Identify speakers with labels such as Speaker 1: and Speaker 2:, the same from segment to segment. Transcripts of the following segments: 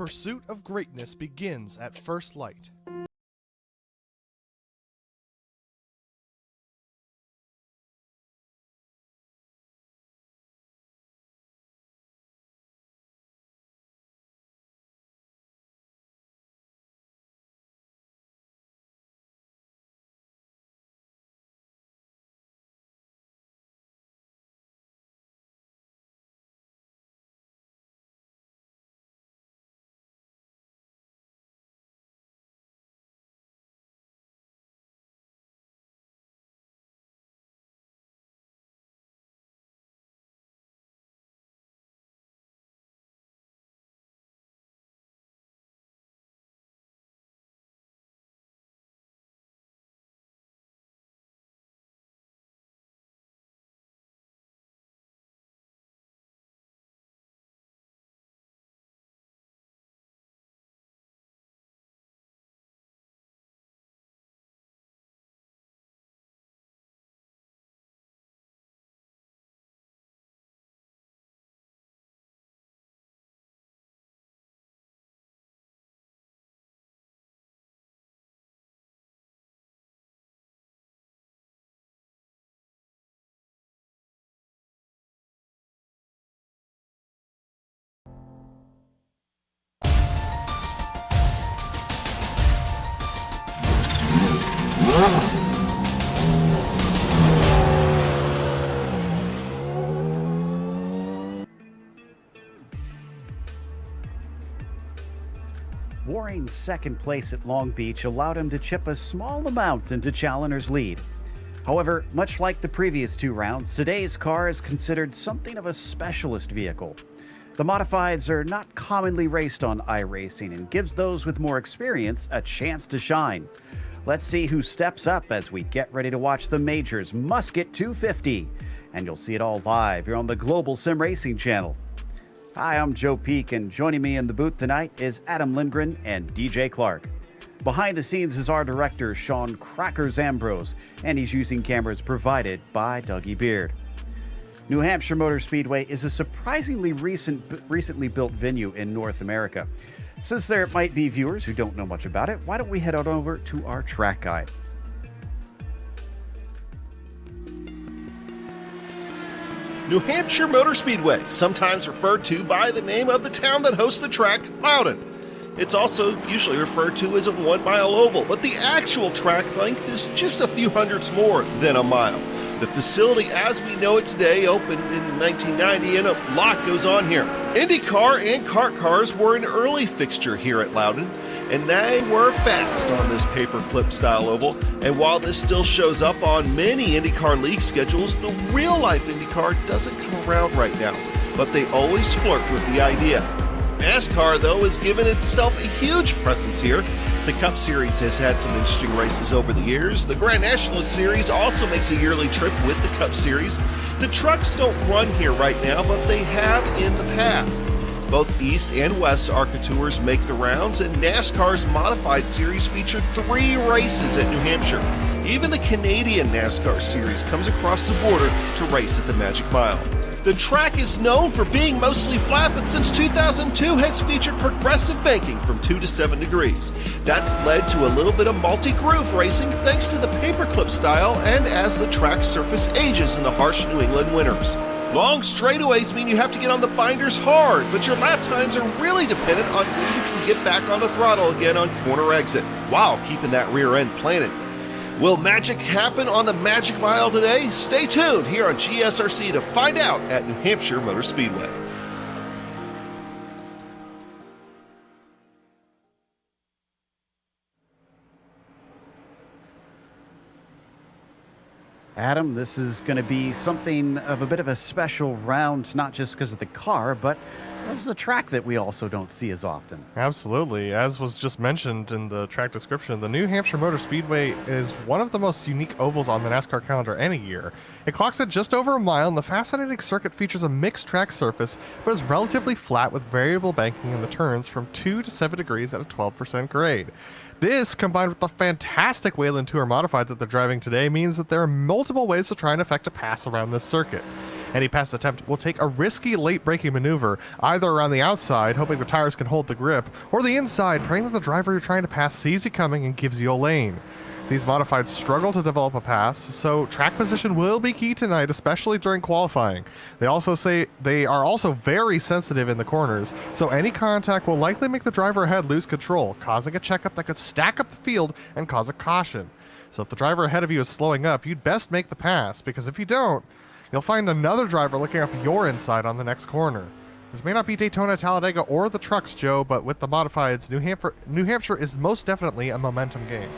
Speaker 1: pursuit of greatness begins at first light.
Speaker 2: Warring's second place at Long Beach allowed him to chip a small amount into Challoner's lead. However, much like the previous two rounds, today's car is considered something of a specialist vehicle. The modifieds are not commonly raced on iRacing and gives those with more experience a chance to shine. Let's see who steps up as we get ready to watch the Majors Musket 250. And you'll see it all live here on the Global SimRacing channel. Hi, I'm Joe Peak, and joining me in the booth tonight is Adam Lindgren and DJ Clark. Behind the scenes is our director, Sean Crackers Ambrose, and he's using cameras provided by Dougie Beard. New Hampshire Motor Speedway is a surprisingly recently built venue in North America. Since there might be viewers who don't know much about it, why don't we head on over to our track guide.
Speaker 3: New Hampshire Motor Speedway, sometimes referred to by the name of the town that hosts the track, Loudon. It's also usually referred to as a 1 mile oval, but the actual track length is just a few hundredths more than a mile. The facility as we know it today opened in 1990 and a lot goes on here. IndyCar and kart cars were an early fixture here at Loudon, and they were fast on this paperclip style oval. And while this still shows up on many IndyCar league schedules, the real life IndyCar doesn't come around right now, but they always flirt with the idea. NASCAR, though, has given itself a huge presence here. The Cup Series has had some interesting races over the years. The Grand National Series also makes a yearly trip with the Cup Series. The trucks don't run here right now, but they have in the past. Both East and West ARCA Tours make the rounds, and NASCAR's Modified Series featured 3 races at New Hampshire. Even the Canadian NASCAR Series comes across the border to race at the Magic Mile. The track is known for being mostly flat, but since 2002 has featured progressive banking from 2 to 7 degrees. That's led to a little bit of multi-groove racing thanks to the paperclip style and as the track surface ages in the harsh New England winters. Long straightaways mean you have to get on the binders hard, but your lap times are really dependent on when you can get back on the throttle again on corner exit, while keeping that rear end planted. Will magic happen on the Magic Mile today? Stay tuned here on GSRC to find out at New Hampshire Motor Speedway.
Speaker 2: Adam, this is going to be something of a bit of a special round, not just because of the car, but this is a track that we also don't see as often.
Speaker 1: Absolutely. As was just mentioned in the track description, the New Hampshire Motor Speedway is one of the most unique ovals on the NASCAR calendar any year. It clocks at just over a mile, and the fascinating circuit features a mixed track surface, but is relatively flat with variable banking in the turns from 2 to 7 degrees at a 12% grade. This, combined with the fantastic Wayland Tour Modified that they're driving today, means that there are multiple ways to try and effect a pass around this circuit. Any pass attempt will take a risky late braking maneuver, either around the outside, hoping the tires can hold the grip, or the inside, praying that the driver you're trying to pass sees you coming and gives you a lane. These modifieds struggle to develop a pass, so track position will be key tonight, especially during qualifying. They also say they are also very sensitive in the corners, so any contact will likely make the driver ahead lose control, causing a checkup that could stack up the field and cause a caution. So if the driver ahead of you is slowing up, you'd best make the pass, because if you don't, you'll find another driver looking up your inside on the next corner. This may not be Daytona, Talladega, or the trucks, Joe, but with the modifieds, New Hampshire is most definitely a momentum game.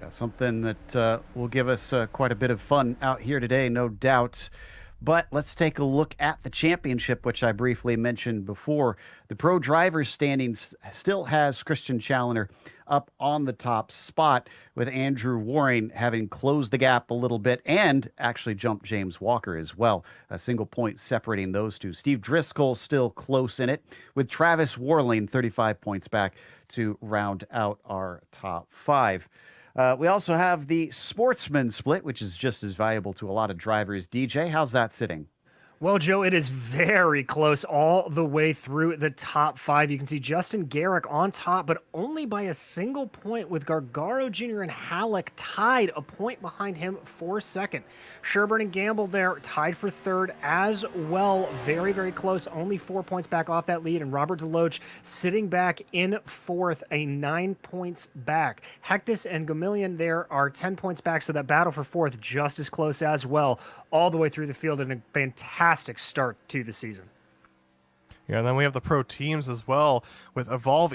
Speaker 2: Yeah, something that will give us quite a bit of fun out here today, no doubt. But let's take a look at the championship, which I briefly mentioned before. The Pro Drivers standings still has Christian Challoner up on the top spot, with Andrew Waring having closed the gap a little bit and actually jumped James Walker as well. A single point separating those two. Steve Driscoll still close in it, with Travis Warling 35 points back to round out our top five. We also have the sportsman split, which is just as valuable to a lot of drivers. DJ, how's that sitting?
Speaker 4: Well, Joe, it is very close all the way through the top five. You can see Justin Garrick on top, but only by a single point, with Gargaro Jr. and Halleck tied a point behind him for second. Sherburne and Gamble there tied for third as well. Very, very close. Only 4 points back off that lead. And Robert Deloach sitting back in fourth, 9 points back. Hectus and Gamillion there are 10 points back, so that battle for fourth just as close as well, all the way through the field, and a fantastic start to the season.
Speaker 1: Yeah, and then we have the pro teams as well, with Evolve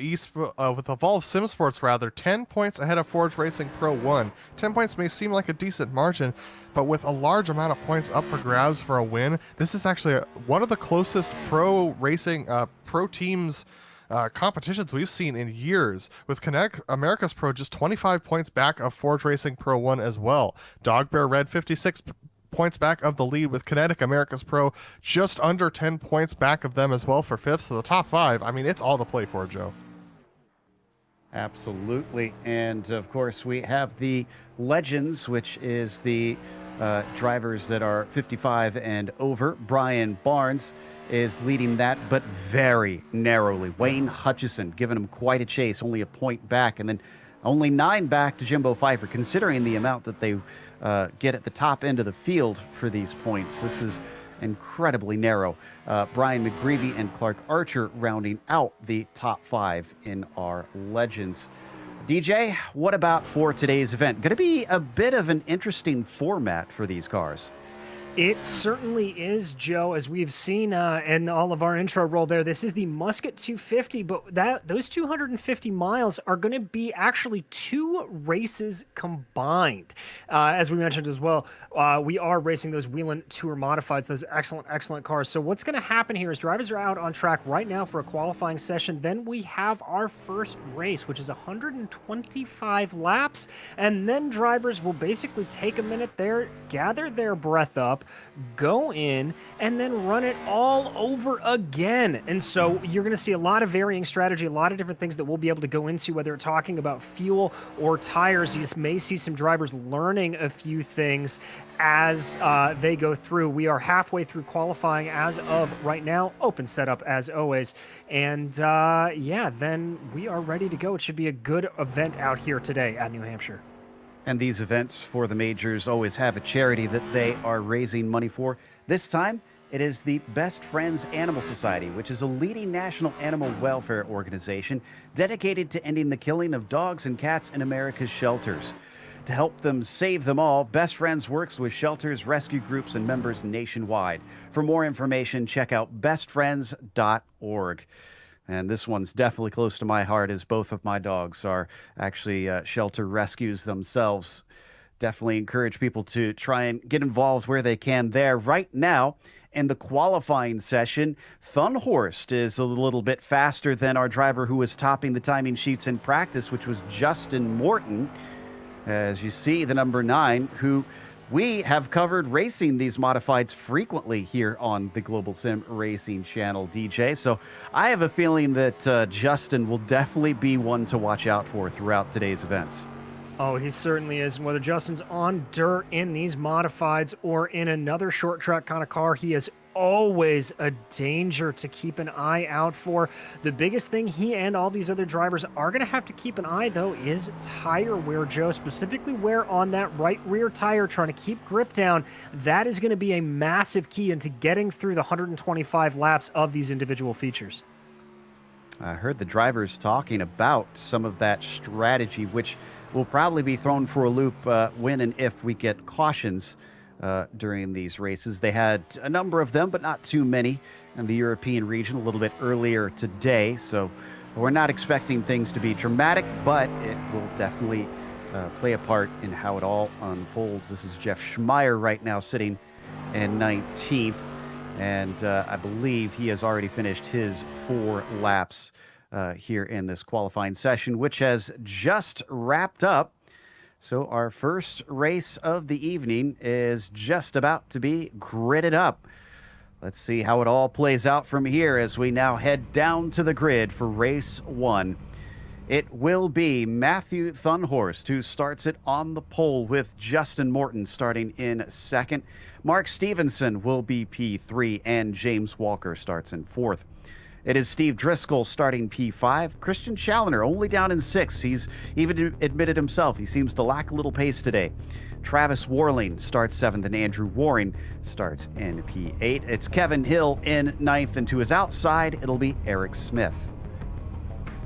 Speaker 1: Sim Sports 10 points ahead of Forge Racing Pro 1. 10 points may seem like a decent margin, but with a large amount of points up for grabs for a win, this is actually one of the closest pro racing pro teams competitions we've seen in years, with Kinetic America's Pro just 25 points back of Forge Racing Pro 1 as well. Dog Bear Red 56 points back of the lead, with Kinetic America's Pro just under 10 points back of them as well for fifth. So the top five, I mean, it's all to play for, Joe.
Speaker 2: Absolutely. And of course, we have the Legends, which is the drivers that are 55 and over. Brian Barnes is leading that, but very narrowly. Wayne Hutchison giving him quite a chase, only a point back, and then only 9 back to Jimbo Pfeiffer, considering the amount that they get at the top end of the field for these points. This is incredibly narrow. Brian McGreevy and Clark Archer rounding out the top 5 in our Legends. DJ, what about for today's event? Going to be a bit of an interesting format for these cars.
Speaker 4: It certainly is, Joe, as we've seen in all of our intro roll there. This is the Musket 250, but those 250 miles are going to be actually 2 races combined. As we mentioned as well, we are racing those Whelen Tour Modifieds, those excellent, excellent cars. So what's going to happen here is drivers are out on track right now for a qualifying session. Then we have our first race, which is 125 laps, and then drivers will basically take a minute there, gather their breath up, go in, and then run it all over again. And so you're going to see a lot of varying strategy, a lot of different things that we'll be able to go into, whether we're talking about fuel or tires. You just may see some drivers learning a few things as they go through. We are halfway through qualifying as of right now, open setup as always. And yeah, then we are ready to go. It should be a good event out here today at New Hampshire.
Speaker 2: And these events for the majors always have a charity that they are raising money for. This time, it is the Best Friends Animal Society, which is a leading national animal welfare organization dedicated to ending the killing of dogs and cats in America's shelters. To help them save them all, Best Friends works with shelters, rescue groups, and members nationwide. For more information, check out bestfriends.org. And this one's definitely close to my heart, as both of my dogs are actually shelter rescues themselves. Definitely encourage people to try and get involved where they can there. Right now, in the qualifying session, Thunhorst is a little bit faster than our driver who was topping the timing sheets in practice, which was Justin Morton. As you see, the number 9, who we have covered racing these modifieds frequently here on the Global Sim Racing channel, DJ. So I have a feeling that Justin will definitely be one to watch out for throughout today's events.
Speaker 4: Oh, he certainly is. And whether Justin's on dirt in these modifieds or in another short track kind of car, he is always a danger to keep an eye out for. The biggest thing he and all these other drivers are going to have to keep an eye, though, is tire wear, Joe, specifically wear on that right rear tire, trying to keep grip down. That is going to be a massive key into getting through the 125 laps of these individual features.
Speaker 2: I heard the drivers talking about some of that strategy, which will probably be thrown for a loop when and if we get cautions during these races. They had a number of them, but not too many in the European region a little bit earlier today. So we're not expecting things to be dramatic, but it will definitely play a part in how it all unfolds. This is Jeff Schmeier right now sitting in 19th. And I believe he has already finished his 4 laps here in this qualifying session, which has just wrapped up. So our first race of the evening is just about to be gridded up. Let's see how it all plays out from here as we now head down to the grid for race 1. It will be Matthew Thunhorst who starts it on the pole, with Justin Morton starting in second. Mark Stevenson will be P3, and James Walker starts in 4th. It is Steve Driscoll starting P5. Christian Challoner only down in 6th. He's even admitted himself he seems to lack a little pace today. Travis Warling starts 7th, and Andrew Waring starts in P8. It's Kevin Hill in 9th, and to his outside, it'll be Eric Smith.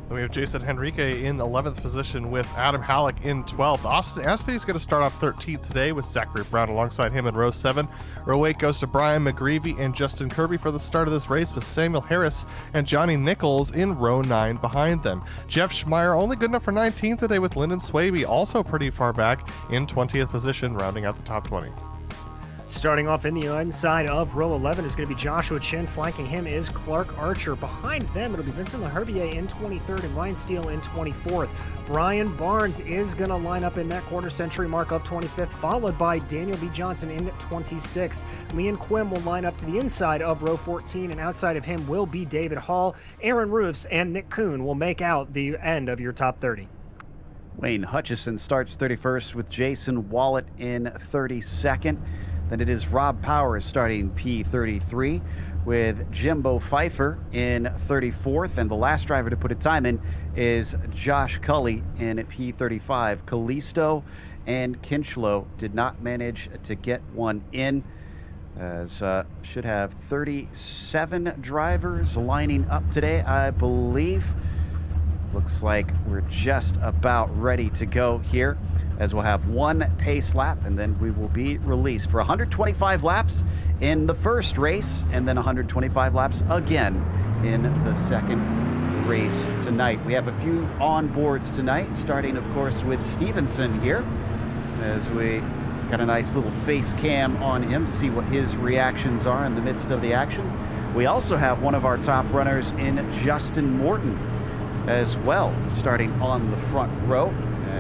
Speaker 1: Then we have Jason Henrique in 11th position with Adam Halleck in 12th. Austin Espy is going to start off 13th today with Zachary Brown alongside him in row 7. Row 8 goes to Brian McGreevy and Justin Kirby for the start of this race, with Samuel Harris and Johnny Nichols in row 9 behind them. Jeff Schmeier only good enough for 19th today, with Lyndon Swaby also pretty far back in 20th position, rounding out the top 20.
Speaker 4: Starting off in the inside of row 11 is going to be Joshua Chin. Flanking him is Clark Archer. Behind them, it'll be Vincent LaHerbier in 23rd and Ryan Steele in 24th. Brian Barnes is going to line up in that quarter century mark of 25th, followed by Daniel B. Johnson in 26th. Leon Quim will line up to the inside of row 14, and outside of him will be David Hall. Aaron Roofs and Nick Kuhn will make out the end of your top 30.
Speaker 2: Wayne Hutchison starts 31st with Jason Wallet in 32nd. Then it is Rob Powers starting P33 with Jimbo Pfeiffer in 34th. And the last driver to put a time in is Josh Cully in P35. Callisto and Kinchlow did not manage to get one in, as should have 37 drivers lining up today, I believe. Looks like we're just about ready to go here, as we'll have one pace lap and then we will be released for 125 laps in the first race, and then 125 laps again in the second race tonight. We have a few on boards tonight, starting of course with Stevenson here, as we got a nice little face cam on him to see what his reactions are in the midst of the action. We also have one of our top runners in Justin Morton as well, starting on the front row.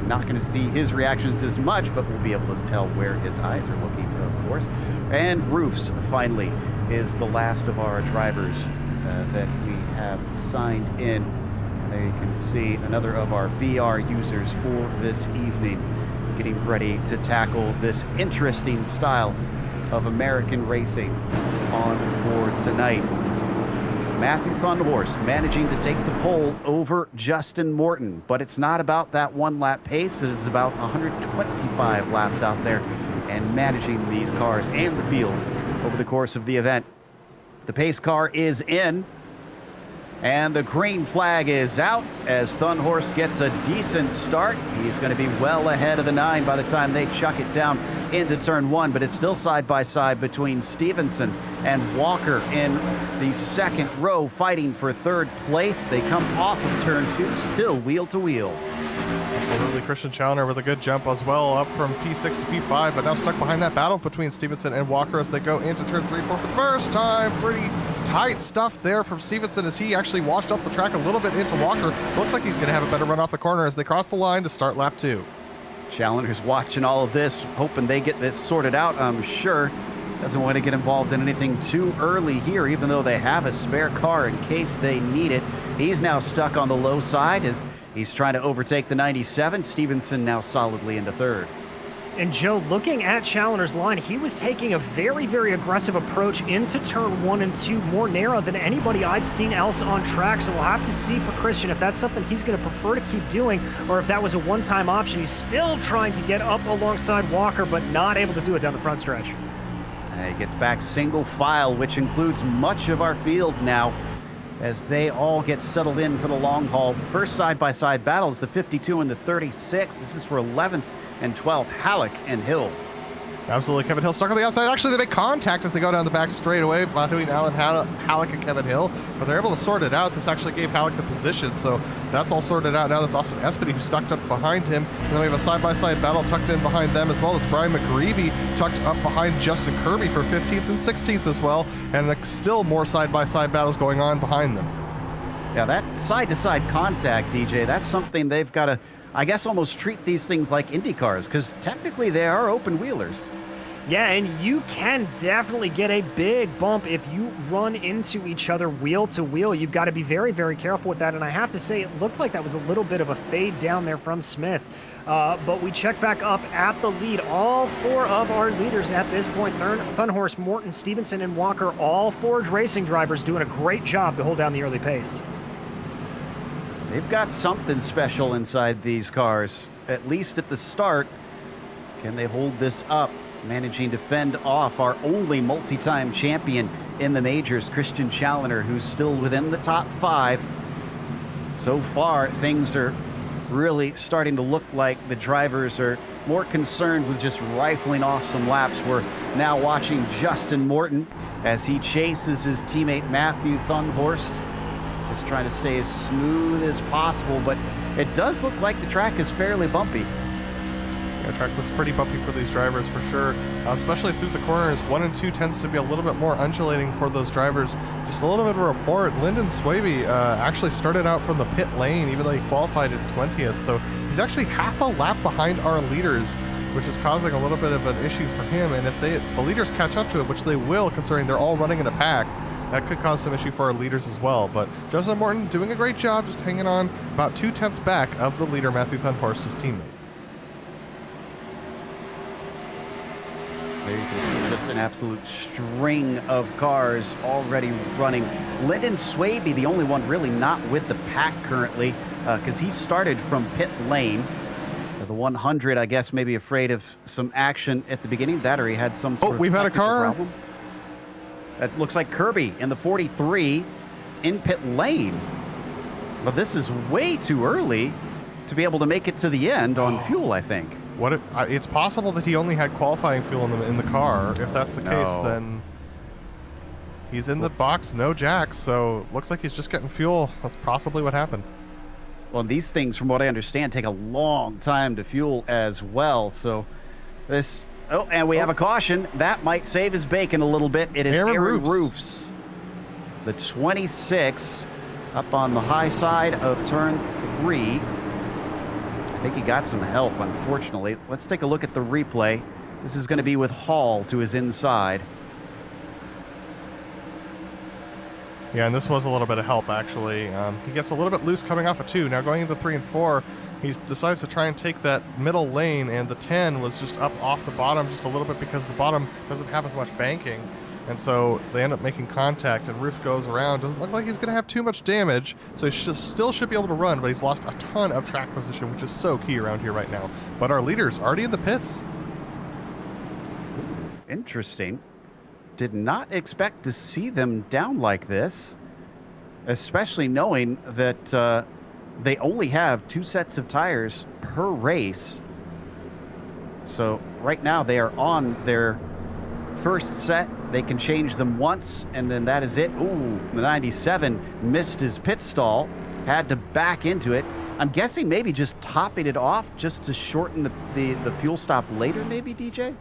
Speaker 2: Not going to see his reactions as much, but we'll be able to tell where his eyes are looking, of course. And Roofs, finally, is the last of our drivers that we have signed in. There you can see another of our VR users for this evening, getting ready to tackle this interesting style of American racing on board tonight. Matthew Thunhorst managing to take the pole over Justin Morton, but it's not about that one lap pace. It is about 125 laps out there and managing these cars and the field over the course of the event. The pace car is in, and the green flag is out as Thunhorst gets a decent start. He's going to be well ahead of the 9 by the time they chuck it down into turn 1, but it's still side by side between Stevenson and Walker in the second row, fighting for third place. They come off of turn 2, still wheel to wheel.
Speaker 1: Absolutely. Christian Challoner with a good jump as well, up from P6 to P5, but now stuck behind that battle between Stevenson and Walker as they go into turn 3, 4 for the first time. Pretty tight stuff there from Stevenson as he actually washed up the track a little bit into Walker. Looks like he's going to have a better run off the corner as they cross the line to start lap 2.
Speaker 2: Challoner's watching all of this, hoping they get this sorted out, I'm sure. Doesn't want to get involved in anything too early here, even though they have a spare car in case they need it. He's now stuck on the low side as He's trying to overtake the 97. Stevenson now solidly into third.
Speaker 4: And Joe, looking at Challoner's line, he was taking a very, very aggressive approach into turn 1 and 2, more narrow than anybody I'd seen else on track. So we'll have to see for Christian if that's something he's going to prefer to keep doing, or if that was a one-time option. He's still trying to get up alongside Walker, but not able to do it down the front stretch.
Speaker 2: He gets back single file, which includes much of our field now, as they all get settled in for the long haul. First side-by-side battle is the 52 and the 36. This is for 11th and 12th, Halleck and Hill.
Speaker 1: Absolutely, Kevin Hill stuck on the outside. Actually, they make contact as they go down the back straightaway between Alan Halleck and Kevin Hill, but they're able to sort it out. This actually gave Halleck the position, so that's all sorted out. Now that's Austin Espedy who's stuck up behind him, and then we have a side-by-side battle tucked in behind them as well. It's Brian McGreevy tucked up behind Justin Kirby for 15th and 16th as well, and still more side-by-side battles going on behind them.
Speaker 2: Yeah, that side-to-side contact, DJ, that's something they've got to, I guess, almost treat these things like Indy cars, because technically they are open wheelers.
Speaker 4: Yeah, and you can definitely get a big bump if you run into each other wheel to wheel. You've got to be very, very careful with that. And I have to say, it looked like that was a little bit of a fade down there from Smith. But we check back up at the lead. All four of our leaders at this point, Thunhorst, Morton, Stevenson, and Walker, all Forge Racing drivers doing a great job to hold down the early pace.
Speaker 2: They've got something special inside these cars, at least at the start. Can they hold this up? Managing to fend off our only multi-time champion in the majors, Christian Challoner, who's still within the top 5. So far, things are really starting to look like the drivers are more concerned with just rifling off some laps. We're now watching Justin Morton as he chases his teammate Matthew Thunhorst, just trying to stay as smooth as possible, but it does look like the track is fairly bumpy.
Speaker 1: The track looks pretty bumpy for these drivers for sure, especially through the corners. 1 and 2 tends to be a little bit more undulating for those drivers. Just a little bit of a report, Lyndon Swaby actually started out from the pit lane, even though he qualified in 20th. So he's actually half a lap behind our leaders, which is causing a little bit of an issue for him. And if the leaders catch up to it, which they will, considering they're all running in a pack, that could cause some issue for our leaders as well. But Justin Morton doing a great job, just hanging on about 2 tenths back of the leader, Matthew Thunhorst, his teammate.
Speaker 2: There you can see just an absolute string of cars already running. Lyndon Swaby, the only one really not with the pack currently, because he started from pit lane. The 100, I guess, maybe afraid of some action at the beginning. That or he had some sort of
Speaker 1: we've had a car
Speaker 2: problem. That looks like Kirby in the 43 in pit lane. But this is way too early to be able to make it to the end on fuel, I think.
Speaker 1: It's possible that he only had qualifying fuel in the car. If that's the case, then he's in the box, no jacks, so looks like he's just getting fuel. That's possibly what happened.
Speaker 2: Well, these things, from what I understand, take a long time to fuel as well. So this... Oh, and we have a caution. That might save his bacon a little bit. It is Aaron Roofs. The 26 up on the high side of turn 3. I think he got some help, unfortunately. Let's take a look at the replay. This is going to be with Hall to his inside.
Speaker 1: Yeah, and this was a little bit of help, actually. He gets a little bit loose coming off of 2. Now going into 3 and 4, he decides to try and take that middle lane, and the 10 was just up off the bottom just a little bit because the bottom doesn't have as much banking. And so they end up making contact, and Roof goes around. Doesn't look like he's going to have too much damage, so he still should be able to run, but he's lost a ton of track position, which is so key around here right now. But our leader's already in the pits.
Speaker 2: Interesting. Did not expect to see them down like this, especially knowing that they only have 2 sets of tires per race. So right now they are on their first set. They can change them once, and then that is it. Ooh, the 97 missed his pit stall, had to back into it. I'm guessing maybe just topping it off just to shorten the fuel stop later, maybe, DJ?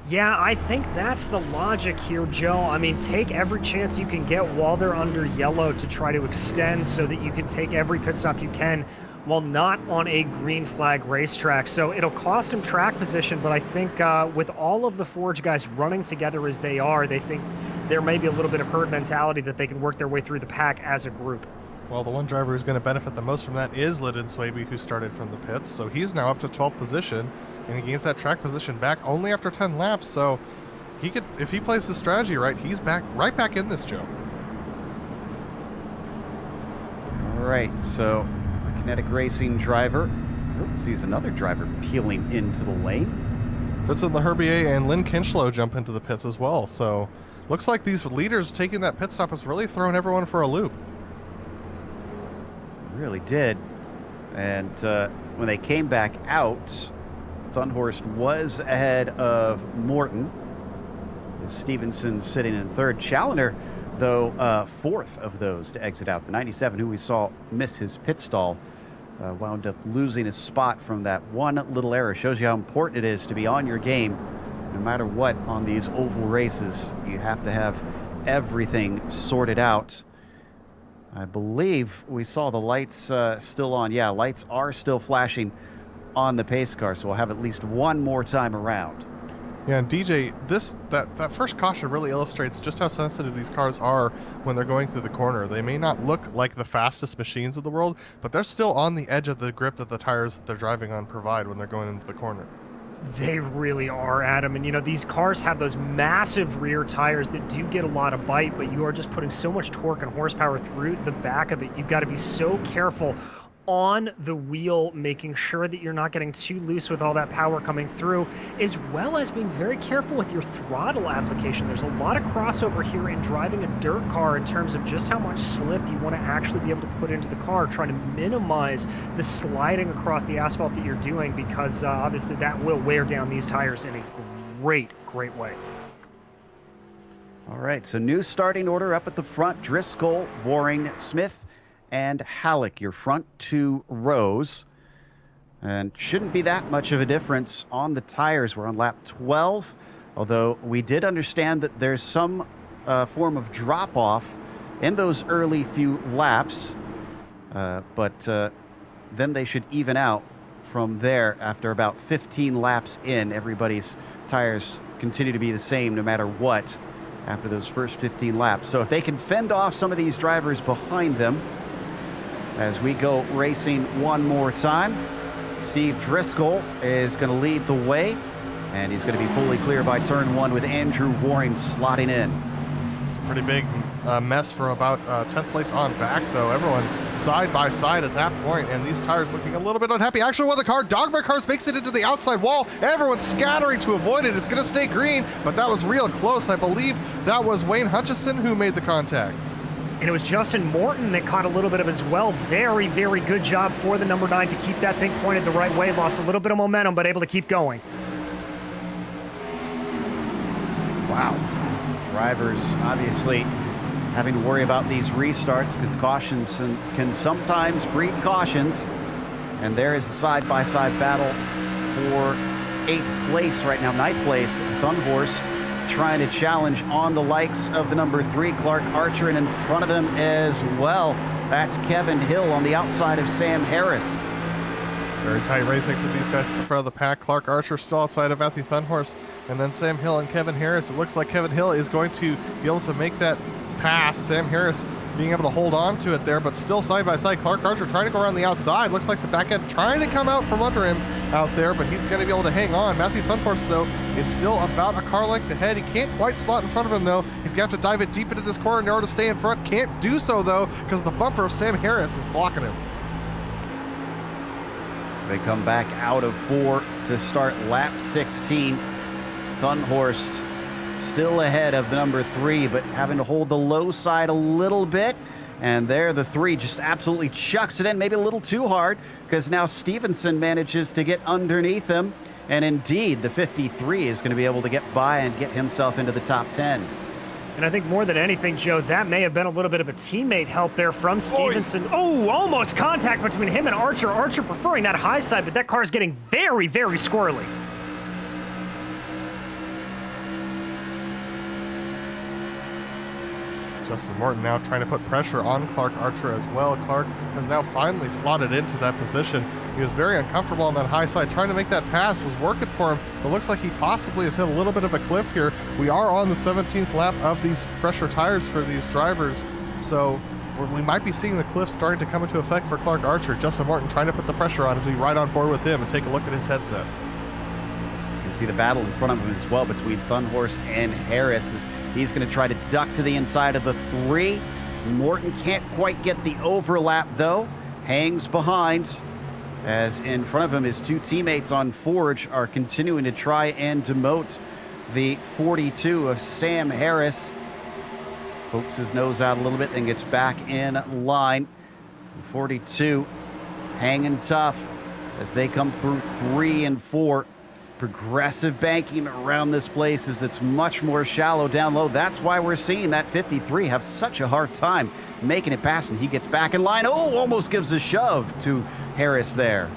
Speaker 4: Yeah, I think that's the logic here, Joe. I mean, take every chance you can get while they're under yellow to try to extend so that you can take every pit stop you can while not on a green flag racetrack. So it'll cost him track position, but I think with all of the Forge guys running together as they are, they think there may be a little bit of herd mentality that they can work their way through the pack as a group.
Speaker 1: Well, the one driver who's going to benefit the most from that is Lyndon Swaby, who started from the pits. So he's now up to 12th position, and he gains that track position back only after 10 laps. So he could, if he plays the strategy right, he's right back in this, Joe.
Speaker 2: All right, so the Kinetic Racing driver. Oops, sees another driver peeling into the lane.
Speaker 1: Vincent Leherbier and Lynn Kinchlow jump into the pits as well. So looks like these leaders taking that pit stop has really thrown everyone for a loop.
Speaker 2: Really did. And when they came back out, Thunhorst was ahead of Morton. Stevenson sitting in third. Challoner, though, fourth of those to exit out. The 97, who we saw miss his pit stall, wound up losing his spot from that one little error. Shows you how important it is to be on your game. No matter what, on these oval races, you have to have everything sorted out. I believe we saw the lights still on. Yeah, lights are still flashing on the pace car, so we'll have at least one more time around.
Speaker 1: Yeah, and DJ, that first caution really illustrates just how sensitive these cars are when they're going through the corner. They may not look like the fastest machines of the world, but they're still on the edge of the grip that the tires that they're driving on provide when they're going into the corner.
Speaker 4: They really are, Adam. And, you know, these cars have those massive rear tires that do get a lot of bite, but you are just putting so much torque and horsepower through the back of it. You've got to be so careful on the wheel, making sure that you're not getting too loose with all that power coming through, as well as being very careful with your throttle application. There's a lot of crossover here in driving a dirt car in terms of just how much slip you want to actually be able to put into the car, trying to minimize the sliding across the asphalt that you're doing, because obviously that will wear down these tires in a great way.
Speaker 2: All right, so new starting order up at the front. Driscoll, Waring, Smith, and Halleck, your front two rows. And shouldn't be that much of a difference on the tires. We're on lap 12, although we did understand that there's some form of drop-off in those early few laps, but then they should even out from there after about 15 laps in. Everybody's tires continue to be the same no matter what after those first 15 laps. So if they can fend off some of these drivers behind them, as we go racing one more time, Steve Driscoll is going to lead the way, and he's going to be fully clear by turn one with Andrew Waring slotting in.
Speaker 1: It's a pretty big mess for about 10th place on back, though. Everyone side by side at that point, and these tires looking a little bit unhappy. Actually, one of the Dogma cars makes it into the outside wall. Everyone's scattering to avoid it. It's going to stay green, but that was real close. I believe that was Wayne Hutchison who made the contact.
Speaker 4: And it was Justin Morton that caught a little bit of as well. Very good job for the number 9 to keep that thing pointed the right way. Lost a little bit of momentum, but able to keep going.
Speaker 2: Wow. Drivers obviously having to worry about these restarts because cautions can sometimes breed cautions. And there is a side-by-side battle for 8th place right now. 9th place, Thunhorst trying to challenge on the likes of the number 3, Clark Archer, and in front of them as well, that's Kevin Hill on the outside of Sam Harris.
Speaker 1: Very tight racing for these guys in front of the pack. Clark Archer still outside of Matthew Thunhorst, and then Sam Hill and Kevin Harris. It looks like Kevin Hill is going to be able to make that pass. Sam Harris being able to hold on to it there, but still side by side. Clark Archer trying to go around the outside. Looks like the back end trying to come out from under him out there, but he's going to be able to hang on. Matthew Thunhorst, though, is still about a car length ahead. He can't quite slot in front of him, though. He's going to have to dive it deep into this corner in order to stay in front. Can't do so, though, because the bumper of Sam Harris is blocking him.
Speaker 2: So they come back out of 4 to start lap 16. Thunhorst still ahead of the number 3, but having to hold the low side a little bit. And there the 3 just absolutely chucks it in, maybe a little too hard, because now Stevenson manages to get underneath him. And indeed, the 53 is going to be able to get by and get himself into the top 10.
Speaker 4: And I think more than anything, Joe, that may have been a little bit of a teammate help there from Stevenson. Oh, almost contact between him and Archer. Archer preferring that high side, but that car's getting very squirrely.
Speaker 1: Justin Morton now trying to put pressure on Clark Archer as well. Clark has now finally slotted into that position. He was very uncomfortable on that high side. Trying to make that pass was working for him, but looks like he possibly has hit a little bit of a cliff here. We are on the 17th lap of these fresher tires for these drivers, so we might be seeing the cliff starting to come into effect for Clark Archer. Justin Martin trying to put the pressure on as we ride on board with him and take a look at his headset.
Speaker 2: You can see the battle in front of him as well between Thunhorse and Harris as he's going to try to duck to the inside of the 3. Morton can't quite get the overlap though. Hangs behind as in front of him his 2 teammates on Forge are continuing to try and demote the 42 of Sam Harris. Pokes his nose out a little bit and gets back in line. 42 hanging tough as they come through 3 and 4. Progressive banking around this place as it's much more shallow down low. That's why we're seeing that 53 have such a hard time making it past, and he gets back in line. Oh, almost gives a shove to Harris there.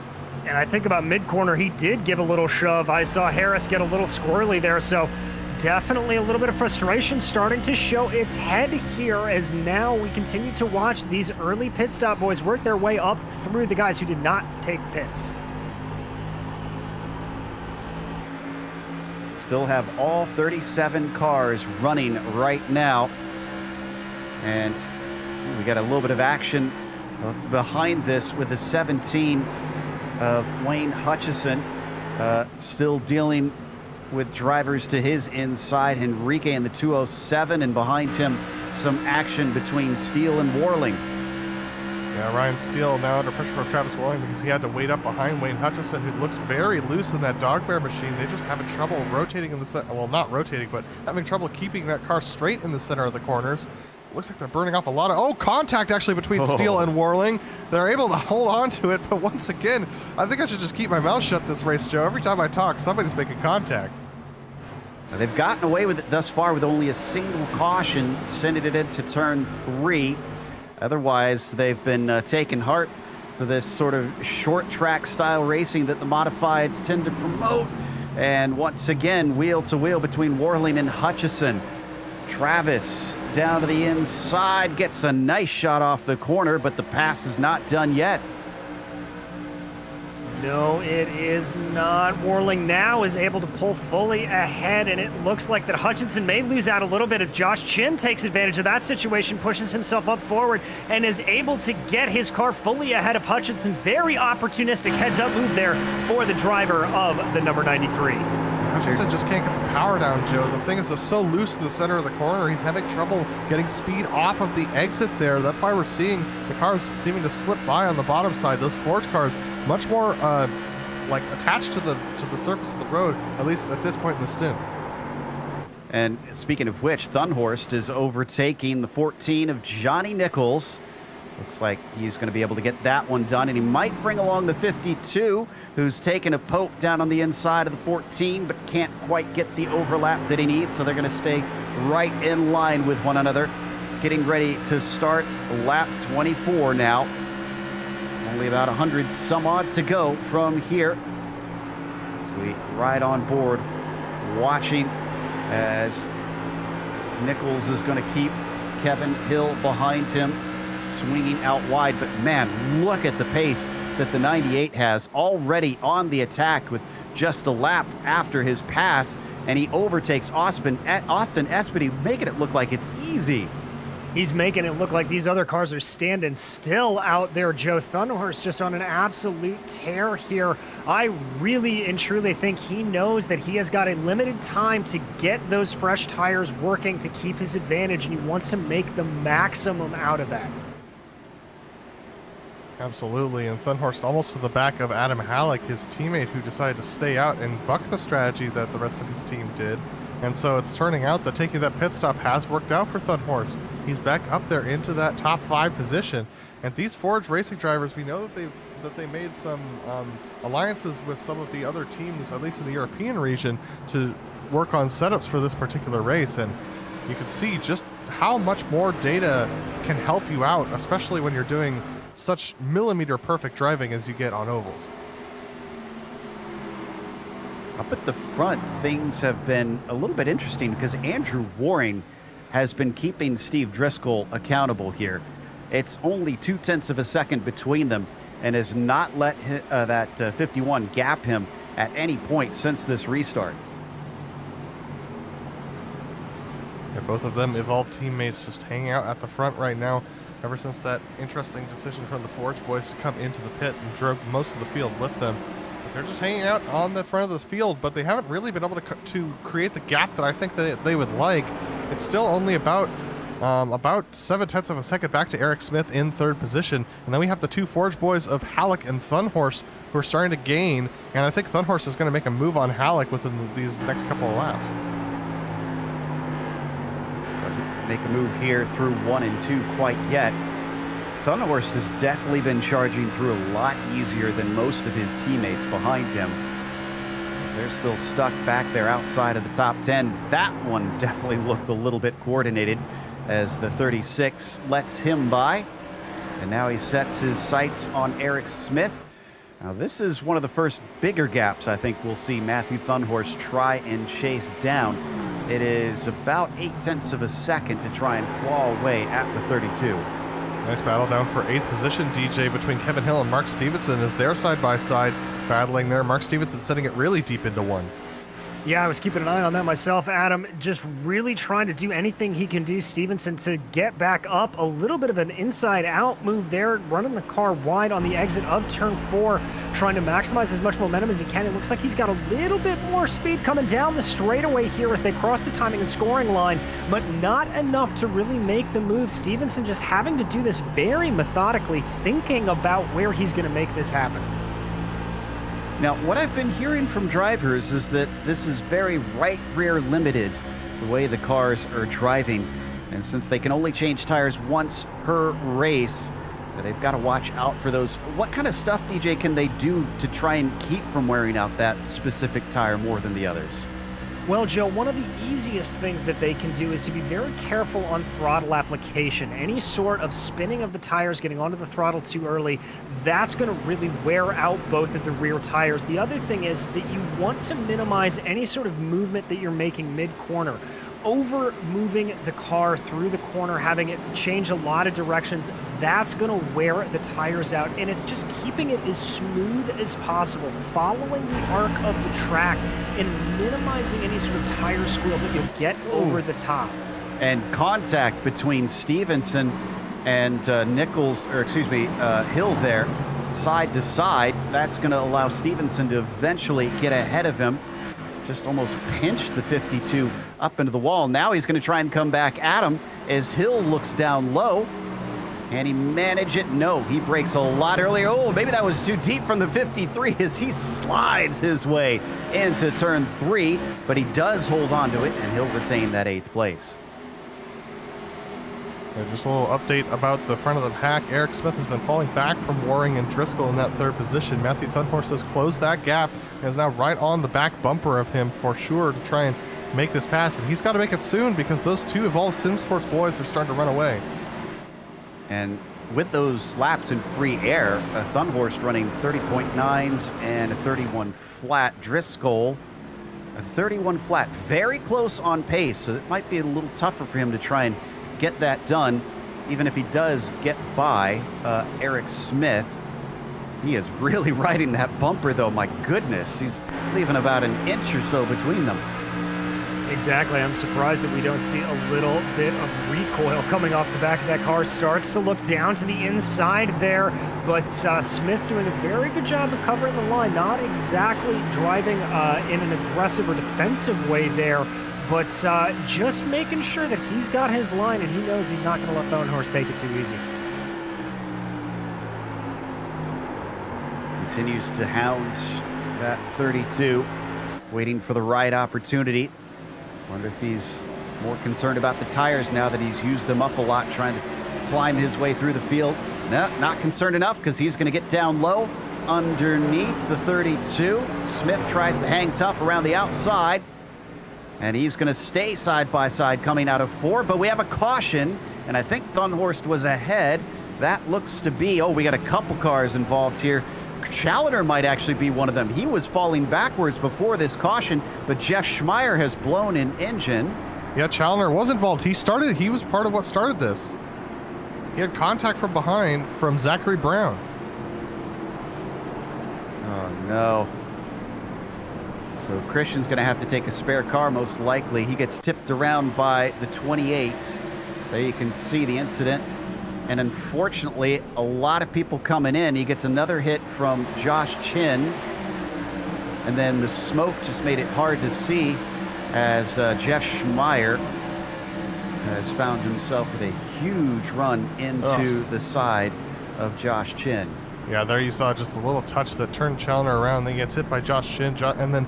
Speaker 4: And I think about mid-corner, he did give a little shove. I saw Harris get a little squirrely there, so definitely a little bit of frustration starting to show its head here as now we continue to watch these early pit stop boys work their way up through the guys who did not take pits.
Speaker 2: Still have all 37 cars running right now. And we got a little bit of action behind this with the 17 of Wayne Hutchison still dealing with drivers to his inside. Henrique in the 207, and behind him some action between Steele and Warling.
Speaker 1: Yeah, Ryan Steele now under pressure from Travis Warling because he had to wait up behind Wayne Hutchison, who looks very loose in that dog bear machine. They just having trouble rotating in the center. Well, not rotating, but having trouble keeping that car straight in the center of the corners. Looks like they're burning off a lot of contact actually between Steele and Warling. They're able to hold on to it, but once again, I think I should just keep my mouth shut this race, Joe. Every time I talk, somebody's making contact.
Speaker 2: Now, they've gotten away with it thus far with only a single caution, sending it into turn 3. Otherwise, they've been taking heart for this sort of short track style racing that the modifieds tend to promote. And once again, wheel to wheel between Warling and Hutchison. Travis down to the inside, gets a nice shot off the corner, but the pass is not done yet.
Speaker 4: No, it is not. Warling now is able to pull fully ahead, and it looks like that Hutchinson may lose out a little bit as Josh Chin takes advantage of that situation, pushes himself up forward, and is able to get his car fully ahead of Hutchinson. Very opportunistic heads-up move there for the driver of the number 93.
Speaker 1: Hutchinson just can't get the power down, Joe. The thing is just so loose in the center of the corner. He's having trouble getting speed off of the exit there. That's why we're seeing the cars seeming to slip by on the bottom side. Those Forge cars much more like attached to the surface of the road, at least at this point in the stint.
Speaker 2: And speaking of which, Thunhorst is overtaking the 14 of Johnny Nichols. Looks like he's going to be able to get that one done, and he might bring along the 52, who's taken a poke down on the inside of the 14, but can't quite get the overlap that he needs, so they're going to stay right in line with one another. Getting ready to start lap 24 now. Only about 100 some odd to go from here. So we ride on board, watching as Nichols is going to keep Kevin Hill behind him, swinging out wide. But man, look at the pace that the 98 has already on the attack with just a lap after his pass, and he overtakes Austin Espedy, making it look like it's easy.
Speaker 4: He's making it look like these other cars are standing still out there. Joe Thunhorst just on an absolute tear here. I really and truly think he knows that he has got a limited time to get those fresh tires working to keep his advantage, and he wants to make the maximum out of that.
Speaker 1: Absolutely, and Thunhorst almost to the back of Adam Halleck, his teammate, who decided to stay out and buck the strategy that the rest of his team did. And so it's turning out that taking that pit stop has worked out for Thunhorst. He's back up there into that top 5 position. And these Forge racing drivers, we know that they made some alliances with some of the other teams, at least in the European region, to work on setups for this particular race. And you can see just how much more data can help you out, especially when you're doing such millimeter perfect driving as you get on ovals.
Speaker 2: Up at the front, things have been a little bit interesting because Andrew Waring has been keeping Steve Driscoll accountable here. It's only 0.2 of a second between them and has not let that 51 gap him at any point since this restart.
Speaker 1: Yeah, both of them evolved teammates just hanging out at the front right now. ever since that interesting decision from the Forge boys to come into the pit and drove most of the field with them. They're just hanging out on the front of the field, but they haven't really been able to create the gap that I think that they would like. It's still only about 7/10 of a second back to Eric Smith in third position, and then we have the two Forge boys of Halleck and Thunhorse who are starting to gain, and I think Thunhorse is going to make a move on Halleck within these next couple of laps.
Speaker 2: Doesn't make a move here through 1 and 2 quite yet. Thunhorse has definitely been charging through a lot easier than most of his teammates behind him. They're still stuck back there outside of the top 10. That one definitely looked a little bit coordinated as the 36 lets him by. And now he sets his sights on Eric Smith. Now this is one of the first bigger gaps I think we'll see Matthew Thunhorse try and chase down. It is about 0.8 of a second to try and claw away at the 32.
Speaker 1: Nice battle down for 8th position, DJ, between Kevin Hill and Mark Stevenson as they're side-by-side battling there. Mark Stevenson setting it really deep into 1.
Speaker 4: Yeah, I was keeping an eye on that myself, Adam. Just really trying to do anything he can do, Stevenson, to get back up. A little bit of an inside-out move there, running the car wide on the exit of turn 4, trying to maximize as much momentum as he can. It looks like he's got a little bit more speed coming down the straightaway here as they cross the timing and scoring line, but not enough to really make the move. Stevenson just having to do this very methodically, thinking about where he's going to make this happen.
Speaker 2: Now, what I've been hearing from drivers is that this is very right rear limited, the way the cars are driving. And since they can only change tires once per race, they've got to watch out for those. What kind of stuff, DJ, can they do to try and keep from wearing out that specific tire more than the others?
Speaker 4: Well, Joe, one of the easiest things that they can do is to be very careful on throttle application. Any sort of spinning of the tires, getting onto the throttle too early, that's going to really wear out both of the rear tires. The other thing is that you want to minimize any sort of movement that you're making mid-corner. Over moving the car through the corner, having it change a lot of directions, that's going to wear the tires out, and it's just keeping it as smooth as possible, following the arc of the track and minimizing any sort of tire squeal that you'll get over the top.
Speaker 2: And contact between Stevenson and Hill there, side to side, that's going to allow Stevenson to eventually get ahead of him. Just almost pinched the 52 up into the wall. Now he's going to try and come back at him as Hill looks down low. Can he manage it? No, he breaks a lot earlier. Oh, maybe that was too deep from the 53 as he slides his way into turn 3, but he does hold on to it, and he'll retain that 8th place.
Speaker 1: Just a little update about the front of the pack. Eric Smith has been falling back from Waring and Driscoll in that 3rd position. Matthew Thunhorse has closed that gap and is now right on the back bumper of him for sure to try and make this pass. And he's got to make it soon because those two Evolved SimSports boys are starting to run away.
Speaker 2: And with those laps in free air, Thunhorse running 30.9s and a 31 flat. Driscoll, a 31 flat. Very close on pace, so it might be a little tougher for him to try and get that done, even if he does get by Eric Smith. He is really riding that bumper, though. My goodness, he's leaving about an inch or so between them.
Speaker 4: Exactly. I'm surprised that we don't see a little bit of recoil coming off the back of that car. Starts to look down to the inside there, but Smith doing a very good job of covering the line. Not exactly driving in an aggressive or defensive way there, but just making sure that he's got his line and he knows he's not going to let Thunhorse take it too easy.
Speaker 2: Continues to hound that 32, waiting for the right opportunity. Wonder if he's more concerned about the tires now that he's used them up a lot, trying to climb his way through the field. No, not concerned enough because he's going to get down low underneath the 32. Smith tries to hang tough around the outside, and he's going to stay side by side coming out of 4, but we have a caution, and I think Thunhorse was ahead. That looks to be, oh, we got a couple cars involved here. Challenger might actually be one of them. He was falling backwards before this caution, but Jeff Schmeier has blown an engine.
Speaker 1: Yeah, Challenger was involved. He was part of what started this. He had contact from behind from Zachary Brown.
Speaker 2: Oh, no. So Christian's going to have to take a spare car, most likely. He gets tipped around by the 28. There you can see the incident And unfortunately, a lot of people coming in. He gets another hit from Josh Chin. And then the smoke just made it hard to see as Jeff Schmeier has found himself with a huge run into the side of Josh Chin.
Speaker 1: Yeah, there you saw just a little touch that turned Challoner around. Then he gets hit by Josh Chin. And then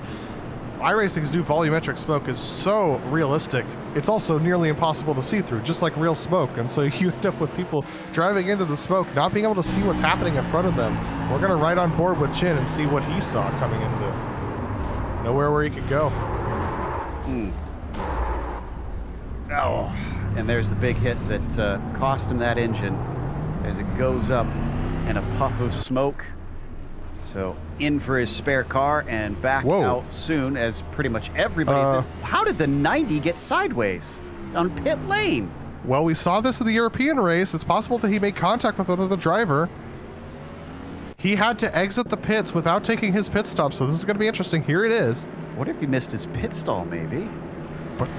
Speaker 1: iRacing's new volumetric smoke is so realistic. It's also nearly impossible to see through, just like real smoke. And so you end up with people driving into the smoke, not being able to see what's happening in front of them. We're going to ride on board with Chin and see what he saw coming into this. Nowhere where he could go.
Speaker 2: Oh, and there's the big hit that cost him that engine as it goes up in a puff of smoke. So in for his spare car and back out soon, as pretty much everybody said. How did the 90 get sideways on pit lane?
Speaker 1: Well, we saw this in the European race. It's possible that he made contact with another driver. He had to exit the pits without taking his pit stop, so this is going to be interesting. Here it is.
Speaker 2: What if he missed his pit stall, maybe?
Speaker 1: But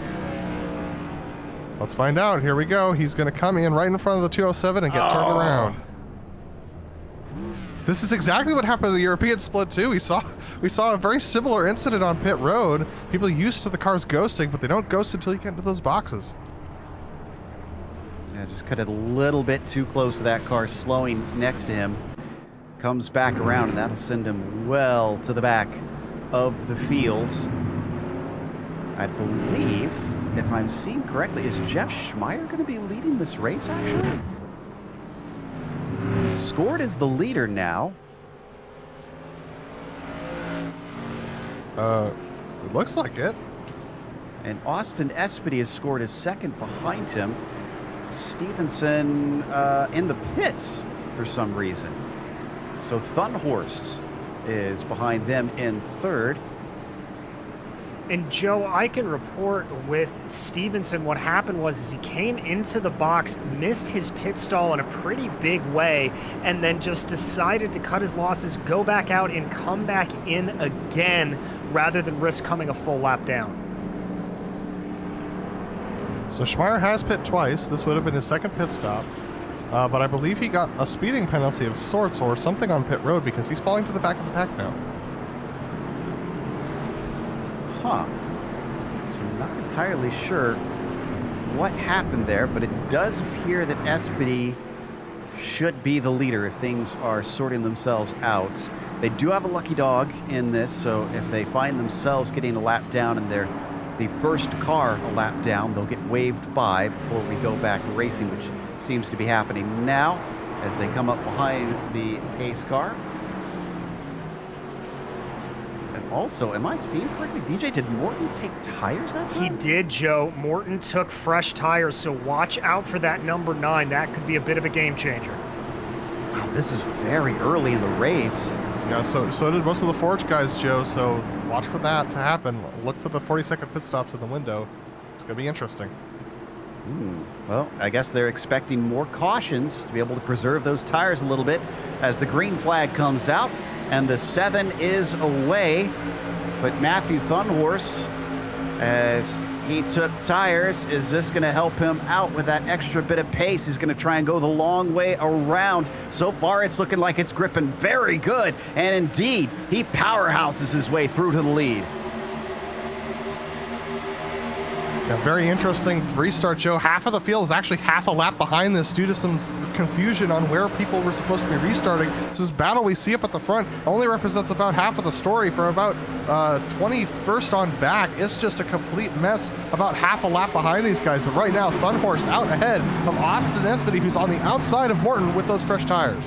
Speaker 1: let's find out. Here we go. He's going to come in right in front of the 207 and get turned around. This is exactly what happened in the European split too. We saw a very similar incident on pit road. People used to the cars ghosting, but they don't ghost until you get into those boxes.
Speaker 2: Yeah, just cut it a little bit too close to that car slowing next to him. Comes back around, and that'll send him well to the back of the field. I believe, if I'm seeing correctly, is Jeff Schmeier going to be leading this race, actually? He's scored as the leader now.
Speaker 1: It looks like it.
Speaker 2: And Austin Espedy has scored as second behind him. Stevenson in the pits for some reason. So Thunhorst is behind them in third.
Speaker 4: And Joe, I can report with Stevenson what happened was he came into the box, missed his pit stall in a pretty big way, and then just decided to cut his losses, go back out, and come back in again rather than risk coming a full lap down.
Speaker 1: So Schmeier has pit twice. This would have been his second pit stop. But I believe he got a speeding penalty of sorts or something on pit road because he's falling to the back of the pack now.
Speaker 2: Huh. So I'm not entirely sure what happened there, but it does appear that Espedy should be the leader if things are sorting themselves out. They do have a lucky dog in this, so if they find themselves getting a lap down and they're the first car a lap down, they'll get waved by before we go back racing, which seems to be happening now as they come up behind the pace car. And also, am I seeing correctly? DJ, did Morton take tires that time?
Speaker 4: He did, Joe. Morton took fresh tires, so watch out for that number 9. That could be a bit of a game changer.
Speaker 2: Wow, this is very early in the race.
Speaker 1: Yeah, so did most of the Forge guys, Joe, so watch for that to happen. Look for the 40-second pit stops in the window. It's going to be interesting.
Speaker 2: Well, I guess they're expecting more cautions to be able to preserve those tires a little bit as the green flag comes out and the 7 is away. But Matthew Thunhorst, as he took tires, is this going to help him out with that extra bit of pace? He's going to try and go the long way around. So far, it's looking like it's gripping very good. And indeed, he powerhouses his way through to the lead.
Speaker 1: Yeah, very interesting restart, Joe. Half of the field is actually half a lap behind this due to some confusion on where people were supposed to be restarting. This battle we see up at the front only represents about half of the story. For about 21st on back, it's just a complete mess about half a lap behind these guys. But right now, Thunhorst out ahead of Austin Espedy, who's on the outside of Morton with those fresh tires.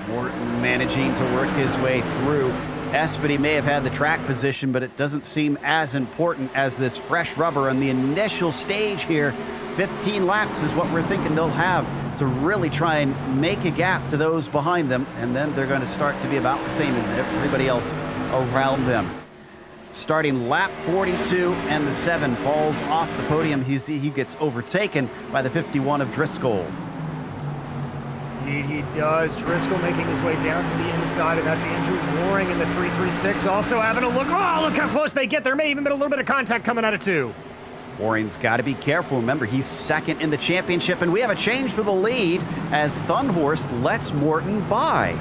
Speaker 2: Morton managing to work his way through. Espedy may have had the track position, but it doesn't seem as important as this fresh rubber on the initial stage here. 15 laps is what we're thinking they'll have to really try and make a gap to those behind them, and then they're going to start to be about the same as everybody else around them. Starting lap 42, and the 7 falls off the podium. He gets overtaken by the 51 of Driscoll.
Speaker 4: Indeed, he does. Driscoll making his way down to the inside, and that's Andrew Waring in the 336. Also having a look. Oh, look how close they get. There may even been a little bit of contact coming out of 2.
Speaker 2: Warren's got to be careful. Remember, he's second in the championship, and we have a change for the lead as Thunhorst lets Morton by.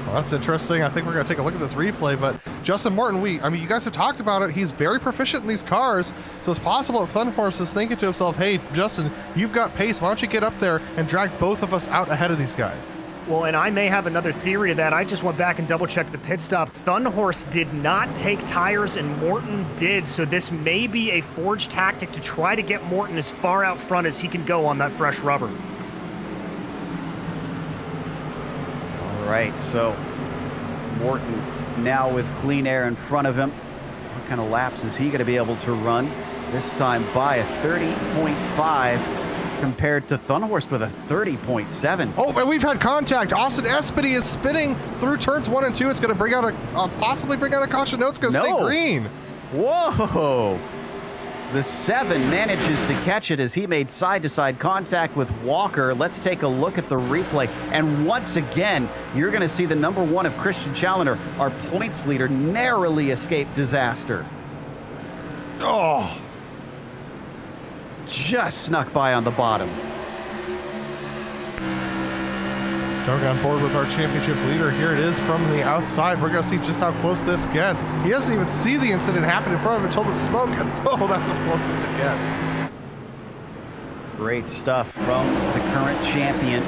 Speaker 1: Well, that's interesting. I think we're going to take a look at this replay, but Justin Morton, you guys have talked about it. He's very proficient in these cars, so it's possible that Thunhorst is thinking to himself, hey, Justin, you've got pace. Why don't you get up there and drag both of us out ahead of these guys?
Speaker 4: Well, and I may have another theory of that. I just went back and double-checked the pit stop. Thunhorst did not take tires, and Morton did, so this may be a forged tactic to try to get Morton as far out front as he can go on that fresh rubber.
Speaker 2: All right, so Morton now with clean air in front of him. What kind of laps is he going to be able to run? This time by a 30.5 compared to Thunhorst with a 30.7.
Speaker 1: Oh, and we've had contact. Austin Espedy is spinning through turns 1 and 2. It's going to bring out possibly bring out a caution. No, it's going to stay green.
Speaker 2: Whoa! The 7 manages to catch it as he made side-to-side contact with Walker. Let's take a look at the replay. And once again, you're going to see the number 1 of Christian Challoner, our points leader, narrowly escape disaster.
Speaker 1: Oh!
Speaker 2: Just snuck by on the bottom.
Speaker 1: Jumping on board with our championship leader. Here it is from the outside. We're going to see just how close this gets. He doesn't even see the incident happen in front of him until the smoke. Oh, that's as close as it gets.
Speaker 2: Great stuff from the current champion.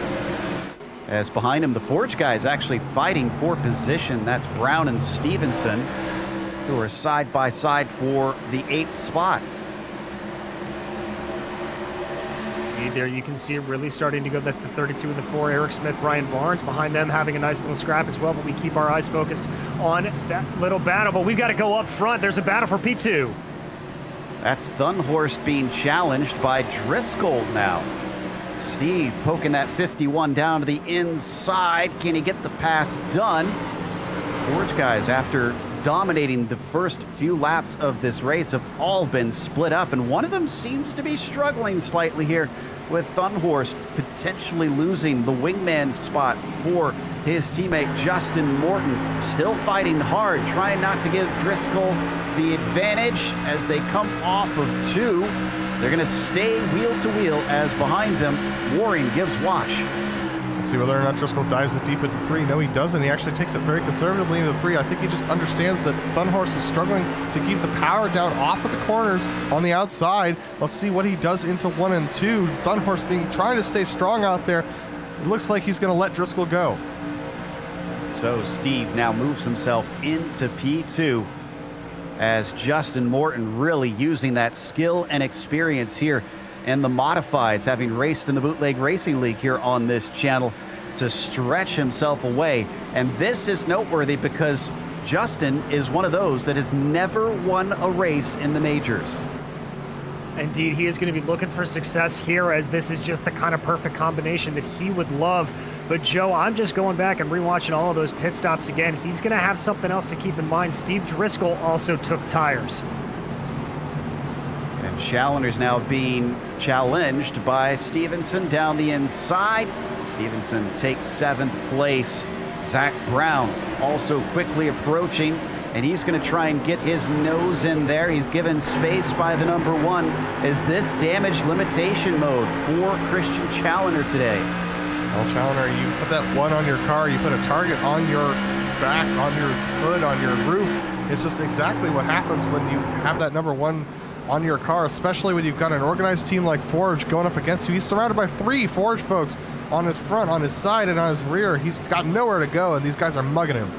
Speaker 2: As behind him, the Forge guys actually fighting for position. That's Brown and Stevenson, who are side by side for the 8th spot.
Speaker 4: There you can see it really starting to go. That's the 32 and the 4, Eric Smith, Brian Barnes. Behind them having a nice little scrap as well, but we keep our eyes focused on that little battle. But we've got to go up front. There's a battle for P2.
Speaker 2: That's Thunhorst being challenged by Driscoll now. Steve poking that 51 down to the inside. Can he get the pass done? Forge guys, after dominating the first few laps of this race, have all been split up, and one of them seems to be struggling slightly here, with Thunhorst potentially losing the wingman spot for his teammate Justin Morton. Still fighting hard, trying not to give Driscoll the advantage as they come off of 2. They're going to stay wheel to wheel as behind them, Warren gives watch.
Speaker 1: Let's see whether or not Driscoll dives it deep into 3. No, he doesn't. He actually takes it very conservatively into 3. I think he just understands that Thunhorst is struggling to keep the power down off of the corners on the outside. Let's see what he does into 1 and 2. Thunhorst trying to stay strong out there. It looks like he's going to let Driscoll go.
Speaker 2: So Steve now moves himself into P2 as Justin Morton really using that skill and experience here and the modifieds, having raced in the Bootleg Racing League here on this channel, to stretch himself away. And this is noteworthy because Justin is one of those that has never won a race in the majors.
Speaker 4: Indeed, he is going to be looking for success here, as this is just the kind of perfect combination that he would love. But Joe, I'm just going back and rewatching all of those pit stops again. He's going to have something else to keep in mind. Steve Driscoll also took tires.
Speaker 2: And Challoner's now being challenged by Stevenson down the inside. Stevenson takes 7th place. Zach Brown also quickly approaching, and he's going to try and get his nose in there. He's given space by the number 1. Is this damage limitation mode for Christian Challoner today?
Speaker 1: Well, Challoner, you put that 1 on your car, you put a target on your back, on your hood, on your roof. It's just exactly what happens when you have that number 1 on your car, especially when you've got an organized team like Forge going up against you. He's surrounded by 3 Forge folks on his front, on his side, and on his rear. He's got nowhere to go, and these guys are mugging him.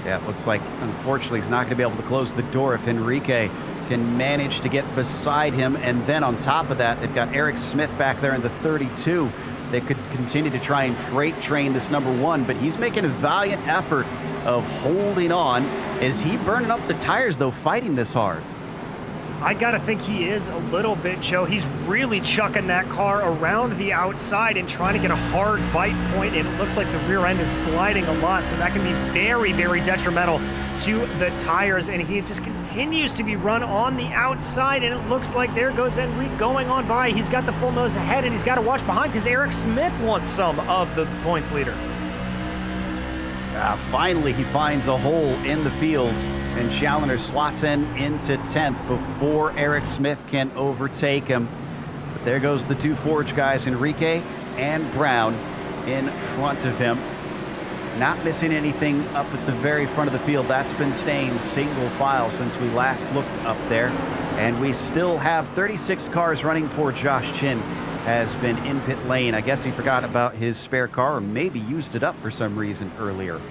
Speaker 2: Yeah, it looks like, unfortunately, he's not going to be able to close the door if Enrique can manage to get beside him. And then on top of that, they've got Eric Smith back there in the 32. They could continue to try and freight train this number 1, but he's making a valiant effort of holding on. Is he burning up the tires, though, fighting this hard?
Speaker 4: I gotta think he is a little bit, Joe. He's really chucking that car around the outside and trying to get a hard bite point, and it looks like the rear end is sliding a lot, so that can be very, very detrimental to the tires, and he just continues to be run on the outside, and it looks like there goes Enrique going on by. He's got the full nose ahead, and he's got to watch behind because Eric Smith wants some of the points leader.
Speaker 2: Finally, he finds a hole in the field, and Challoner slots in into 10th before Eric Smith can overtake him. But there goes the two Forge guys, Enrique and Brown, in front of him. Not missing anything up at the very front of the field. That's been staying single file since we last looked up there. And we still have 36 cars running. Poor Josh Chin has been in pit lane. I guess he forgot about his spare car, or maybe used it up for some reason earlier.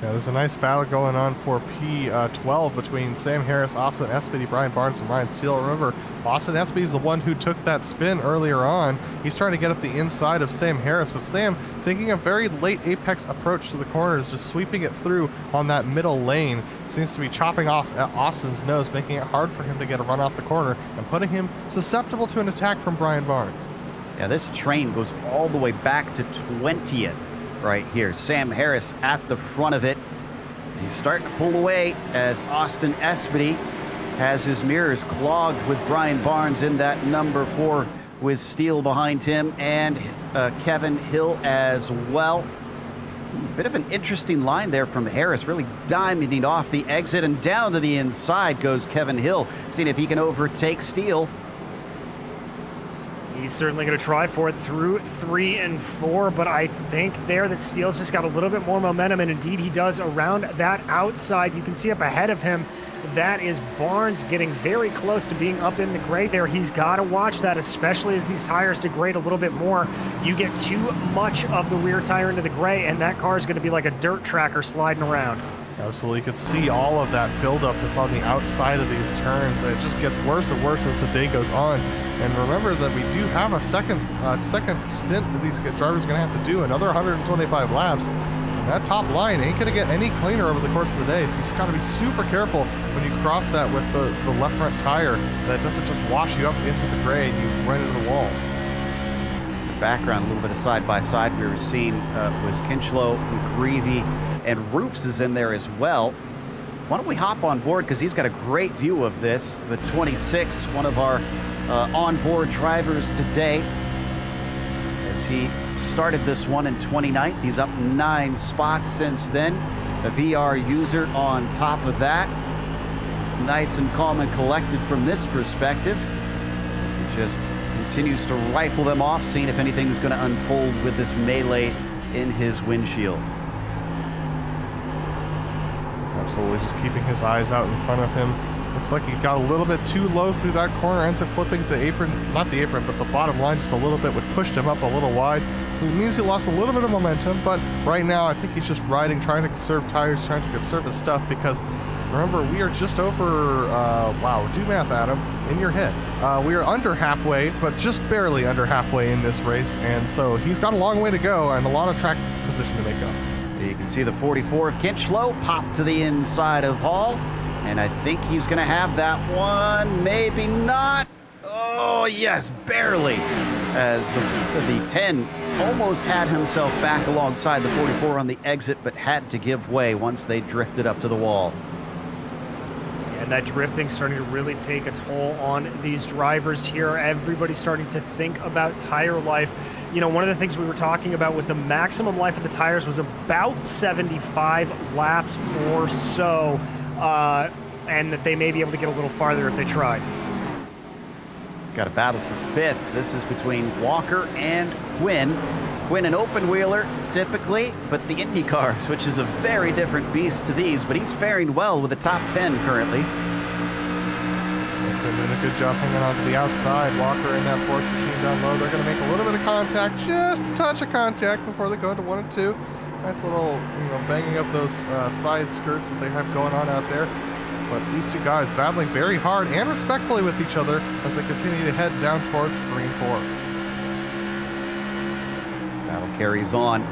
Speaker 1: Yeah, there's a nice battle going on for P12 between Sam Harris, Austin Espedy, Brian Barnes, and Ryan Steele. Remember, Austin Espedy is the one who took that spin earlier on. He's trying to get up the inside of Sam Harris, but Sam taking a very late apex approach to the corners, just sweeping it through on that middle lane. Seems to be chopping off at Austin's nose, making it hard for him to get a run off the corner and putting him susceptible to an attack from Brian Barnes.
Speaker 2: Yeah, this train goes all the way back to 20th. Right here, Sam Harris at the front of it. He's starting to pull away as Austin Espedy has his mirrors clogged with Brian Barnes in that number 4 with Steele behind him, and Kevin Hill as well. Bit of an interesting line there from Harris, really diamonding off the exit, and down to the inside goes Kevin Hill, seeing if he can overtake Steele.
Speaker 4: He's certainly going to try for it through 3 and 4, but I think there that Steele's just got a little bit more momentum, and indeed he does around that outside. You can see up ahead of him, that is Barnes getting very close to being up in the gray there. He's got to watch that, especially as these tires degrade a little bit more. You get too much of the rear tire into the gray, and that car is going to be like a dirt tracker sliding around.
Speaker 1: Absolutely, you could see all of that buildup that's on the outside of these turns. It just gets worse and worse as the day goes on. And remember that we do have a second stint that these drivers are going to have to do, another 125 laps. And that top line ain't going to get any cleaner over the course of the day. So you just got to be super careful when you cross that with the left front tire, that it doesn't just wash you up into the gray and you run into the wall.
Speaker 2: In the background, a little bit of side-by-side we were seeing was Kinchlow, McGreevy, and Roofs is in there as well. Why don't we hop on board, because he's got a great view of this. The 26, one of our on-board drivers today, as he started this one in 29th. He's up 9 spots since then. A VR user on top of that. It's nice and calm and collected from this perspective, as he just continues to rifle them off, seeing if anything's going to unfold with this melee in his windshield.
Speaker 1: Absolutely, just keeping his eyes out in front of him. Looks like he got a little bit too low through that corner, ends up flipping the apron, not the apron, but the bottom line just a little bit, which pushed him up a little wide. It means he lost a little bit of momentum, but right now I think he's just riding, trying to conserve tires, trying to conserve his stuff, because remember, we are just over, wow, do math, Adam, in your head. We are under halfway, but just barely under halfway in this race, and so he's got a long way to go and a lot of track position to make up.
Speaker 2: You can see the 44 of Kinchlow pop to the inside of Hall, and I think he's going to have that one, maybe not. Oh, yes, barely, as the 10 almost had himself back alongside the 44 on the exit, but had to give way once they drifted up to the wall.
Speaker 4: And that drifting starting to really take a toll on these drivers here. Everybody's starting to think about tire life. You know, one of the things we were talking about was the maximum life of the tires was about 75 laps or so, and that they may be able to get a little farther if they tried.
Speaker 2: Got a battle for 5th. This is between Walker and Quinn. Quinn an open wheeler, typically, but the Indy cars, which is a very different beast to these, but he's faring well with the top 10 currently.
Speaker 1: They're doing a good job hanging on to the outside. Walker and that Force machine down low. They're going to make a little bit of contact, just a touch of contact before they go into 1 and 2. Nice little, banging up those side skirts that they have going on out there. But these two guys battling very hard and respectfully with each other as they continue to head down towards 3 and 4.
Speaker 2: Battle carries on.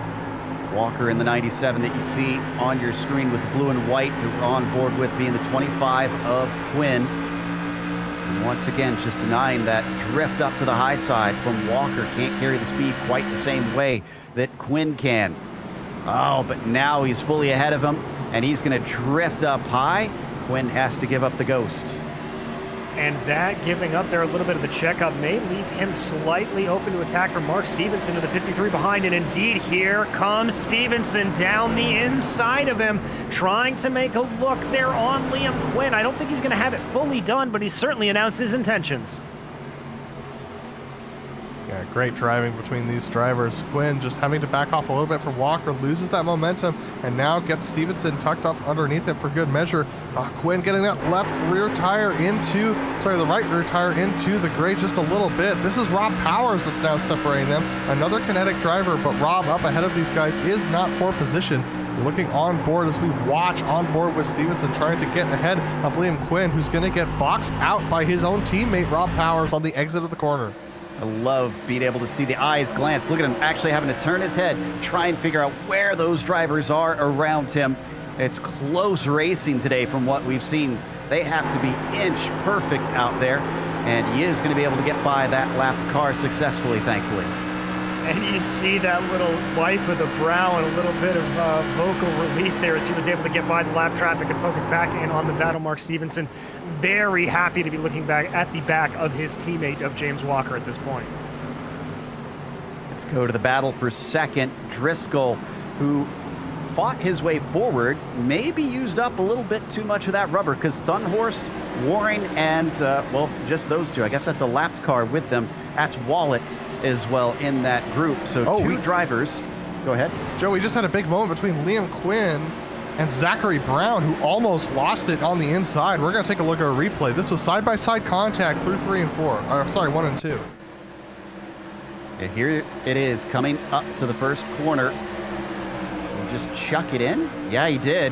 Speaker 2: Walker in the 97 that you see on your screen with the blue and white, who we're on board with, being the 25 of Quinn. And once again, just denying that drift up to the high side from Walker. Can't carry the speed quite the same way that Quinn can. Oh, but now he's fully ahead of him, and he's going to drift up high. Quinn has to give up the ghost.
Speaker 4: And that giving up there a little bit of the checkup may leave him slightly open to attack from Mark Stevenson to the 53 behind. And indeed, here comes Stevenson down the inside of him, trying to make a look there on Liam Quinn. I don't think he's going to have it fully done, but he's certainly announced his intentions.
Speaker 1: Yeah, great driving between these drivers. Quinn just having to back off a little bit from Walker, loses that momentum, and now gets Stevenson tucked up underneath him for good measure. Quinn getting that left rear tire into, the right rear tire into the gray just a little bit. This is Rob Powers that's now separating them. Another kinetic driver, but Rob up ahead of these guys is not for position. Looking on board as we watch on board with Stevenson trying to get ahead of Liam Quinn, who's going to get boxed out by his own teammate Rob Powers on the exit of the corner.
Speaker 2: I love being able to see the eyes glance. Look at him actually having to turn his head, try and figure out where those drivers are around him. It's close racing today from what we've seen. They have to be inch perfect out there, and he is going to be able to get by that lapped car successfully, thankfully.
Speaker 4: And you see that little wipe of the brow and a little bit of vocal relief there as he was able to get by the lap traffic and focus back in on the battle. Mark Stevenson very happy to be looking back at the back of his teammate of James Walker at this point.
Speaker 2: Let's go to the battle for second. Driscoll, who fought his way forward, maybe used up a little bit too much of that rubber because Thunhorst, Waring, and, just those two. I guess that's a lapped car with them. That's Wallet as well in that group. So two drivers. Go ahead.
Speaker 1: Joe, we just had a big moment between Liam Quinn and Zachary Brown, who almost lost it on the inside. We're going to take a look at a replay. This was side-by-side contact through 3 and 4. Sorry, 1 and 2.
Speaker 2: Yeah, here it is coming up to the first corner. Just chuck it in. Yeah, he did.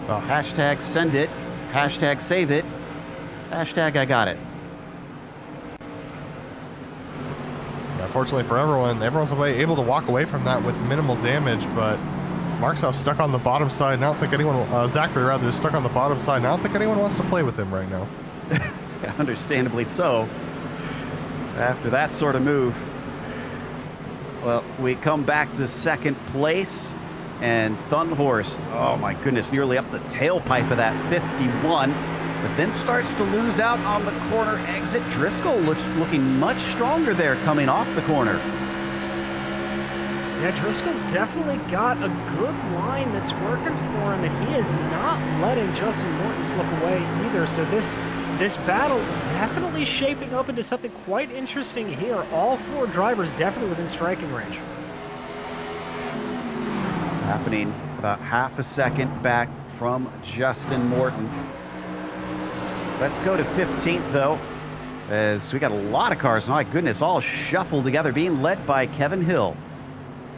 Speaker 2: Hashtag send it. Hashtag save it. Hashtag I got it.
Speaker 1: Fortunately for everyone's able to walk away from that with minimal damage, but Mark's now stuck on the bottom side, and I don't think anyone, Zachary rather, is stuck on the bottom side, and I don't think anyone wants to play with him right now.
Speaker 2: Understandably so. After that sort of move. Well, we come back to second place, and Thunhorst, oh my goodness, nearly up the tailpipe of that 51. But then starts to lose out on the corner exit. Driscoll looking much stronger there coming off the corner.
Speaker 4: Yeah, Driscoll's definitely got a good line that's working for him, and he is not letting Justin Morton slip away either. So this battle definitely shaping up into something quite interesting here. All 4 drivers definitely within striking range.
Speaker 2: Happening about half a second back from Justin Morton. Let's go to 15th, though, as we got a lot of cars, my goodness, all shuffled together, being led by Kevin Hill.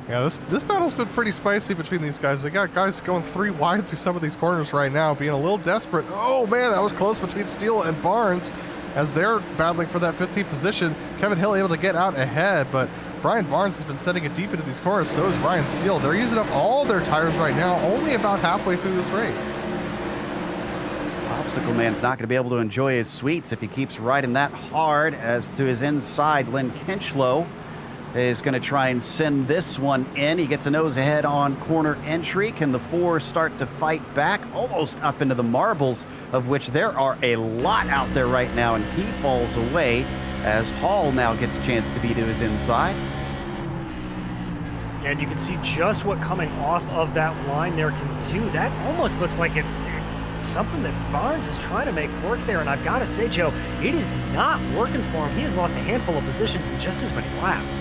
Speaker 1: Yeah, this battle's been pretty spicy between these guys. We got guys going 3 wide through some of these corners right now, being a little desperate. Oh, man, that was close between Steele and Barnes as they're battling for that 15th position. Kevin Hill able to get out ahead, but Brian Barnes has been setting it deep into these corners. So is Ryan Steele. They're using up all their tires right now, only about halfway through this race.
Speaker 2: Popsicle Man's not going to be able to enjoy his sweets if he keeps riding that hard. As to his inside, Len Kinchlow is going to try and send this one in. He gets a nose ahead on corner entry. Can the 4 start to fight back? Almost up into the marbles, of which there are a lot out there right now, and he falls away as Hall now gets a chance to be to his inside.
Speaker 4: And you can see just what coming off of that line there can do. That almost looks like it's something that Barnes is trying to make work there, and I've got to say, Joe, it is not working for him. He has lost a handful of positions in just as many laps.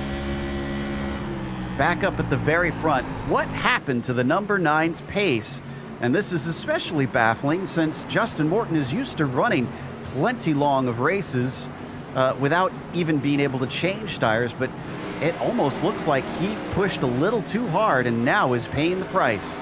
Speaker 2: Back up at the very front, what happened to the number 9's pace? And this is especially baffling since Justin Morton is used to running plenty long of races without even being able to change tires, but it almost looks like he pushed a little too hard and now is paying the price.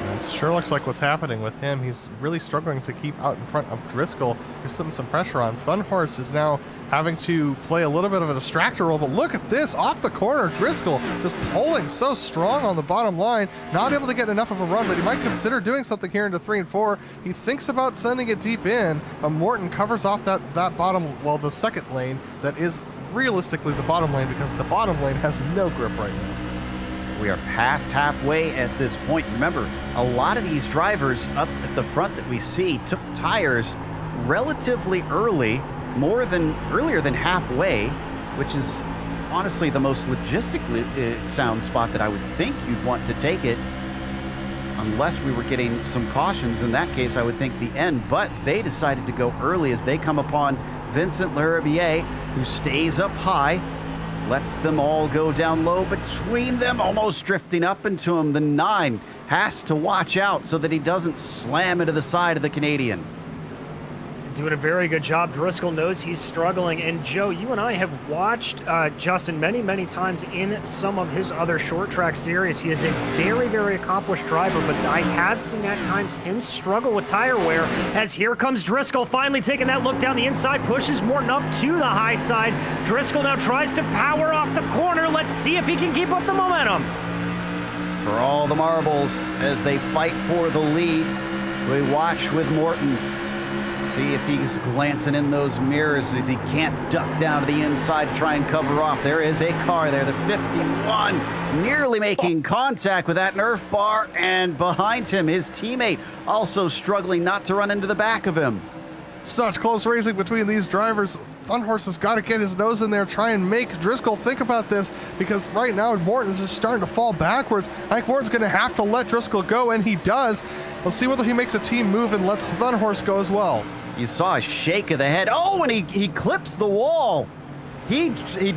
Speaker 1: It sure looks like what's happening with him. He's really struggling to keep out in front of Driscoll. He's putting some pressure on. Thunhorst is now having to play a little bit of a distractor role, but look at this, off the corner, Driscoll just pulling so strong on the bottom line, not able to get enough of a run, but he might consider doing something here into 3 and 4. He thinks about sending it deep in, but Morton covers off that bottom, well, the second lane that is realistically the bottom lane, because the bottom lane has no grip right now.
Speaker 2: We are past halfway at this point. Remember, a lot of these drivers up at the front that we see took tires relatively early, earlier than halfway, which is honestly the most logistically sound spot that I would think you'd want to take it, unless we were getting some cautions. In that case, I would think the end, but they decided to go early as they come upon Vincent Larabier, who stays up high, lets them all go down low between them, almost drifting up into him. The 9 has to watch out so that he doesn't slam into the side of the Canadian.
Speaker 4: Doing a very good job. Driscoll knows he's struggling. And Joe, you and I have watched Justin many, many times in some of his other short track series. He is a very, very accomplished driver, but I have seen at times him struggle with tire wear, as here comes Driscoll finally taking that look down the inside, pushes Morton up to the high side. Driscoll now tries to power off the corner. Let's see if he can keep up the momentum.
Speaker 2: For all the marbles as they fight for the lead, we watch with Morton. See if he's glancing in those mirrors as he can't duck down to the inside to try and cover off. There is a car there, the 51, nearly making contact with that Nerf bar, and behind him, his teammate also struggling not to run into the back of him.
Speaker 1: Such close racing between these drivers. Funhorse has got to get his nose in there, try and make Driscoll think about this, because right now Morton's just starting to fall backwards. I think Morton's going to have to let Driscoll go, and he does. Let's see whether he makes a team move and lets Funhorse go as well.
Speaker 2: You saw a shake of the head. Oh, and he clips the wall. He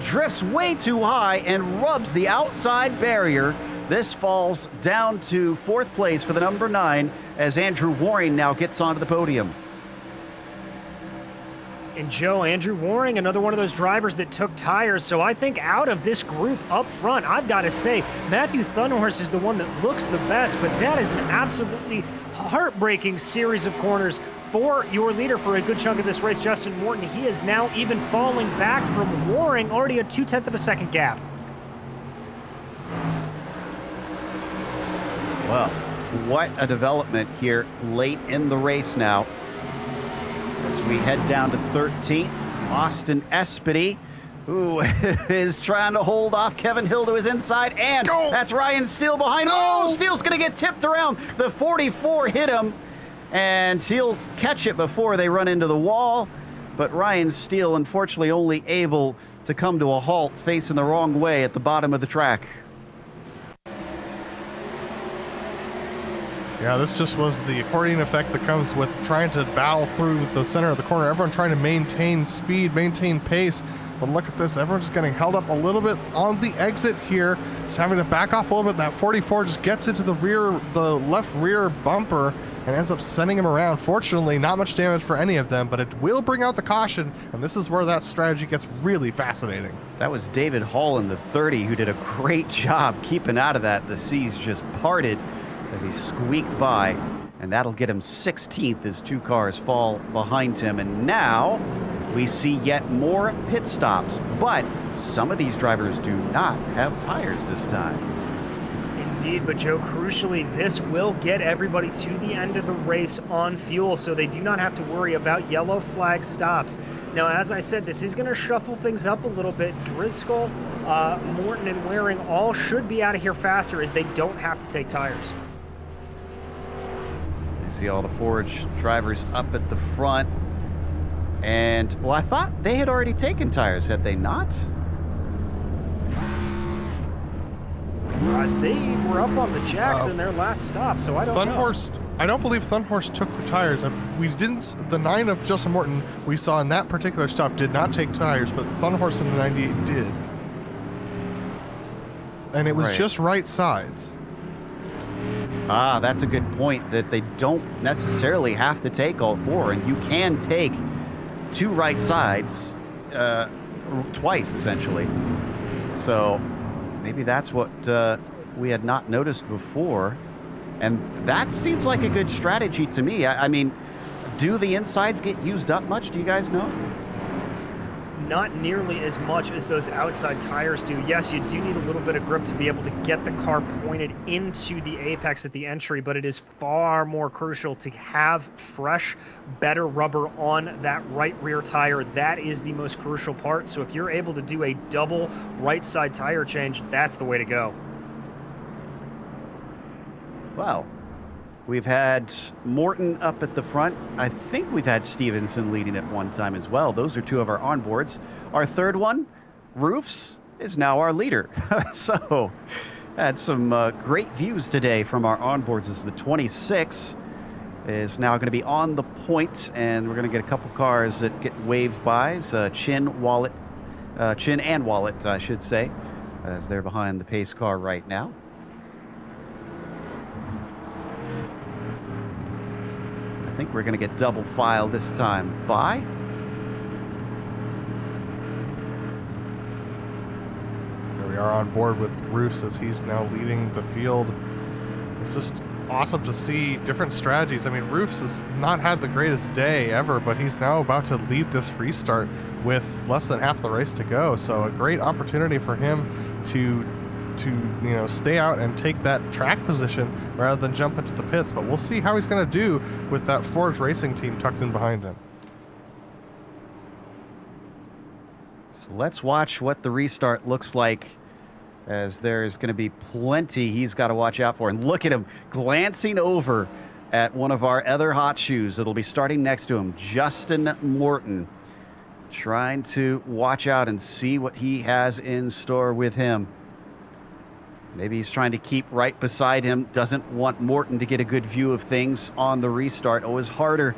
Speaker 2: drifts way too high and rubs the outside barrier. This falls down to 4th place for the number 9 as Andrew Waring now gets onto the podium.
Speaker 4: And Joe, Andrew Waring, another one of those drivers that took tires. So I think out of this group up front, I've got to say, Matthew Thunhorse is the one that looks the best, but that is an absolutely heartbreaking series of corners for your leader for a good chunk of this race, Justin Morton. He is now even falling back from Waring, already a 0.2 of a second gap.
Speaker 2: Well, what a development here late in the race now. As we head down to 13th, Austin Espedy, who is trying to hold off Kevin Hill to his inside, and that's Ryan Steele behind. Oh, Steele's going to get tipped around. The 44 hit him, and he'll catch it before they run into the wall. But Ryan Steele, unfortunately, only able to come to a halt facing the wrong way at the bottom of the track.
Speaker 1: Yeah, this just was the accordion effect that comes with trying to battle through the center of the corner. Everyone trying to maintain speed, maintain pace. But look at this, everyone's just getting held up a little bit on the exit here. Just having to back off a little bit. That 44 just gets into the left rear bumper and ends up sending him around. Fortunately, not much damage for any of them, but it will bring out the caution, and this is where that strategy gets really fascinating.
Speaker 2: That was David Hall in the 30 who did a great job keeping out of that. The seas just parted as he squeaked by, and that'll get him 16th as 2 cars fall behind him. And now we see yet more pit stops, but some of these drivers do not have tires this time.
Speaker 4: Indeed, but Joe, crucially, this will get everybody to the end of the race on fuel, so they do not have to worry about yellow flag stops. Now, as I said, this is going to shuffle things up a little bit. Driscoll, Morton, and Waring all should be out of here faster as they don't have to take tires.
Speaker 2: You see all the Forge drivers up at the front. And, well, I thought they had already taken tires, had they not?
Speaker 4: They were up on the jacks in their last stop, so I don't know.
Speaker 1: I don't believe Thunhorse took the tires. We didn't. The 9 of Justin Morton we saw in that particular stop did not take tires, but Thunhorse in the 98 did. And it was just right sides.
Speaker 2: Ah, that's a good point, that they don't necessarily have to take all 4, and you can take 2 right sides twice, essentially. So maybe that's what we had not noticed before. And that seems like a good strategy to me. I mean, do the insides get used up much? Do you guys know?
Speaker 4: Not nearly as much as those outside tires do. Yes, you do need a little bit of grip to be able to get the car pointed into the apex at the entry, but it is far more crucial to have fresh, better rubber on that right rear tire. That is the most crucial part. So if you're able to do a double right side tire change, that's the way to go.
Speaker 2: Well, we've had Morton up at the front. I think we've had Stevenson leading at one time as well. Those are two of our onboards. Our third one, Roofs, is now our leader. So, had some great views today from our onboards as the 26 is now going to be on the point, and we're going to get a couple cars that get waved by. Chin and Wallet, I should say, as they're behind the pace car right now. I think we're going to get double file this time by.
Speaker 1: Here we are on board with Roofs as he's now leading the field. It's just awesome to see different strategies. I mean, Roofs has not had the greatest day ever, but he's now about to lead this restart with less than half the race to go. So a great opportunity for him to stay out and take that track position rather than jump into the pits. But we'll see how he's going to do with that Forge Racing team tucked in behind him.
Speaker 2: So let's watch what the restart looks like, as there's going to be plenty he's got to watch out for. And look at him glancing over at one of our other hot shoes that'll be starting next to him, Justin Morton, trying to watch out and see what he has in store with him. Maybe he's trying to keep right beside him, doesn't want Morton to get a good view of things on the restart. Always harder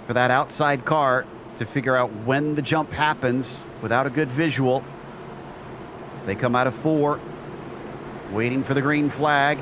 Speaker 2: for that outside car to figure out when the jump happens without a good visual. As they come out of 4, waiting for the green flag.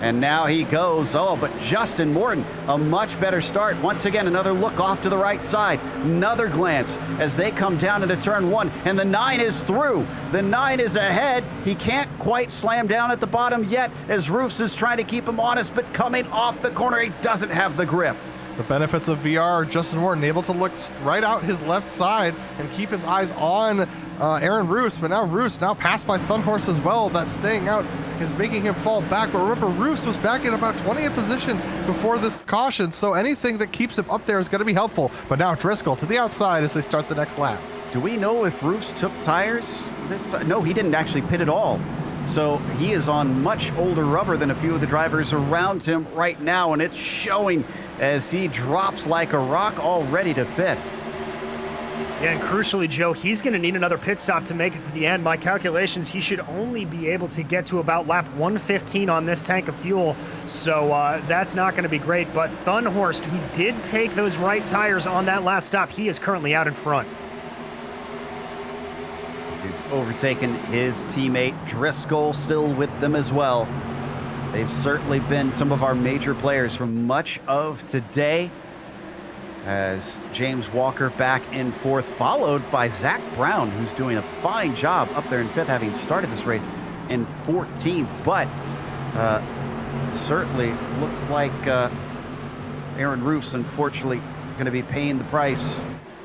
Speaker 2: And now he goes. Oh, but Justin Morton, a much better start. Once again, another look off to the right side. Another glance as they come down into turn 1. And the 9 is through. The 9 is ahead. He can't quite slam down at the bottom yet, as Roofs is trying to keep him honest, but coming off the corner, he doesn't have the grip.
Speaker 1: The benefits of VR, Justin Morton able to look right out his left side and keep his eyes on Aaron Roos, but now Roos now passed by Thunhorse as well. That staying out is making him fall back, but remember, Roos was back in about 20th position before this caution, so anything that keeps him up there is going to be helpful. But now Driscoll to the outside as they start the next lap.
Speaker 2: Do we know if Roos took tires this time? No, he didn't actually pit at all. So he is on much older rubber than a few of the drivers around him right now, and it's showing as he drops like a rock already to 5th.
Speaker 4: Yeah, and crucially, Joe, he's going to need another pit stop to make it to the end. My calculations, he should only be able to get to about lap 115 on this tank of fuel, so that's not going to be great. But Thunhorst, who did take those right tires on that last stop, he is currently out in front.
Speaker 2: He's overtaken his teammate Driscoll, still with them as well. They've certainly been some of our major players for much of today, as James Walker back in 4th, followed by Zach Brown, who's doing a fine job up there in 5th, having started this race in 14th. But certainly looks like Aaron Roofs, unfortunately, going to be paying the price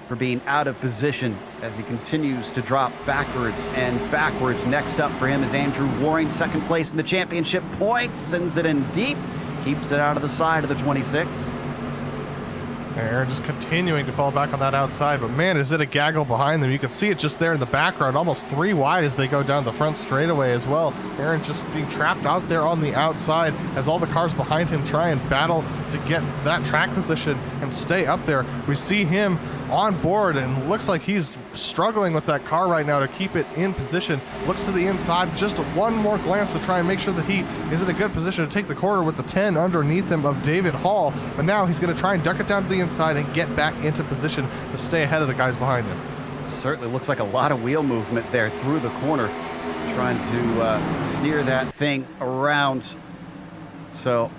Speaker 2: for being out of position as he continues to drop backwards and backwards. Next up for him is Andrew Waring, 2nd place in the championship points, sends it in deep, keeps it out of the side of the 26.
Speaker 1: Aaron just continuing to fall back on that outside, but man, is it a gaggle behind them. You can see it just there in the background, almost 3 wide as they go down the front straightaway as well. Aaron just being trapped out there on the outside as all the cars behind him try and battle to get that track position and stay up there. We see him on board and looks like he's struggling with that car right now to keep it in position. Looks to the inside, just one more glance to try and make sure that he is in a good position to take the corner with the 10 underneath him of David Hall. But now he's going to try and duck it down to the inside and get back into position to stay ahead of the guys behind him.
Speaker 2: Certainly looks like a lot of wheel movement there through the corner, trying to steer that thing around. So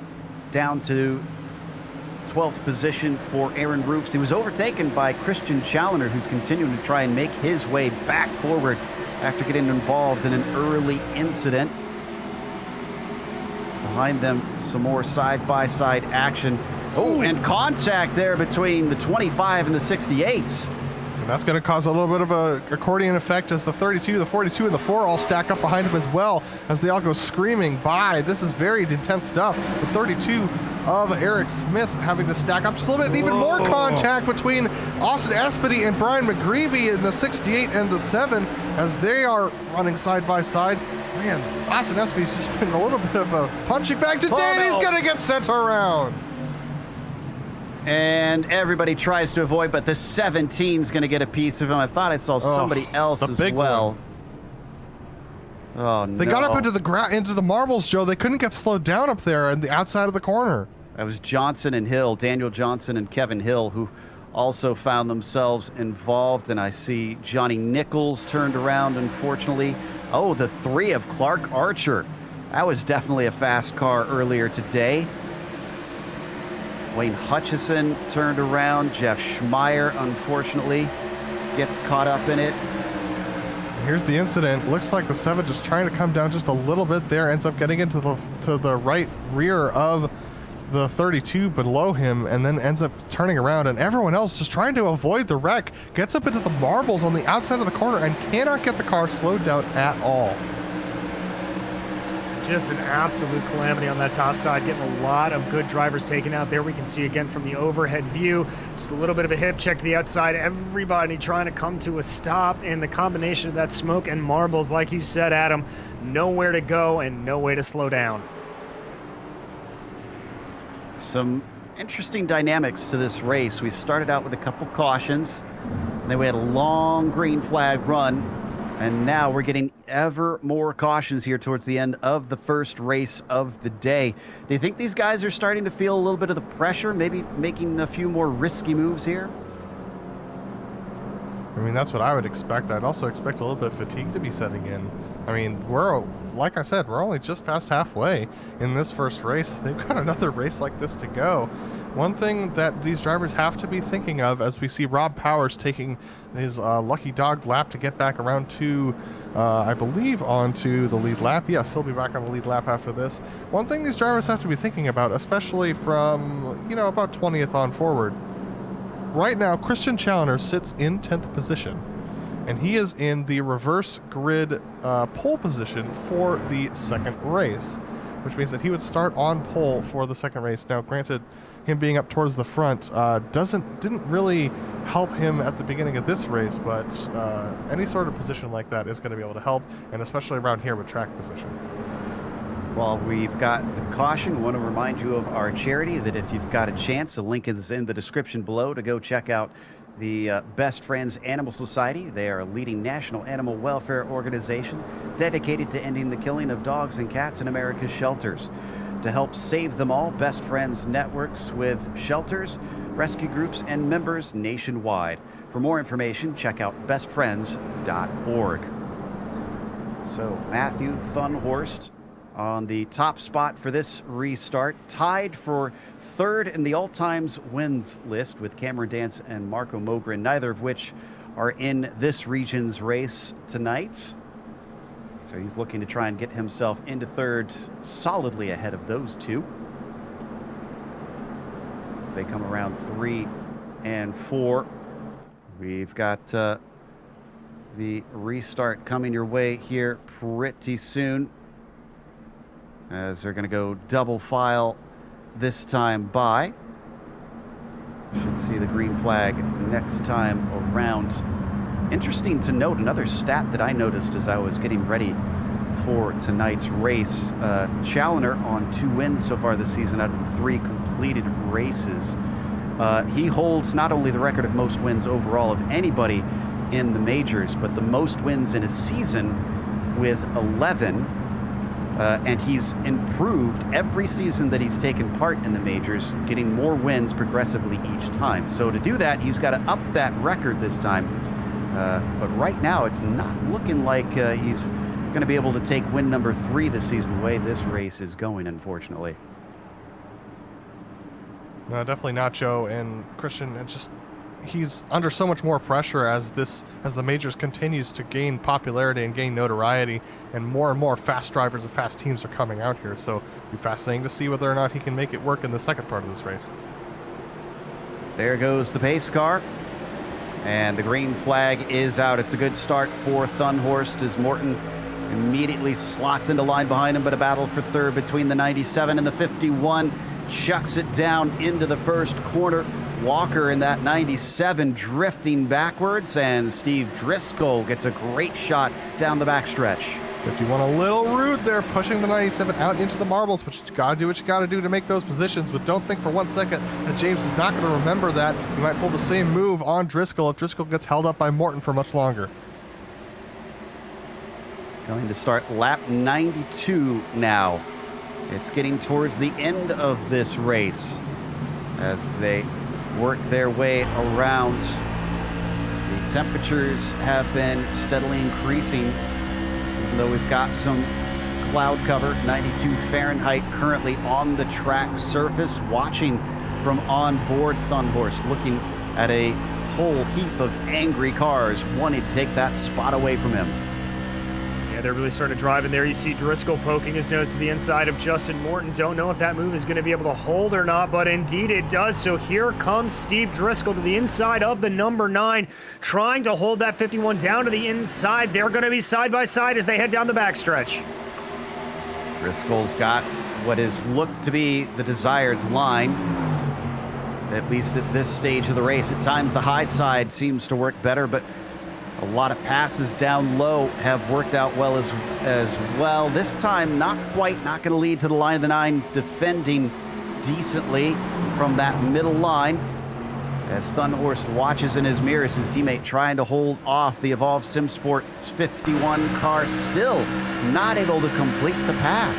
Speaker 2: down to 12th position for Aaron Roofs. He was overtaken by Christian Challoner, who's continuing to try and make his way back forward after getting involved in an early incident. Behind them, some more side-by-side action. Oh, and contact there between the 25 and the 68s.
Speaker 1: And that's going to cause a little bit of a accordion effect as the 32, the 42, and the 4 all stack up behind him as well as they all go screaming by. This is very intense stuff. The 32 of Eric Smith having to stack up just a little bit, and even more contact between Austin Espedy and Brian McGreevy in the 68 and the 7 as they are running side by side. Man, Austin Espy's just been a little bit of a punching bag today.
Speaker 2: Oh, no.
Speaker 1: He's going to get sent around.
Speaker 2: And everybody tries to avoid, but the 17's going to get a piece of him. I thought I saw somebody else as well. Oh, no.
Speaker 1: They got up into the marbles, Joe. They couldn't get slowed down up there on the outside of the corner.
Speaker 2: That was Johnson and Hill, Daniel Johnson and Kevin Hill, who also found themselves involved. And I see Johnny Nichols turned around, unfortunately. Oh, the 3 of Clark Archer. That was definitely a fast car earlier today. Wayne Hutchison turned around. Jeff Schmeier, unfortunately, gets caught up in it.
Speaker 1: Here's the incident. Looks like the 7 just trying to come down just a little bit there. Ends up getting into the right rear of the 32 below him, and then ends up turning around. And everyone else just trying to avoid the wreck. Gets up into the marbles on the outside of the corner and cannot get the car slowed down at all.
Speaker 4: Just an absolute calamity on that top side, getting a lot of good drivers taken out. There we can see again from the overhead view, just a little bit of a hip check to the outside. Everybody trying to come to a stop, and the combination of that smoke and marbles, like you said, Adam, nowhere to go and no way to slow down.
Speaker 2: Some interesting dynamics to this race. We started out with a couple cautions, and then we had a long green flag run. And now we're getting ever more cautions here towards the end of the first race of the day. Do you think these guys are starting to feel a little bit of the pressure, maybe making a few more risky moves here?
Speaker 1: I mean, that's what I would expect. I'd also expect a little bit of fatigue to be setting in. I mean, like I said, we're only just past halfway in this first race. They've got another race like this to go. One thing that these drivers have to be thinking of, as we see Rob Powers taking his lucky dog lap to get back around to, I believe, onto the lead lap. Yes, he'll be back on the lead lap after this. One thing these drivers have to be thinking about, especially from, about 20th on forward. Right now, Christian Challoner sits in 10th position, and he is in the reverse grid pole position for the second race, which means that he would start on pole for the second race. Now, granted, him being up towards the front didn't really help him at the beginning of this race, but any sort of position like that is going to be able to help, and especially around here with track position.
Speaker 2: Well, we've got the caution. I want to remind you of our charity, that if you've got a chance, the link is in the description below to go check out the Best Friends Animal Society. They are a leading national animal welfare organization dedicated to ending the killing of dogs and cats in America's shelters. To help save them all, Best Friends networks with shelters, rescue groups, and members nationwide. For more information, check out bestfriends.org. So Matthew Thunhorst on the top spot for this restart, tied for third in the all-times wins list with Cameron Dance and Marco Mogren, neither of which are in this region's race tonight. So he's looking to try and get himself into third, solidly ahead of those two. As they come around 3 and 4. We've got the restart coming your way here pretty soon, as they're going to go double file this time by. Should see the green flag next time around. Interesting to note, another stat that I noticed as I was getting ready for tonight's race. Challoner on 2 wins so far this season out of the 3 completed races. He holds not only the record of most wins overall of anybody in the majors, but the most wins in a season with 11. And he's improved every season that he's taken part in the majors, getting more wins progressively each time. So to do that, he's got to up that record this time. But right now, it's not looking like he's going to be able to take win number 3 this season, the way this race is going, unfortunately.
Speaker 1: No, definitely not, Joe. And Christian, he's under so much more pressure as the majors continues to gain popularity and gain notoriety, and more fast drivers and fast teams are coming out here. So it'll be fascinating to see whether or not he can make it work in the second part of this race.
Speaker 2: There goes the pace car, and the green flag is out. It's a good start for Thunhorst as Morton immediately slots into line behind him, but a battle for third between the 97 and the 51. Chucks it down into the first corner. Walker in that 97 drifting backwards, and Steve Driscoll gets a great shot down the backstretch.
Speaker 1: 51 a little rude there, pushing the 97 out into the marbles, but you gotta do what you gotta do to make those positions. But don't think for 1 second that James is not gonna remember that. He might pull the same move on Driscoll if Driscoll gets held up by Morton for much longer.
Speaker 2: Going to start lap 92 now. It's getting towards the end of this race as they work their way around. The temperatures have been steadily increasing, even though we've got some cloud cover. 92 Fahrenheit currently on the track surface. Watching from on board Thunhorst, looking at a whole heap of angry cars wanting to take that spot away from him.
Speaker 4: Yeah, they're really starting to drive in there. You see Driscoll poking his nose to the inside of Justin Morton. Don't know if that move is going to be able to hold or not, but indeed it does. So here comes Steve Driscoll to the inside of the number 9, trying to hold that 51 down to the inside. They're going to be side by side as they head down the backstretch.
Speaker 2: Driscoll's got what is looked to be the desired line, at least at this stage of the race. At times the high side seems to work better, but a lot of passes down low have worked out well as well. This time, not going to lead to the line of the 9, defending decently from that middle line. As Thunhorst watches in his mirrors, his teammate trying to hold off the Evolve SimSports 51 car, still not able to complete the pass.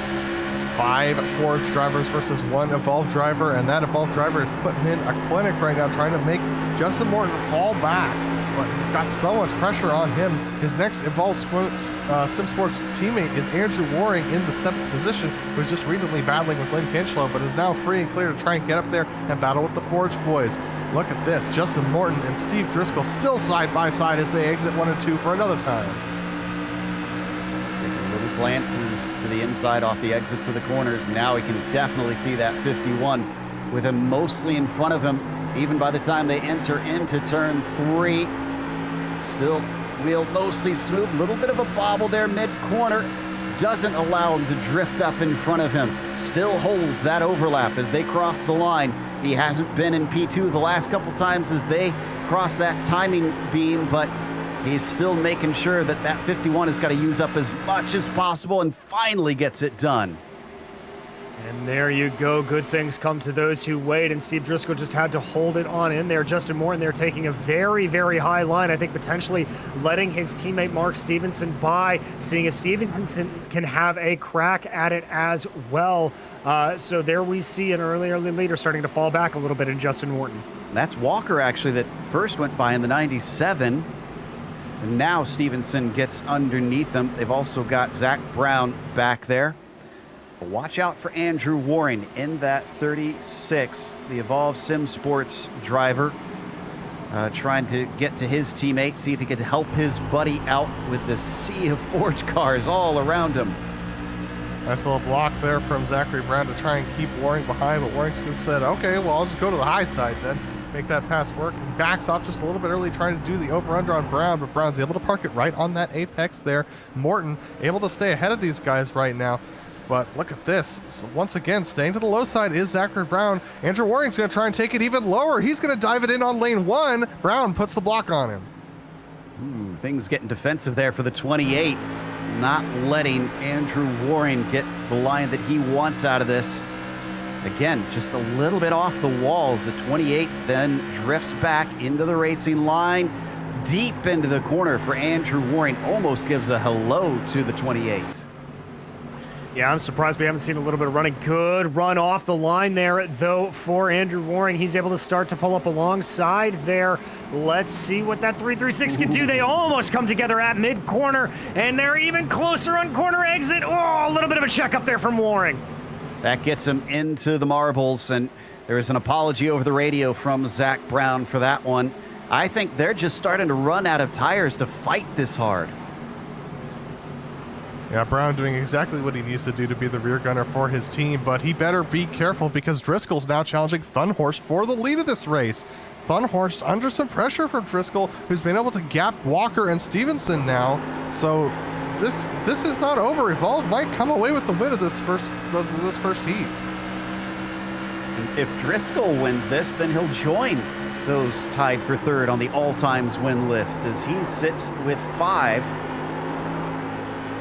Speaker 1: 5 Forge drivers versus 1 Evolve driver, and that Evolve driver is putting in a clinic right now, trying to make Justin Morton fall back. But he's got so much pressure on him. His next Evolve SimSports teammate is Andrew Waring in the 7th position, who's just recently battling with Lynn Kinchlow, but is now free and clear to try and get up there and battle with the Forge boys. Look at this, Justin Morton and Steve Driscoll still side by side as they exit 1 and 2 for another time.
Speaker 2: Taking little glances to the inside off the exits of the corners. Now he can definitely see that 51 with him mostly in front of him. Even by the time they enter into turn 3, still wheel mostly smooth. Little bit of a bobble there mid-corner. Doesn't allow him to drift up in front of him. Still holds that overlap as they cross the line. He hasn't been in P2 the last couple times as they cross that timing beam, but he's still making sure that that 51 has got to use up as much as possible and finally gets it done.
Speaker 4: And there you go. Good things come to those who wait, and Steve Driscoll just had to hold it on in there. Justin Morton there taking a very, very high line. I think potentially letting his teammate Mark Stevenson by, seeing if Stevenson can have a crack at it as well. So there we see an early leader starting to fall back a little bit in Justin Morton.
Speaker 2: That's Walker, actually, that first went by in the 97. And now Stevenson gets underneath them. They've also got Zach Brown back there. Watch out for Andrew Waring in that 36, the Evolve SimSports driver, trying to get to his teammate, see if he could help his buddy out with the sea of Forge cars all around him.
Speaker 1: Nice little block there from Zachary Brown to try and keep Waring behind, but Waring just said, okay, well, I'll just go to the high side then, make that pass work. He backs off just a little bit early trying to do the over-under on Brown, but Brown's able to park it right on that apex there. Morton able to stay ahead of these guys right now. But look at this. So once again, staying to the low side is Zachary Brown. Andrew Waring's going to try and take it even lower. He's going to dive it in on lane 1. Brown puts the block on him.
Speaker 2: Ooh, things getting defensive there for the 28. Not letting Andrew Waring get the line that he wants out of this. Again, just a little bit off the walls. The 28 then drifts back into the racing line. Deep into the corner for Andrew Waring. Almost gives a hello to the 28.
Speaker 4: Yeah, I'm surprised we haven't seen a little bit of running. Good run off the line there, though, for Andrew Waring. He's able to start to pull up alongside there. Let's see what that 336 can do. They almost come together at mid-corner, and they're even closer on corner exit. Oh, a little bit of a check up there from Waring.
Speaker 2: That gets him into the marbles, and there is an apology over the radio from Zach Brown for that one. I think they're just starting to run out of tires to fight this hard.
Speaker 1: Yeah, Brown doing exactly what he needs to do to be the rear gunner for his team, but he better be careful because Driscoll's now challenging Thunhorst for the lead of this race. Thunhorst under some pressure from Driscoll, who's been able to gap Walker and Stevenson now. So this is not over. Evolve might come away with the win of this first heat.
Speaker 2: If Driscoll wins this, then he'll join those tied for third on the all-times win list as he sits with 5.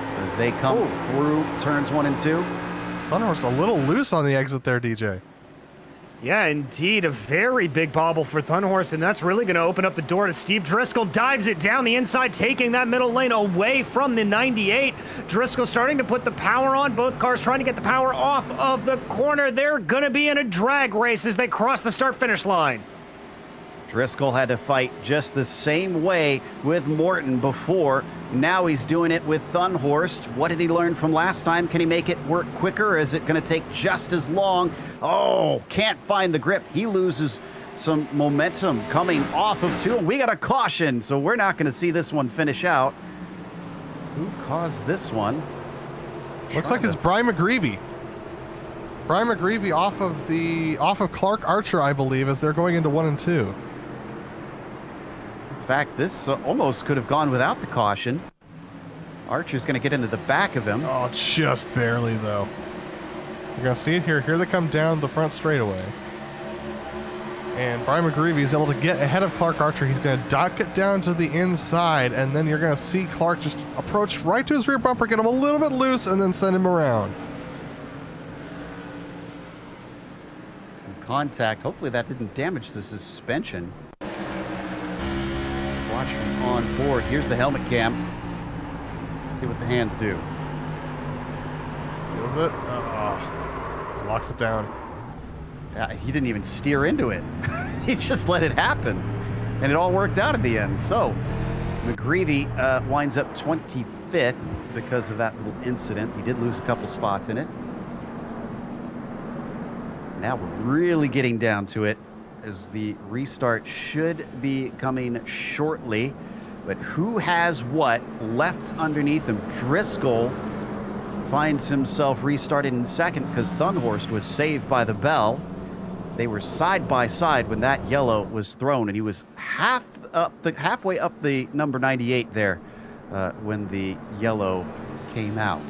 Speaker 2: So as they come through turns 1 and 2.
Speaker 1: Thunderhorse a little loose on the exit there, DJ.
Speaker 4: Yeah, indeed, a very big bobble for Thunderhorse, and that's really going to open up the door to Steve Driscoll. Dives it down the inside, taking that middle lane away from the 98. Driscoll starting to put the power on. Both cars trying to get the power off of the corner. They're going to be in a drag race as they cross the start-finish line.
Speaker 2: Driscoll had to fight just the same way with Morton before. Now he's doing it with Thunderhorst. What did he learn from last time? Can he make it work quicker? Or is it going to take just as long? Oh, can't find the grip. He loses some momentum coming off of 2. And we got a caution, so we're not going to see this one finish out. Who caused this one?
Speaker 1: Looks like it's Brian McGreevy. Brian McGreevy off of Clark Archer, I believe, as they're going into 1 and 2.
Speaker 2: In fact, this almost could have gone without the caution. Archer's going to get into the back of him.
Speaker 1: Oh, just barely, though. You're going to see it here. Here they come down the front straightaway. And Brian McGreevy is able to get ahead of Clark Archer. He's going to dock it down to the inside, and then you're going to see Clark just approach right to his rear bumper, get him a little bit loose, and then send him around.
Speaker 2: Some contact. Hopefully that didn't damage the suspension. Watch from on board. Here's the helmet cam. See what the hands do.
Speaker 1: Feels it? Just locks it down.
Speaker 2: He didn't even steer into it. He just let it happen. And it all worked out at the end. So McGreevy winds up 25th because of that little incident. He did lose a couple spots in it. Now we're really getting down to it, as the restart should be coming shortly. But who has what left underneath him? Driscoll finds himself restarted in second because Thunderhorst was saved by the bell. They were side by side when that yellow was thrown, and he was halfway up the number 98 there when the yellow came out.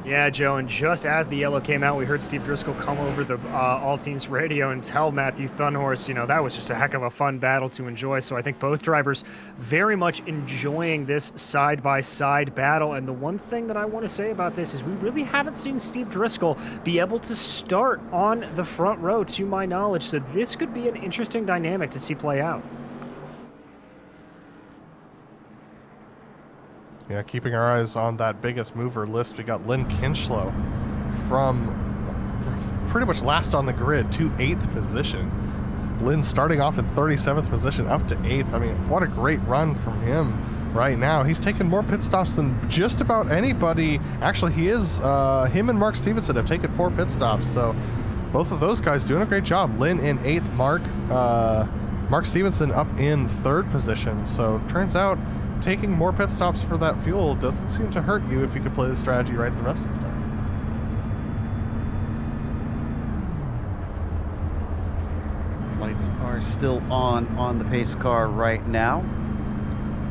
Speaker 4: Yeah, Joe, and just as the yellow came out, we heard Steve Driscoll come over the All Teams radio and tell Matthew Thunderhorst, that was just a heck of a fun battle to enjoy. So I think both drivers very much enjoying this side-by-side battle. And the one thing that I want to say about this is we really haven't seen Steve Driscoll be able to start on the front row, to my knowledge. So this could be an interesting dynamic to see play out.
Speaker 1: Yeah, keeping our eyes on that biggest mover list, we got Lynn Kinchlow from pretty much last on the grid to 8th position. Lynn starting off in 37th position up to 8th. I mean, what a great run from him right now. He's taken more pit stops than just about anybody. Actually, he is, him and Mark Stevenson have taken 4 pit stops. So both of those guys doing a great job. Lynn in 8th, Mark Stevenson up in 3rd position. So turns out taking more pit stops for that fuel doesn't seem to hurt you if you could play the strategy right the rest of the time.
Speaker 2: Lights are still on the pace car right now.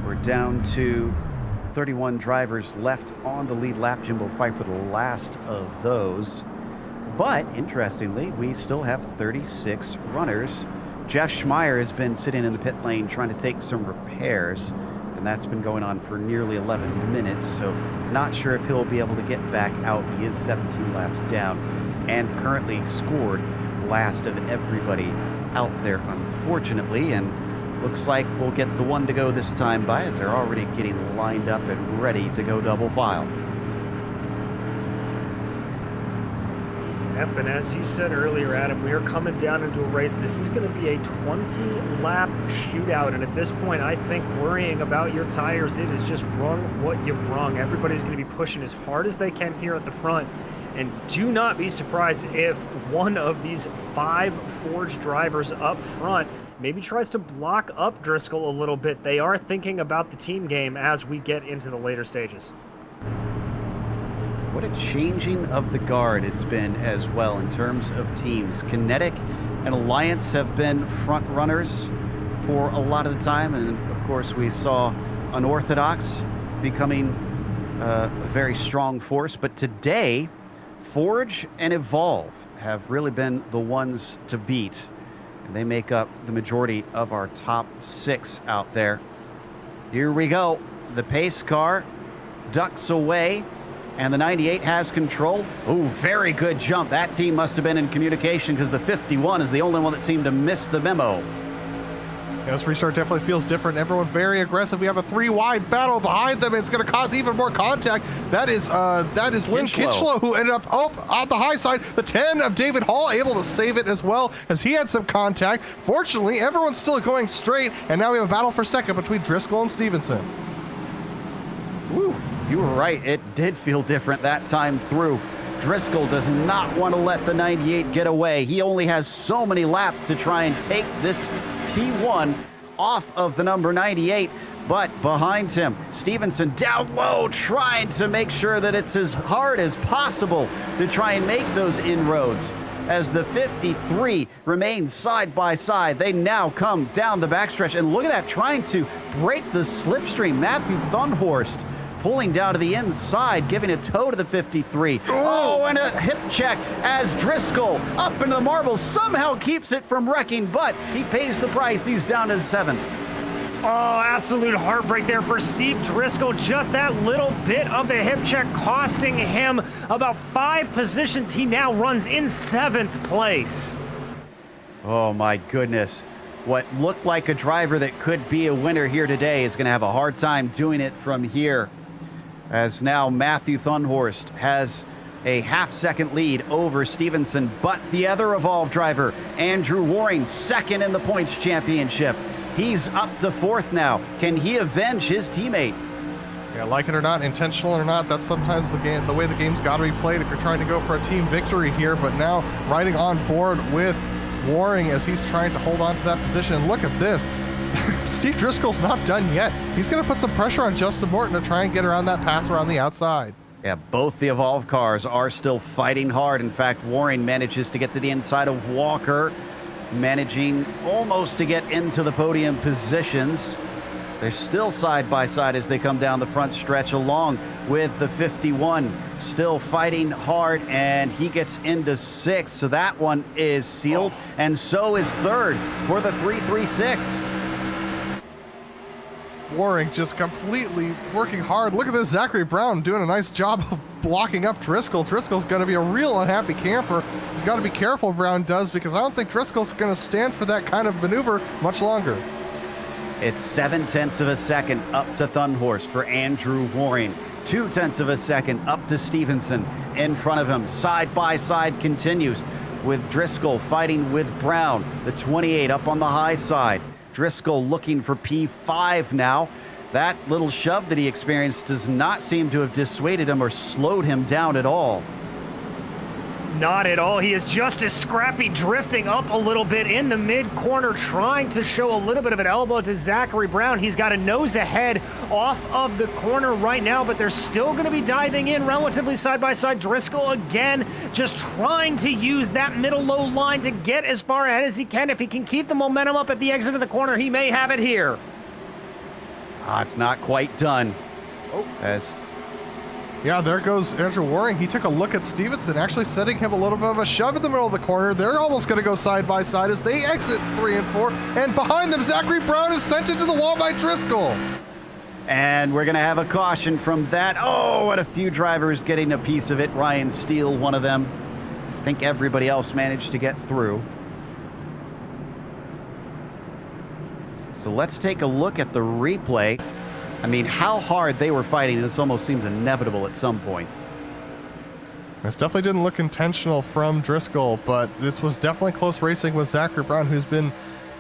Speaker 2: We're down to 31 drivers left on the lead lap. Jim will fight for the last of those. But interestingly, we still have 36 runners. Jeff Schmeier has been sitting in the pit lane trying to take some repairs, and that's been going on for nearly 11 minutes, so not sure if he'll be able to get back out. He is 17 laps down and currently scored last of everybody out there, unfortunately, and looks like we'll get the one to go this time by, as they're already getting lined up and ready to go double file.
Speaker 4: Yep, and as you said earlier, Adam, we are coming down into a race. This is going to be a 20-lap shootout, and at this point, I think worrying about your tires, it is just run what you brung. Everybody's going to be pushing as hard as they can here at the front, and do not be surprised if one of these 5 Forge drivers up front maybe tries to block up Driscoll a little bit. They are thinking about the team game as we get into the later stages.
Speaker 2: What a changing of the guard it's been as well in terms of teams. Kinetic and Alliance have been front runners for a lot of the time, and of course we saw Unorthodox becoming a very strong force, but today Forge and Evolve have really been the ones to beat, and they make up the majority of our top 6 out there. Here we go. The pace car ducks away, and the 98 has control. Ooh, very good jump. That team must have been in communication because the 51 is the only one that seemed to miss the memo.
Speaker 1: Yeah, this restart definitely feels different. Everyone very aggressive. We have a 3-wide battle behind them. It's going to cause even more contact. That is Lynn Kinchlow, who ended up on the high side. The 10 of David Hall able to save it as well as he had some contact. Fortunately, everyone's still going straight, and now we have a battle for second between Driscoll and Stevenson.
Speaker 2: Woo, you were right. It did feel different that time through. Driscoll does not want to let the 98 get away. He only has so many laps to try and take this P1 off of the number 98, but behind him, Stevenson down low, trying to make sure that it's as hard as possible to try and make those inroads. As the 53 remains side by side, they now come down the backstretch, and look at that, trying to break the slipstream. Matthew Thunhorst pulling down to the inside, giving a toe to the 53. Oh, and a hip check as Driscoll up into the marbles somehow keeps it from wrecking, but he pays the price. He's down to 7th.
Speaker 4: Oh, absolute heartbreak there for Steve Driscoll. Just that little bit of the hip check costing him about 5 positions. He now runs in 7th place.
Speaker 2: Oh my goodness. What looked like a driver that could be a winner here today is going to have a hard time doing it from here. As now Matthew Thunhorst has a half-second lead over Stevenson, but the other Evolve driver, Andrew Waring, second in the points championship. He's up to 4th now. Can he avenge his teammate?
Speaker 1: Yeah, like it or not, intentional or not, that's sometimes the way the game's got to be played if you're trying to go for a team victory here. But now riding on board with Waring as he's trying to hold on to that position. Look at this. Steve Driscoll's not done yet. He's going to put some pressure on Justin Morton to try and get around that pass around the outside.
Speaker 2: Yeah, both the Evolve cars are still fighting hard. In fact, Waring manages to get to the inside of Walker, managing almost to get into the podium positions. They're still side by side as they come down the front stretch, along with the 51 still fighting hard, and he gets into 6th, so that one is sealed, and so is 3rd for the 336.
Speaker 1: Waring just completely working hard. Look at this, Zachary Brown doing a nice job of blocking up Driscoll. Driscoll's going to be a real unhappy camper. He's got to be careful, Brown does, because I don't think Driscoll's going to stand for that kind of maneuver much longer.
Speaker 2: It's 0.7 of a second up to Thunhorst for Andrew Waring. 0.2 of a second up to Stevenson in front of him. Side by side continues with Driscoll fighting with Brown. The 28 up on the high side. Driscoll looking for P5 now. That little shove that he experienced does not seem to have dissuaded him or slowed him down at all.
Speaker 4: Not at all. He is just as scrappy, drifting up a little bit in the mid-corner, trying to show a little bit of an elbow to Zachary Brown. He's got a nose ahead off of the corner right now, but they're still going to be diving in relatively side-by-side. Driscoll again just trying to use that middle low line to get as far ahead as he can. If he can keep the momentum up at the exit of the corner, he may have it here.
Speaker 2: It's not quite done.
Speaker 1: Yeah, there goes Andrew Waring. He took a look at Stevenson, actually setting him a little bit of a shove in the middle of the corner. They're almost going to go side by side as they exit 3 and 4. And behind them, Zachary Brown is sent into the wall by Driscoll.
Speaker 2: And we're going to have a caution from that. Oh, and a few drivers getting a piece of it. Ryan Steele, one of them. I think everybody else managed to get through. So let's take a look at the replay. I mean, how hard they were fighting, this almost seems inevitable at some point.
Speaker 1: This definitely didn't look intentional from Driscoll, but this was definitely close racing with Zachary Brown, who's been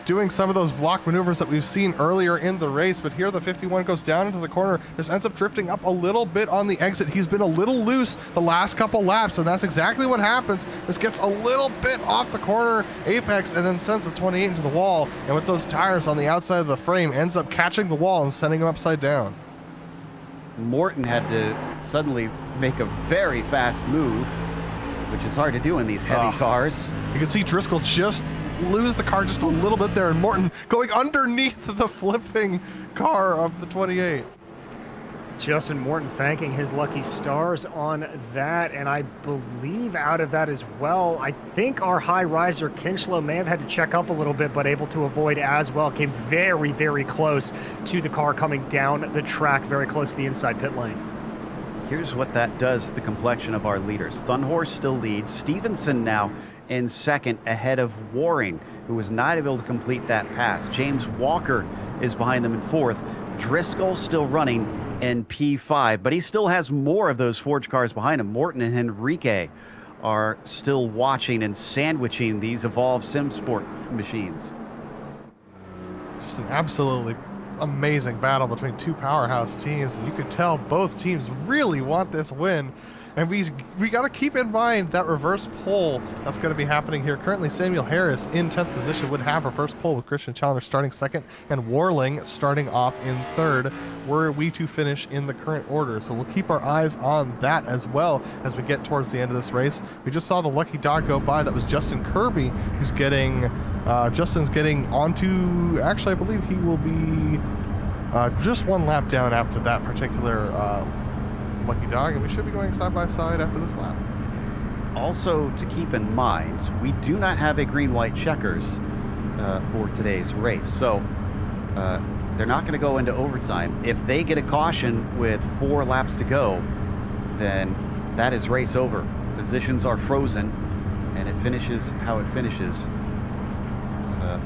Speaker 1: doing some of those block maneuvers that we've seen earlier in the race. But here the 51 goes down into the corner. This ends up drifting up a little bit on the exit. He's been a little loose the last couple laps, and that's exactly what happens. This gets a little bit off the corner apex and then sends the 28 into the wall, and with those tires on the outside of the frame, ends up catching the wall and sending him upside down.
Speaker 2: Morton had to suddenly make a very fast move, which is hard to do in these heavy cars.
Speaker 1: You can see Driscoll just lose the car just a little bit there, and Morton going underneath the flipping car of the 28.
Speaker 4: Justin Morton thanking his lucky stars on that, and I believe out of that as well, I think our high riser Kinchlow may have had to check up a little bit, but able to avoid as well. Came very, very close to the car coming down the track, very close to the inside pit lane.
Speaker 2: here's what that does to the complexion of our leaders. Thunhorse still leads. Stevenson now in second ahead of Waring, who was not able to complete that pass. James Walker is behind them in fourth. Driscoll still running in P5, but he still has more of those Forge cars behind him. Morton and Henrique are still watching and sandwiching these Evolve SimSport machines.
Speaker 1: Just an absolutely amazing battle between two powerhouse teams, and you can tell both teams really want this win. And we got to keep in mind that reverse pole that's going to be happening here. Currently, Samuel Harris in 10th position would have reverse pole, with Christian Challenger starting second and Warling starting off in third, were we to finish in the current order. So we'll keep our eyes on that as well as we get towards the end of this race. We just saw the lucky dog go by. That was Justin Kirby, who's getting Justin's getting onto, actually I believe he will be just one lap down after that particular lucky dog, and we should be going side by side after this lap.
Speaker 2: Also to keep in mind, we do not have a green-white checkers for today's race, so they're not going to go into overtime. If they get a caution with 4 laps to go, then that is race over. Positions are frozen, and it finishes how it finishes. So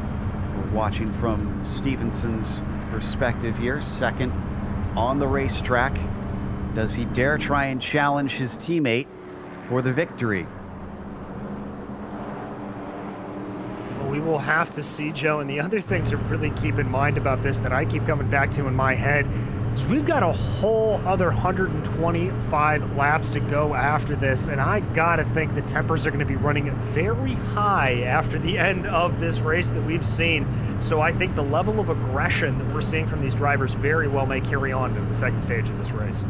Speaker 2: we're watching from Stevenson's perspective here, second on the racetrack. Does he dare try and challenge his teammate for the victory?
Speaker 4: Well, we will have to see, Joe. And the other thing to really keep in mind about this that I keep coming back to in my head is we've got a whole other 125 laps to go after this. And I got to think the tempers are going to be running very high after the end of this race that we've seen. So I think the level of aggression that we're seeing from these drivers very well may carry on to the second stage of this race.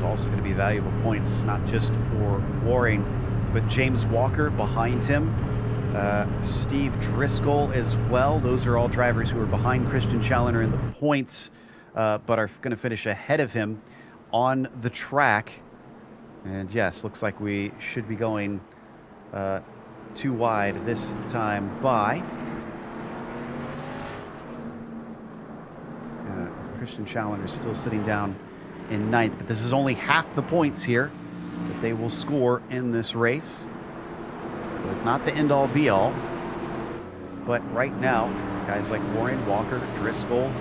Speaker 2: Also going to be valuable points, not just for Waring, but James Walker behind him, Steve Driscoll as well. Those are all drivers who are behind Christian Challenger in the points, but are going to finish ahead of him on the track. And yes, looks like we should be going too wide this time by. Christian Challenger still sitting down in ninth, but this is only half the points here that they will score in this race. So it's not the end-all be-all. But right now, guys like Warren, Walker, Driscoll,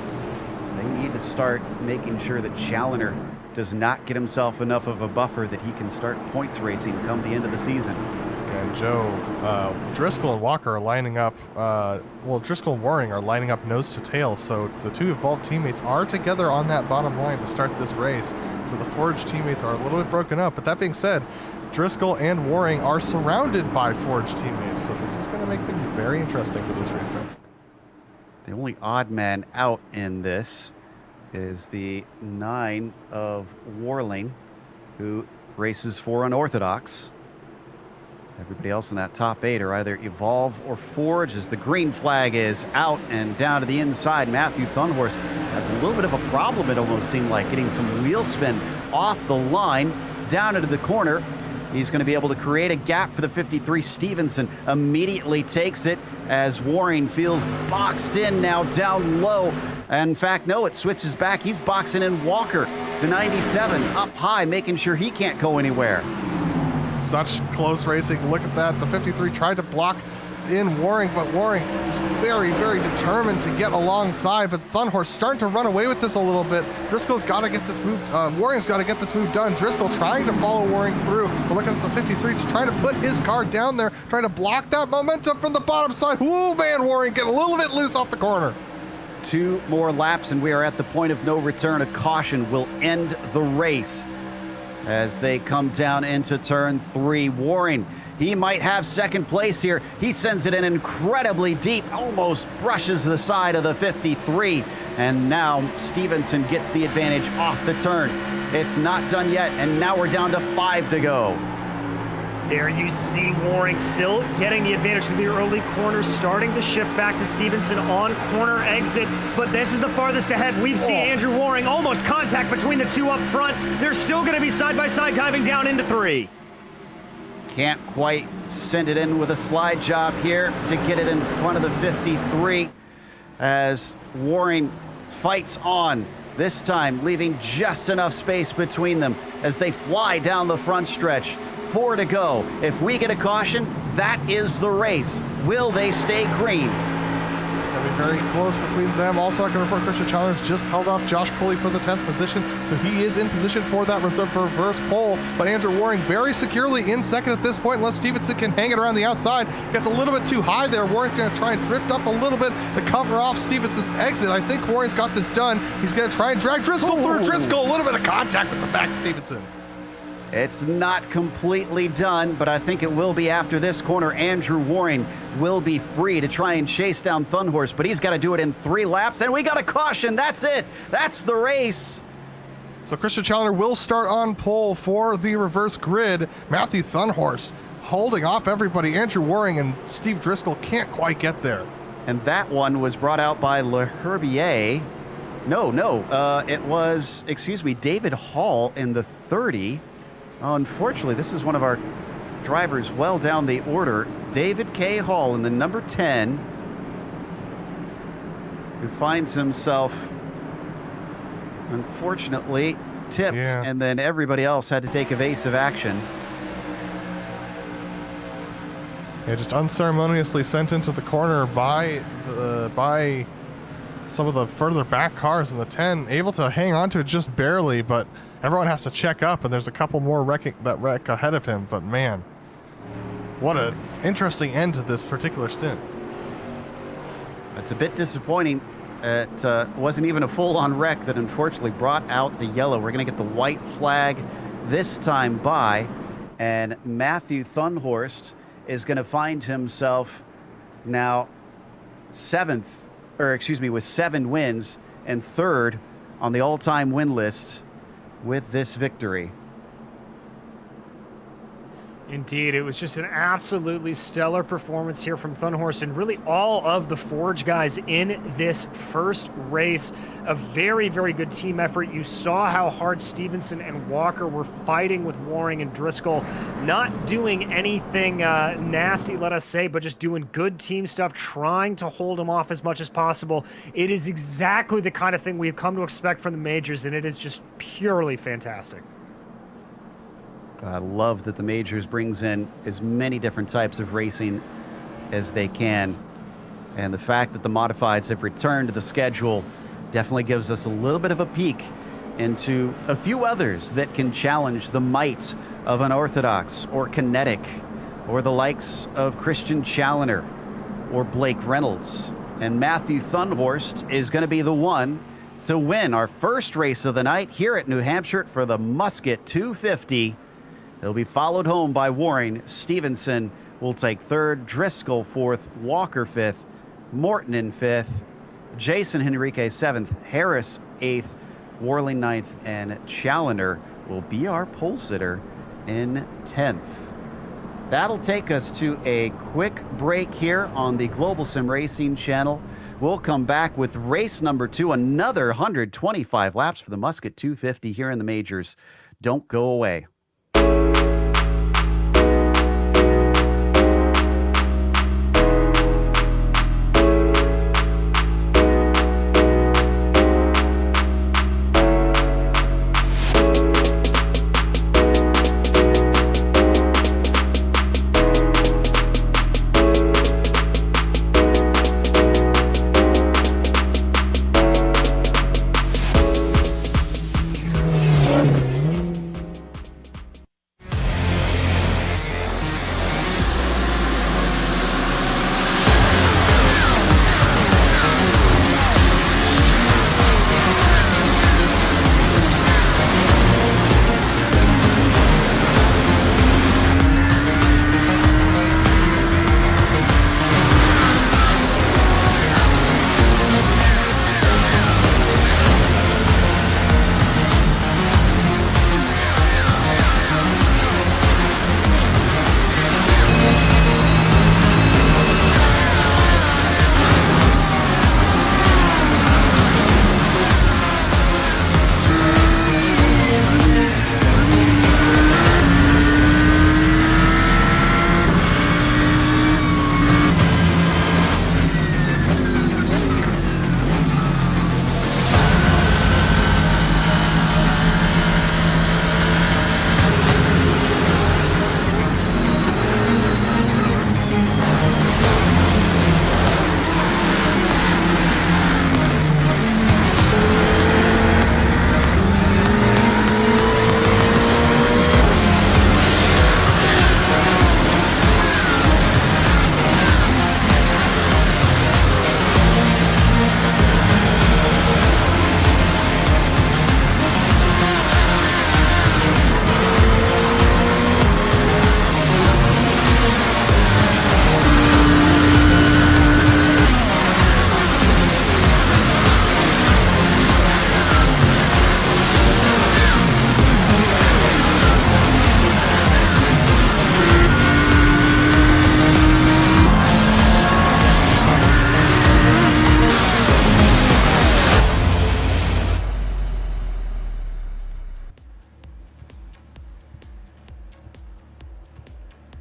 Speaker 2: they need to start making sure that Challenger does not get himself enough of a buffer that he can start points racing come the end of the season.
Speaker 1: And Joe, Driscoll and Walker are lining up, well, Driscoll and Waring are lining up nose to tail, so the two Evolved teammates are together on that bottom line to start this race. So the Forge teammates are a little bit broken up, but that being said, Driscoll and Waring are surrounded by Forge teammates, so this is going to make things very interesting for this race now.
Speaker 2: The only odd man out in this is the 9 of Warling, who races for Unorthodox. Everybody else in that top 8 are either Evolve or Forge, as the green flag is out and down to the inside. Matthew Thunhorse has a little bit of a problem, it almost seemed like, getting some wheel spin off the line down into the corner. He's going to be able to create a gap for the 53. Stevenson immediately takes it as Waring feels boxed in now down low. In fact, no, it switches back. He's boxing in Walker, the 97, up high, making sure he can't go anywhere.
Speaker 1: Such close racing. Look at that. The 53 tried to block in Waring, but Waring is very, very determined to get alongside. But Thunhorse starting to run away with this a little bit. Driscoll's got to get this move. Waring's got to get this move done. Driscoll trying to follow Waring through. But look at the 53 just trying to put his car down there, trying to block that momentum from the bottom side. Ooh, man, Waring getting a little bit loose off the corner.
Speaker 2: 2 more laps, and we are at the point of no return. A caution will end the race as they come down into turn 3. Waring, he might have second place here. He sends it in incredibly deep, almost brushes the side of the 53. And now Stevenson gets the advantage off the turn. It's not done yet, and now we're down to 5 to go.
Speaker 4: There you see Waring still getting the advantage through the early corners, starting to shift back to Stevenson on corner exit. But this is the farthest ahead. We've seen Andrew Waring almost contact between the 2 up front. They're still going to be side-by-side diving down into 3.
Speaker 2: Can't quite send it in with a slide job here to get it in front of the 53 as Waring fights on. this time leaving just enough space between them as they fly down the front stretch. 4 to go. If we get a caution, that is the race. Will they stay green?
Speaker 1: Gonna be very close between them. Also, I can report Christian Challenger just held off Josh Coley for the 10th position, so he is in position for that reverse pole. But Andrew Waring very securely in second at this point, unless Stevenson can hang it around the outside. Gets a little bit too high there. Waring's gonna try and drift up a little bit to cover off Stevenson's exit. I think Waring's got this done. He's gonna try and drag Driscoll through. Driscoll, a little bit of contact with the back Stevenson.
Speaker 2: It's not completely done, but I think it will be after this corner. Andrew Waring will be free to try and chase down Thunhorse, but he's got to do it in 3 laps, and we got a caution. That's it. That's the race.
Speaker 1: So Christian Challenger will start on pole for the reverse grid. Matthew Thunhorst holding off everybody. Andrew Waring and Steve Driscoll can't quite get there.
Speaker 2: And that one was brought out by Le Herbier. It was, David Hall in the 30. Unfortunately, this is one of our drivers well down the order. David K. Hall in the number 10, who finds himself, unfortunately, tipped, and then everybody else had to take evasive action.
Speaker 1: Yeah, just unceremoniously sent into the corner by some of the further back cars in the 10, able to hang on to it just barely, but everyone has to check up, and there's a couple more wreck ahead of him. But man, what an interesting end to this particular stint.
Speaker 2: It's a bit disappointing. It wasn't even a full-on wreck that unfortunately brought out the yellow. We're going to get the white flag this time by, and Matthew Thunhorst is going to find himself now with 7 wins and 3rd on the all-time win list with this victory.
Speaker 4: Indeed, it was just an absolutely stellar performance here from Thunhorst and really all of the Forge guys in this first race. A very, very good team effort. You saw how hard Stevenson and Walker were fighting with Waring and Driscoll, not doing anything nasty, let us say, but just doing good team stuff, trying to hold them off as much as possible. It is exactly the kind of thing we've come to expect from the majors, and it is just purely fantastic.
Speaker 2: I love that the majors brings in as many different types of racing as they can. And the fact that the modifieds have returned to the schedule definitely gives us a little bit of a peek into a few others that can challenge the might of Unorthodox or Kinetic or the likes of Christian Challenger or Blake Reynolds. And Matthew Thunhorst is going to be the one to win our first race of the night here at New Hampshire for the Musket 250. He'll be followed home by Waring. Stevenson will take 3rd, Driscoll 4th, Walker 5th, Morton in 5th, Jason Henrique 7th, Harris 8th, Worley 9th, and Challenger will be our pole sitter in 10th. That'll take us to a quick break here on the Global Sim Racing channel. We'll come back with race number 2, another 125 laps for the Musket 250 here in the majors. Don't go away.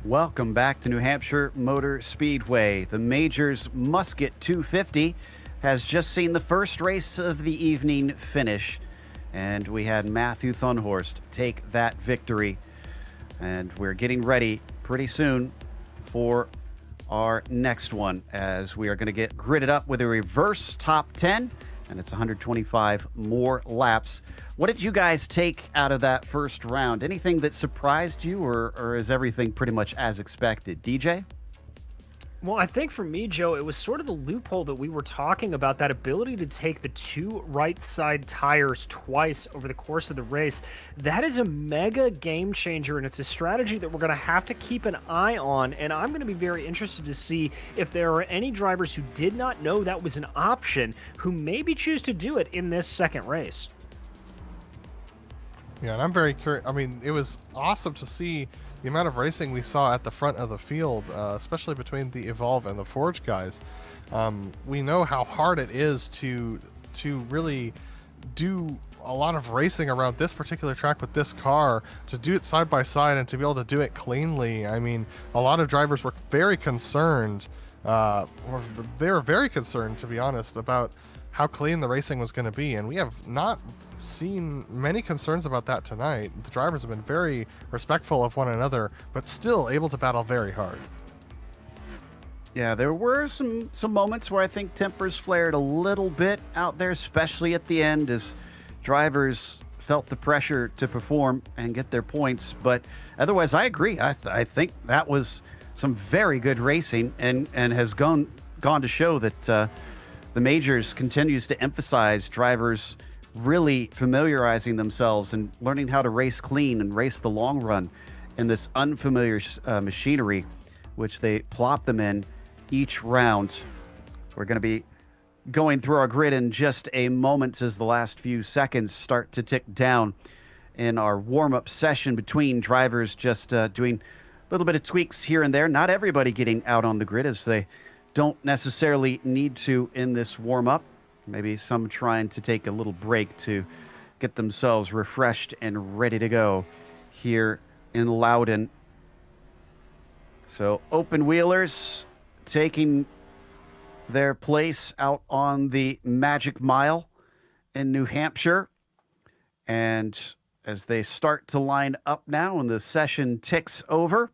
Speaker 2: Welcome back to New Hampshire Motor Speedway. The Majors Musket 250 has just seen the first race of the evening finish, and we had Matthew Thunhorst take that victory. And we're getting ready pretty soon for our next one, as we are going to get gridded up with a reverse top 10, and it's 125 more laps. What did you guys take out of that first round? Anything that surprised you, or is everything pretty much as expected? DJ?
Speaker 4: Well, I think for me, Joe, it was sort of the loophole that we were talking about, that ability to take the two right side tires twice over the course of the race. That is a mega game changer, and it's a strategy that we're going to have to keep an eye on. And I'm going to be very interested to see if there are any drivers who did not know that was an option who maybe choose to do it in this second race.
Speaker 1: Yeah, and I'm very curious. I mean, it was awesome to see the amount of racing we saw at the front of the field, especially between the Evolve and the Forge guys. We know how hard it is to really do a lot of racing around this particular track with this car, to do it side by side and to be able to do it cleanly. I mean, a lot of drivers were very concerned, they were very concerned, to be honest, about how clean the racing was going to be, and we have not seen many concerns about that tonight. The drivers have been very respectful of one another, but still able to battle very hard.
Speaker 2: Yeah, there were some moments where I think tempers flared a little bit out there, especially at the end, as drivers felt the pressure to perform and get their points. But otherwise, I agree. I think that was some very good racing, and has gone to show that the Majors continues to emphasize drivers really familiarizing themselves and learning how to race clean and race the long run in this unfamiliar machinery, which they plop them in each round. We're going to be going through our grid in just a moment as the last few seconds start to tick down in our warm-up session between drivers, just doing a little bit of tweaks here and there. Not everybody getting out on the grid, as they don't necessarily need to in this warm-up. Maybe some trying to take a little break to get themselves refreshed and ready to go here in Loudon. So open wheelers taking their place out on the Magic Mile in New Hampshire. And as they start to line up now and the session ticks over,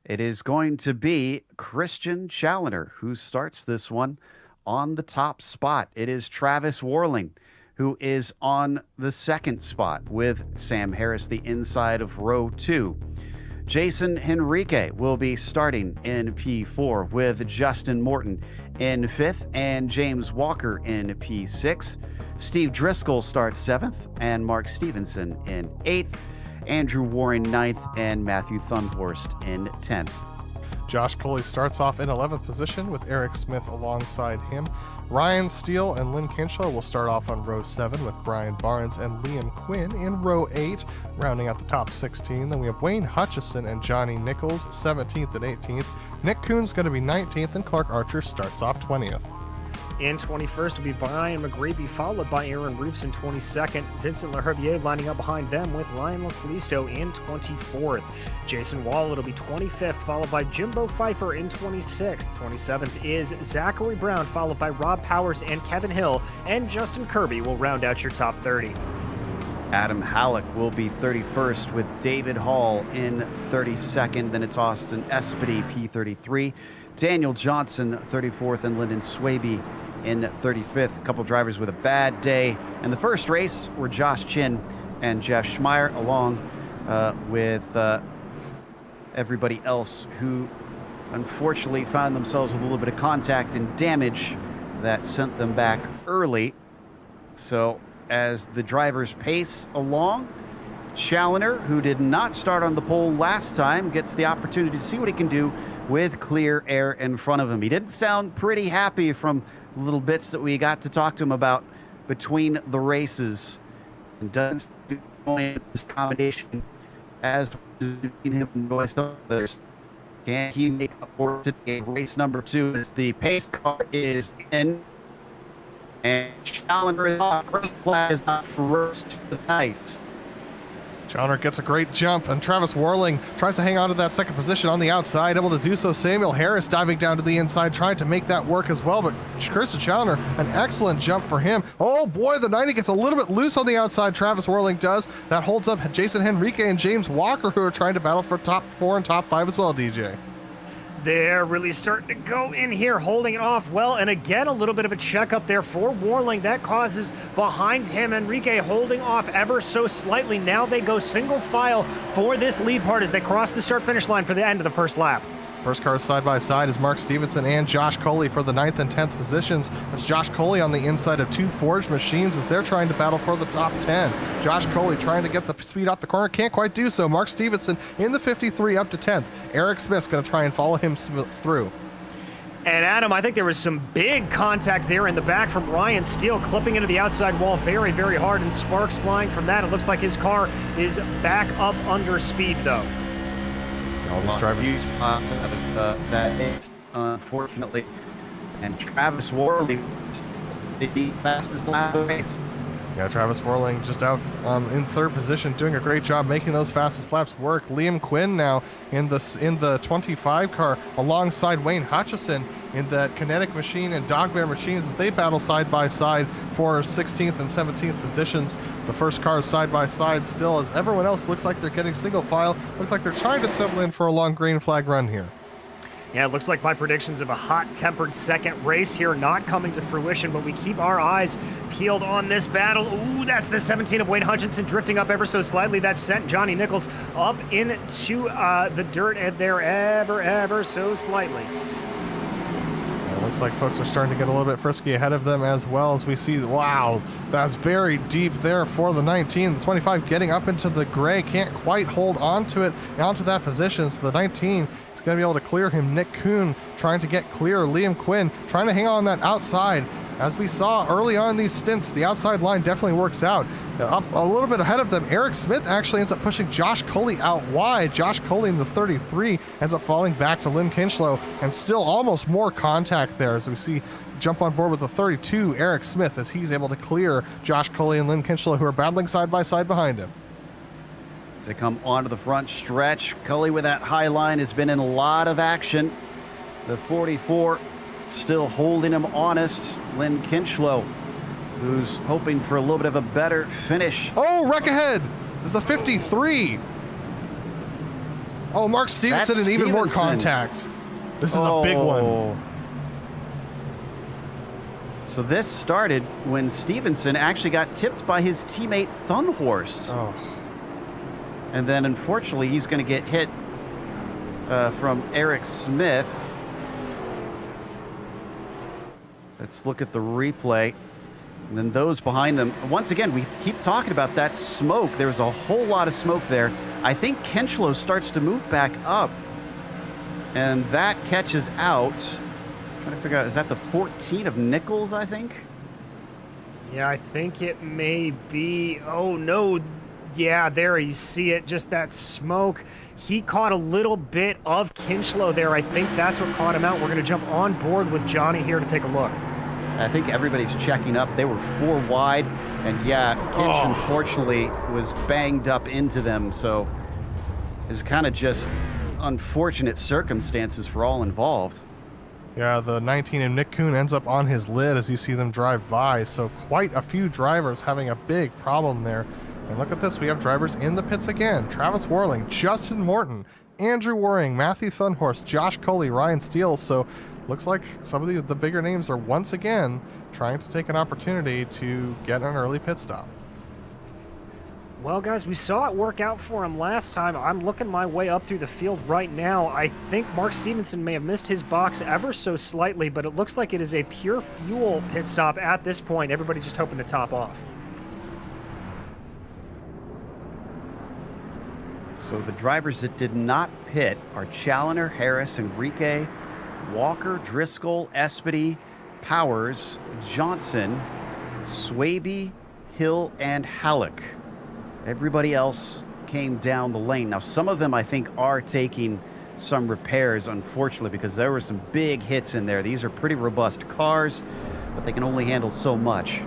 Speaker 2: it is going to be Christian Challoner who starts this one on the top spot. It is Travis Warling who is on the second spot, with Sam Harris the inside of row 2. Jason Henrique will be starting in P4, with Justin Morton in 5th and James Walker in P6. Steve Driscoll starts 7th and Mark Stevenson in 8th. Andrew Warren 9th and Matthew Thunhorst in 10th.
Speaker 1: Josh Coley starts off in 11th position with Eric Smith alongside him. Ryan Steele and Lynn Kinshaw will start off on row 7 with Brian Barnes and Liam Quinn in row 8, rounding out the top 16. Then we have Wayne Hutchison and Johnny Nichols 17th and 18th. Nick Kuhn's going to be 19th, and Clark Archer starts off 20th.
Speaker 4: In 21st will be Brian McGravy, followed by Aaron Roofs in 22nd. Vincent LaHerbier lining up behind them with Lionel Callisto in 24th. Jason Wallet will be 25th, followed by Jimbo Pfeiffer in 26th. 27th is Zachary Brown, followed by Rob Powers and Kevin Hill. And Justin Kirby will round out your top 30.
Speaker 2: Adam Halleck will be 31st, with David Hall in 32nd. Then it's Austin Espedy, P33. Daniel Johnson, 34th, and Lyndon Swaby in 35th. A couple drivers with a bad day. And the first race were Josh Chin and Jeff Schmeier, along with everybody else who unfortunately found themselves with a little bit of contact and damage that sent them back early. So as the drivers pace along, Challoner, who did not start on the pole last time, gets the opportunity to see what he can do with clear air in front of him. He didn't sound pretty happy from little bits that we got to talk to him about between the races, and doesn't do this combination as between him and others. Can he make up for today? Race number 2 as the pace car is in, and Challoner is off. Great flag is not first to the night.
Speaker 1: Challenger gets a great jump, and Travis Warling tries to hang on to that second position on the outside, able to do so. Samuel Harris diving down to the inside, trying to make that work as well, but Christian Challenger, an excellent jump for him. Oh boy, the 90 gets a little bit loose on the outside, Travis Warling does. That holds up Jason Henrique and James Walker, who are trying to battle for top 4 and top 5 as well, DJ.
Speaker 4: They're really starting to go in here, holding it off well, and again, a little bit of a check up there for Warling. That causes behind him Enrique holding off ever so slightly. Now they go single file for this lead part as they cross the start-finish line for the end of the first lap.
Speaker 1: First cars side by side is Mark Stevenson and Josh Coley for the 9th and 10th positions. That's Josh Coley on the inside of two Forged machines as they're trying to battle for the top 10. Josh Coley trying to get the speed off the corner, can't quite do so. Mark Stevenson in the 53 up to 10th. Eric Smith's going to try and follow him through.
Speaker 4: And Adam, I think there was some big contact there in the back from Ryan Steele, clipping into the outside wall very, very hard, and sparks flying from that. It looks like his car is back up under speed, though.
Speaker 1: All these drivers
Speaker 2: use that hit, unfortunately. And Travis Warling, the fastest lap of the race.
Speaker 1: Yeah, Travis Warling just out in 3rd position, doing a great job making those fastest laps work. Liam Quinn now in the 25 car alongside Wayne Hutchison in that Kinetic machine and Dogbear machines as they battle side by side for 16th and 17th positions. The first cars side by side still, as everyone else looks like they're getting single file. Looks like they're trying to settle in for a long green flag run here.
Speaker 4: Yeah, it looks like my predictions of a hot-tempered second race here not coming to fruition, but we keep our eyes peeled on this battle. Ooh, that's the 17 of Wayne Hutchinson drifting up ever so slightly. That sent Johnny Nichols up into the dirt there ever so slightly.
Speaker 1: It looks like folks are starting to get a little bit frisky ahead of them as well as we see, wow, that's very deep there for the 19. The 25 getting up into the gray, can't quite hold on to it, onto that position, so the 19 is going to be able to clear him. Nick Kuhn trying to get clear. Liam Quinn trying to hang on that outside. As we saw early on these stints, the outside line definitely works out. Up a little bit ahead of them, Eric Smith actually ends up pushing Josh Coley out wide. Josh Coley in the 33 ends up falling back to Lynn Kinchlow, and still almost more contact there as we see jump on board with the 32, Eric Smith, as he's able to clear Josh Coley and Lynn Kinchlow, who are battling side by side behind him.
Speaker 2: As they come onto the front stretch, Cully with that high line has been in a lot of action. The 44 still holding him honest. Lynn Kinchlow, who's hoping for a little bit of a better finish.
Speaker 1: Oh, wreck ahead is the 53. Oh, Mark Stevenson
Speaker 2: That's
Speaker 1: and even more
Speaker 2: Stevenson.
Speaker 1: contact. This is a big one.
Speaker 2: So this started when Stevenson actually got tipped by his teammate Thunhorst.
Speaker 1: Oh.
Speaker 2: And then unfortunately he's going to get hit from Eric Smith. Let's look at the replay. And then those behind them. Once again, we keep talking about that smoke. There's a whole lot of smoke there. I think Kinchlow starts to move back up. And that catches out. I'm trying to figure out, is that the 14 of Nichols, I think?
Speaker 4: Yeah, I think it may be. Oh, no. Yeah, there you see it. Just that smoke. He caught a little bit of Kinchlow there. I think that's what caught him out. We're going to jump on board with Johnny here to take a look.
Speaker 2: I think everybody's checking up. They were 4 wide. And yeah, Kinch unfortunately was banged up into them. So it's kind of just unfortunate circumstances for all involved.
Speaker 1: Yeah, the 19 of Nick Kuhn ends up on his lid as you see them drive by. So quite a few drivers having a big problem there. And look at this, we have drivers in the pits again. Travis Warling, Justin Morton, Andrew Waring, Matthew Thunhorst, Josh Coley, Ryan Steele. So looks like some of the bigger names are once again trying to take an opportunity to get an early pit stop.
Speaker 4: Well, guys, we saw it work out for him last time. I'm looking my way up through the field right now. I think Mark Stevenson may have missed his box ever so slightly, but it looks like it is a pure fuel pit stop at this point. Everybody just hoping to top off.
Speaker 2: So the drivers that did not pit are Challenger, Harris, Enrique, Walker, Driscoll, Espedy, Powers, Johnson, Swaby, Hill, and Halleck. Everybody else came down the lane. Now, some of them, I think, are taking some repairs, unfortunately, because there were some big hits in there. These are pretty robust cars, but they can only handle so much.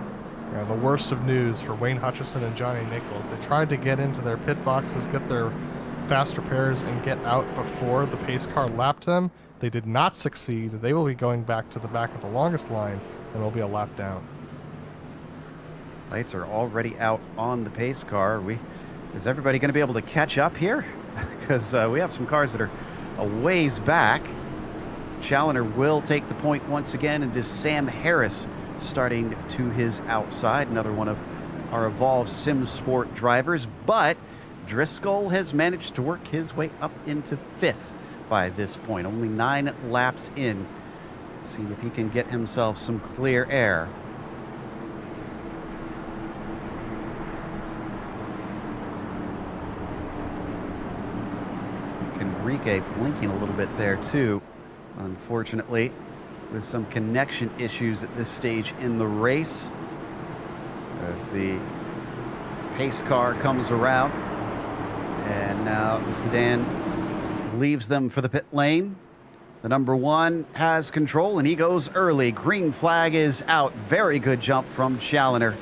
Speaker 1: Yeah, the worst of news for Wayne Hutchison and Johnny Nichols. They tried to get into their pit boxes, get their fast repairs, and get out before the pace car lapped them. They did not succeed. They will be going back to the back of the longest line, and will be a lap down.
Speaker 2: Lights are already out on the pace car. Is everybody going to be able to catch up here? Because we have some cars that are a ways back. Challoner will take the point once again, and it is Sam Harris starting to his outside, another one of our evolved SimSport drivers. But Driscoll has managed to work his way up into 5th by this point, only 9 laps in. Seeing if he can get himself some clear air. Enrique blinking a little bit there too, unfortunately, with some connection issues at this stage in the race as the pace car comes around, and now the sedan leaves them for the pit lane. The number 1 has control, and he goes early. Green flag is out. Very good jump from Challoner.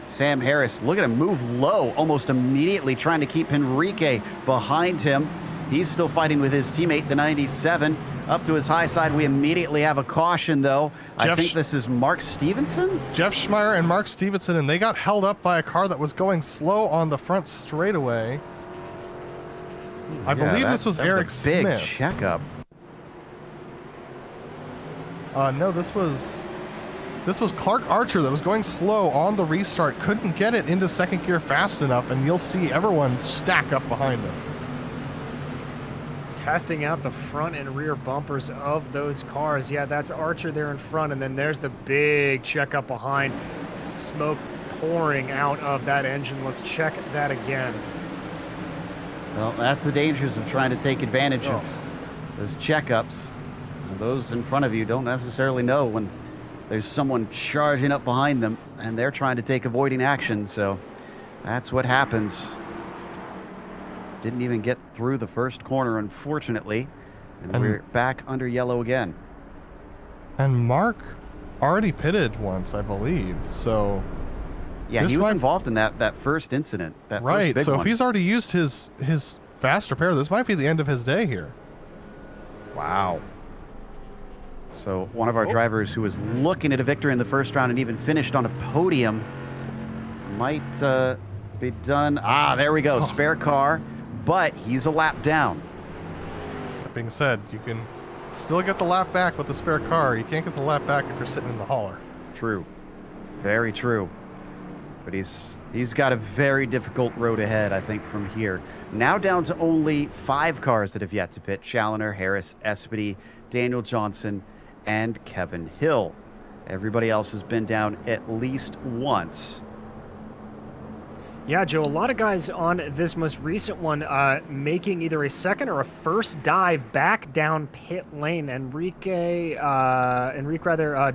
Speaker 2: Sam Harris, look at him move low almost immediately, trying to keep Enrique behind him. He's still fighting with his teammate, the 97. Up to his high side, we immediately have a caution, though. I think this is Mark Stevenson?
Speaker 1: Jeff Schmeier and Mark Stevenson, and they got held up by a car that was going slow on the front straightaway. I believe this was Eric Smith.
Speaker 2: Big checkup.
Speaker 1: No, this was Clark Archer that was going slow on the restart. Couldn't get it into second gear fast enough, and you'll see everyone stack up behind him.
Speaker 4: Testing out the front and rear bumpers of those cars. Yeah, that's Archer there in front, and then there's the big checkup behind. Smoke pouring out of that engine. Let's check that again.
Speaker 2: Well, that's the dangers of trying to take advantage of those checkups. Those in front of you don't necessarily know when there's someone charging up behind them, and they're trying to take avoiding action, so that's what happens. Didn't even get through the first corner, unfortunately, and we're back under yellow again.
Speaker 1: And Mark already pitted once, I believe, so...
Speaker 2: Yeah, he was involved in that first incident.
Speaker 1: Right,
Speaker 2: first big
Speaker 1: so
Speaker 2: one.
Speaker 1: if he's already used his fast repair, this might be the end of his day here.
Speaker 2: Wow. So one of our drivers who was looking at a victory in the first round and even finished on a podium might be done. Ah, there we go, spare car, but he's a lap down.
Speaker 1: That being said, you can still get the lap back with the spare car. You can't get the lap back if you're sitting in the hauler.
Speaker 2: True. Very true. But he's got a very difficult road ahead, I think, from here. Now down to only 5 cars that have yet to pit. Challoner, Harris, Espedy, Daniel Johnson, and Kevin Hill. Everybody else has been down at least once.
Speaker 4: Yeah, Joe, a lot of guys on this most recent one making either a second or a first dive back down pit lane.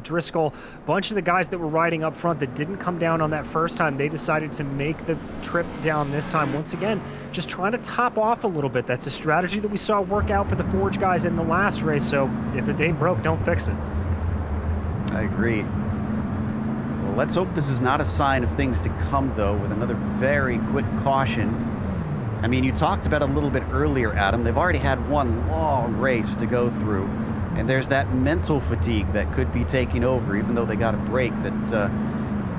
Speaker 4: Driscoll, bunch of the guys that were riding up front that didn't come down on that first time, they decided to make the trip down this time. Once again, just trying to top off a little bit. That's a strategy that we saw work out for the Forge guys in the last race, so if it ain't broke, don't fix it.
Speaker 2: I agree. Well, let's hope this is not a sign of things to come, though, with another very quick caution. I mean, you talked about it a little bit earlier, Adam. They've already had one long race to go through, and there's that mental fatigue that could be taking over, even though they got a break. That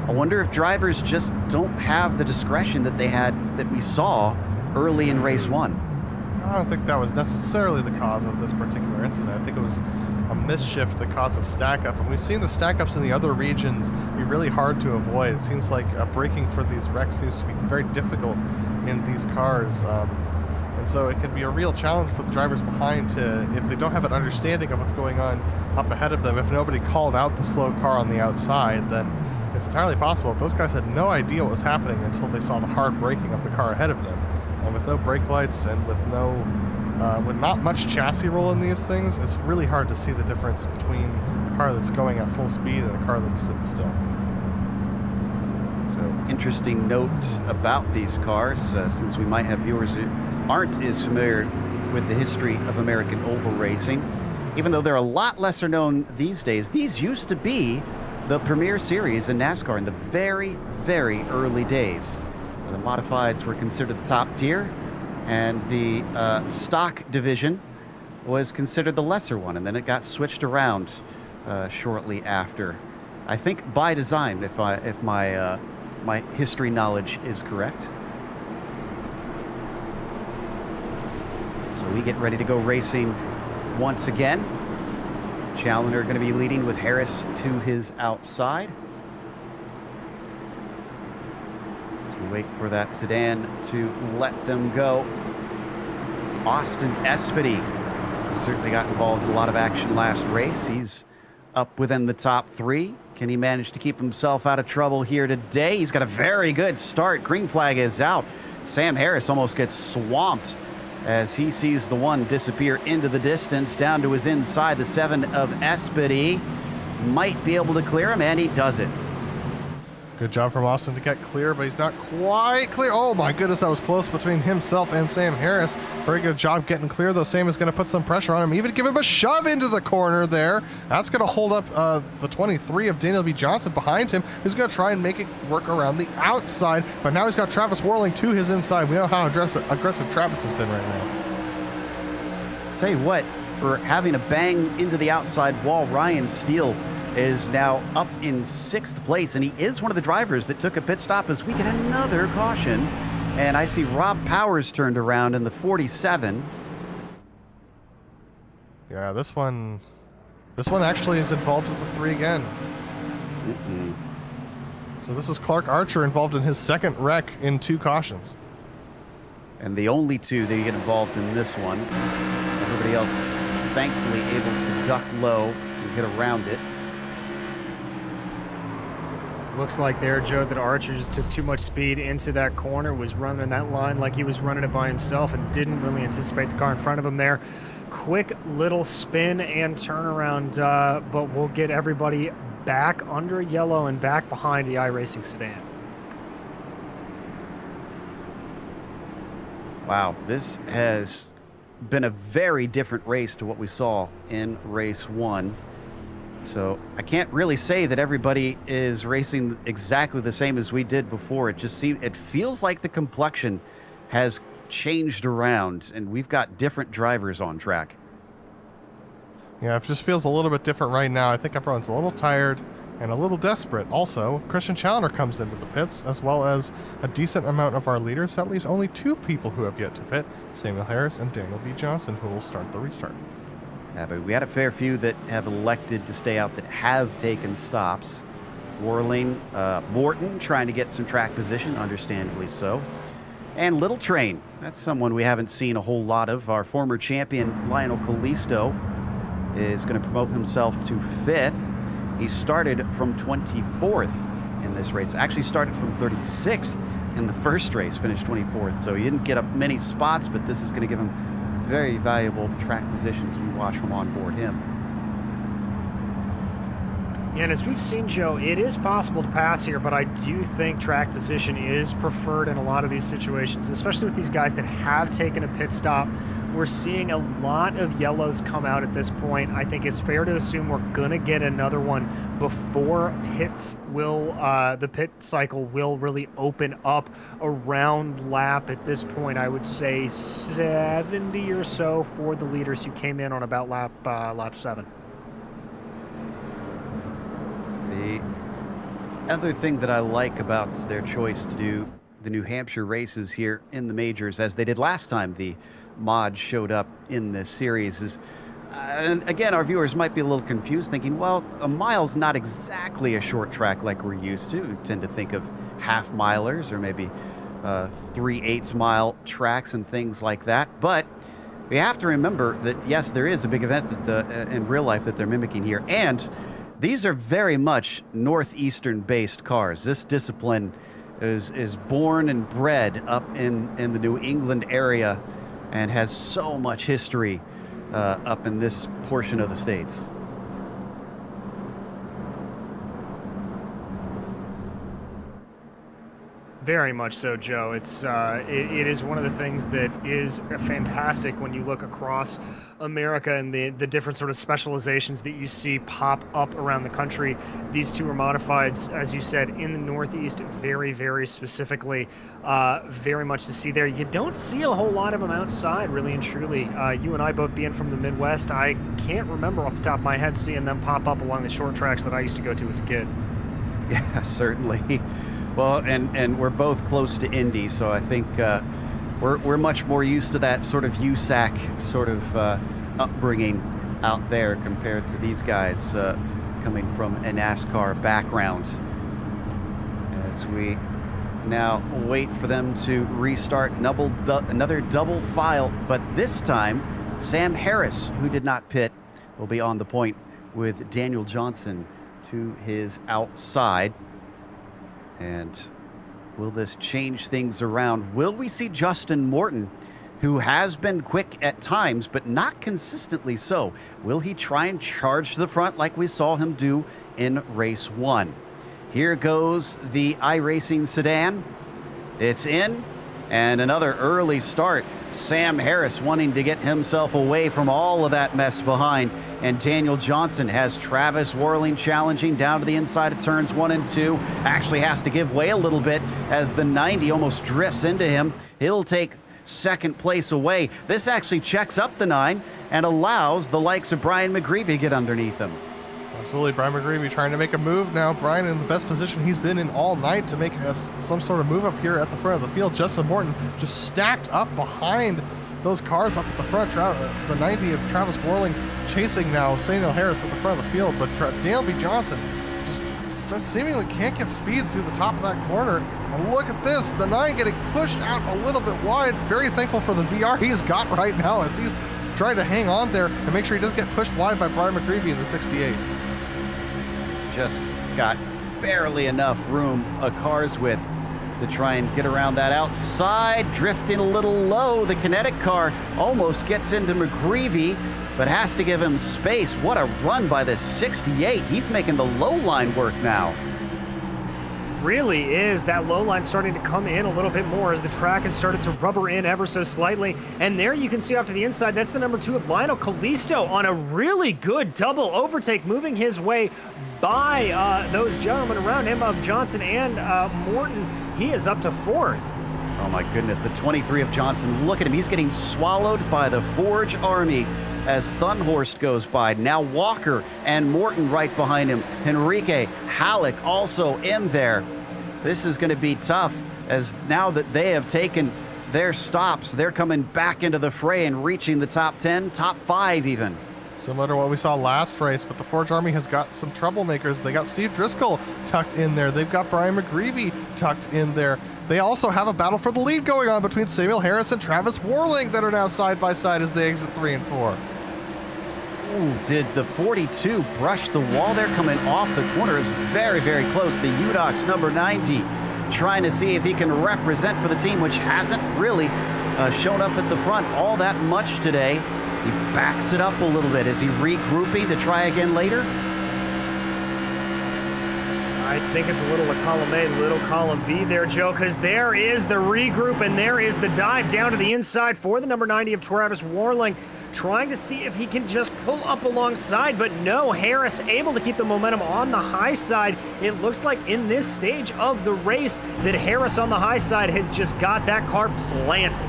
Speaker 2: I wonder if drivers just don't have the discretion that they had, that we saw early in race 1.
Speaker 1: I don't think that was necessarily the cause of this particular incident. I think it was a misshift that caused a stack up, and we've seen the stack ups in the other regions be really hard to avoid. It seems like braking for these wrecks seems to be very difficult in these cars, and so it can be a real challenge for the drivers behind to, if they don't have an understanding of what's going on up ahead of them, if nobody called out the slow car on the outside, then it's entirely possible those guys had no idea what was happening until they saw the hard braking of the car ahead of them. And with no brake lights and with not much chassis roll in these things, it's really hard to see the difference between a car that's going at full speed and a car that's sitting still.
Speaker 2: So, interesting note about these cars, since we might have viewers who aren't as familiar with the history of American oval racing. Even though they're a lot lesser known these days, these used to be the Premier Series in NASCAR in the very, very early days. The modifieds were considered the top tier, and the stock division was considered the lesser one, and then it got switched around shortly after. I think by design, if my my history knowledge is correct. So we get ready to go racing once again. Challenger going to be leading with Harris to his outside. As we wait for that sedan to let them go. Austin Espedy certainly got involved in a lot of action last race. He's up within the top 3. Can he manage to keep himself out of trouble here today? He's got a very good start. Green flag is out. Sam Harris almost gets swamped as he sees the one disappear into the distance down to his inside. The 7 of Espedy might be able to clear him, and he does it.
Speaker 1: Good job from Austin to get clear, but he's not quite clear. Oh my goodness, that was close between himself and Sam Harris. Very good job getting clear, though. Sam is going to put some pressure on him, even give him a shove into the corner there. That's going to hold up the 23 of Daniel B. Johnson behind him, who's going to try and make it work around the outside. But now he's got Travis whirling to his inside. We know how aggressive Travis has been right now.
Speaker 2: Tell you what, for having a bang into the outside wall, Ryan Steele is now up in 6th place, and he is one of the drivers that took a pit stop as we get another caution. And I see Rob Powers turned around in the 47.
Speaker 1: Yeah, this one actually is involved with the 3 again. So this is Clark Archer involved in his 2nd wreck in 2 cautions.
Speaker 2: And the only 2 that get involved in this one. Everybody else thankfully able to duck low and get around it.
Speaker 4: Looks like there, Joe, that Archer just took too much speed into that corner, was running that line like he was running it by himself and didn't really anticipate the car in front of him there. Quick little spin and turnaround, but we'll get everybody back under yellow and back behind the iRacing sedan.
Speaker 2: Wow, this has been a very different race to what we saw in race 1. So I can't really say that everybody is racing exactly the same as we did before. It feels like the complexion has changed around, and we've got different drivers on track.
Speaker 1: Yeah, it just feels a little bit different right now. I think everyone's a little tired and a little desperate. Also, Christian Challenger comes into the pits, as well as a decent amount of our leaders. That leaves only 2 people who have yet to pit, Samuel Harris and Daniel B. Johnson, who will start the restart.
Speaker 2: Yeah, but we had a fair few that have elected to stay out that have taken stops. Whirling, Morton trying to get some track position, understandably so. And Little Train, that's someone we haven't seen a whole lot of. Our former champion, Lionel Callisto, is going to promote himself to 5th. He started from 24th in this race. Actually started from 36th in the first race, finished 24th. So he didn't get up many spots, but this is going to give him very valuable track position as we watch from on board him.
Speaker 4: Yeah, and as we've seen, Joe, it is possible to pass here, but I do think track position is preferred in a lot of these situations, especially with these guys that have taken a pit stop. We're seeing a lot of yellows come out at this point. I think it's fair to assume we're going to get another one before the pit cycle will really open up around lap, at this point, I would say 70 or so for the leaders who came in on about lap 7.
Speaker 2: The other thing that I like about their choice to do the New Hampshire races here in the majors, as they did last time the mod showed up in this series, is and again, our viewers might be a little confused, thinking, well, a mile's not exactly a short track like we're used to. We tend to think of half-milers or maybe 3/8 mile tracks and things like that. But we have to remember that, yes, there is a big event that in real life that they're mimicking here. And these are very much northeastern-based cars. This discipline is born and bred up in the New England area and has so much history up in this portion of the States.
Speaker 4: Very much so, Joe. It is one of the things that is fantastic when you look across America and the different sort of specializations that you see pop up around the country. These two are modified, as you said, in the Northeast, very, very specifically. Very much to see there. You don't see a whole lot of them outside, really and truly. You and I both being from the Midwest, I can't remember off the top of my head seeing them pop up along the short tracks that I used to go to as a kid.
Speaker 2: Yeah, certainly. Well, and we're both close to Indy, so I think we're much more used to that sort of USAC sort of upbringing out there compared to these guys coming from a NASCAR background. As we now wait for them to restart another double file, but this time Sam Harris, who did not pit, will be on the point with Daniel Johnson to his outside. And will this change things around? Will we see Justin Morton, who has been quick at times, but not consistently so? Will he try and charge to the front like we saw him do in race 1? Here goes the iRacing sedan. It's in, and another early start. Sam Harris wanting to get himself away from all of that mess behind. And Daniel Johnson has Travis Worling challenging down to the inside of turns 1 and 2. Actually has to give way a little bit as the 90 almost drifts into him. He'll take second place away. This actually checks up the 9 and allows the likes of Brian McGreevy to get underneath him.
Speaker 1: Absolutely, Brian McGreevy trying to make a move now. Brian in the best position he's been in all night to make some sort of move up here at the front of the field. Justin Morton just stacked up behind those cars up at the front. The 90 of Travis Worling chasing now Samuel Harris at the front of the field, but Dale B. Johnson just seemingly can't get speed through the top of that corner. And look at this, the 9 getting pushed out a little bit wide. Very thankful for the VR he's got right now as he's trying to hang on there and make sure he doesn't get pushed wide by Brian McGreevy in the 68.
Speaker 2: He's just got barely enough room, a car's width, to try and get around that outside, drifting a little low. The kinetic car almost gets into McGreevy, but has to give him space. What a run by this 68. He's making the low line work now.
Speaker 4: Really is. That low line starting to come in a little bit more as the track has started to rubber in ever so slightly. And there you can see off to the inside, that's the number 2 of Lionel Callisto on a really good double overtake, moving his way by those gentlemen around him of Johnson and Morton. He is up to 4th.
Speaker 2: Oh my goodness, the 23 of Johnson, look at him. He's getting swallowed by the Forge Army as Thunhorst goes by. Now Walker and Morton right behind him. Henrique Halleck also in there. This is going to be tough as now that they have taken their stops, they're coming back into the fray and reaching the top 10, top 5 even.
Speaker 1: Similar to what we saw last race, but the Forge Army has got some troublemakers. They got Steve Driscoll tucked in there. They've got Brian McGreevy tucked in there. They also have a battle for the lead going on between Samuel Harris and Travis Worling that are now side by side as they exit 3 and 4.
Speaker 2: Ooh, did the 42 brush the wall there coming off the corner? Is very, very close. The UDOX number 90 trying to see if he can represent for the team, which hasn't really shown up at the front all that much today. He backs it up a little bit. Is he regrouping to try again later?
Speaker 4: I think it's a little column A, little column B there, Joe, because there is the regroup and there is the dive down to the inside for the number 90 of Travis Worling, trying to see if he can just pull up alongside, but no, Harris able to keep the momentum on the high side. It looks like in this stage of the race that Harris on the high side has just got that car planted.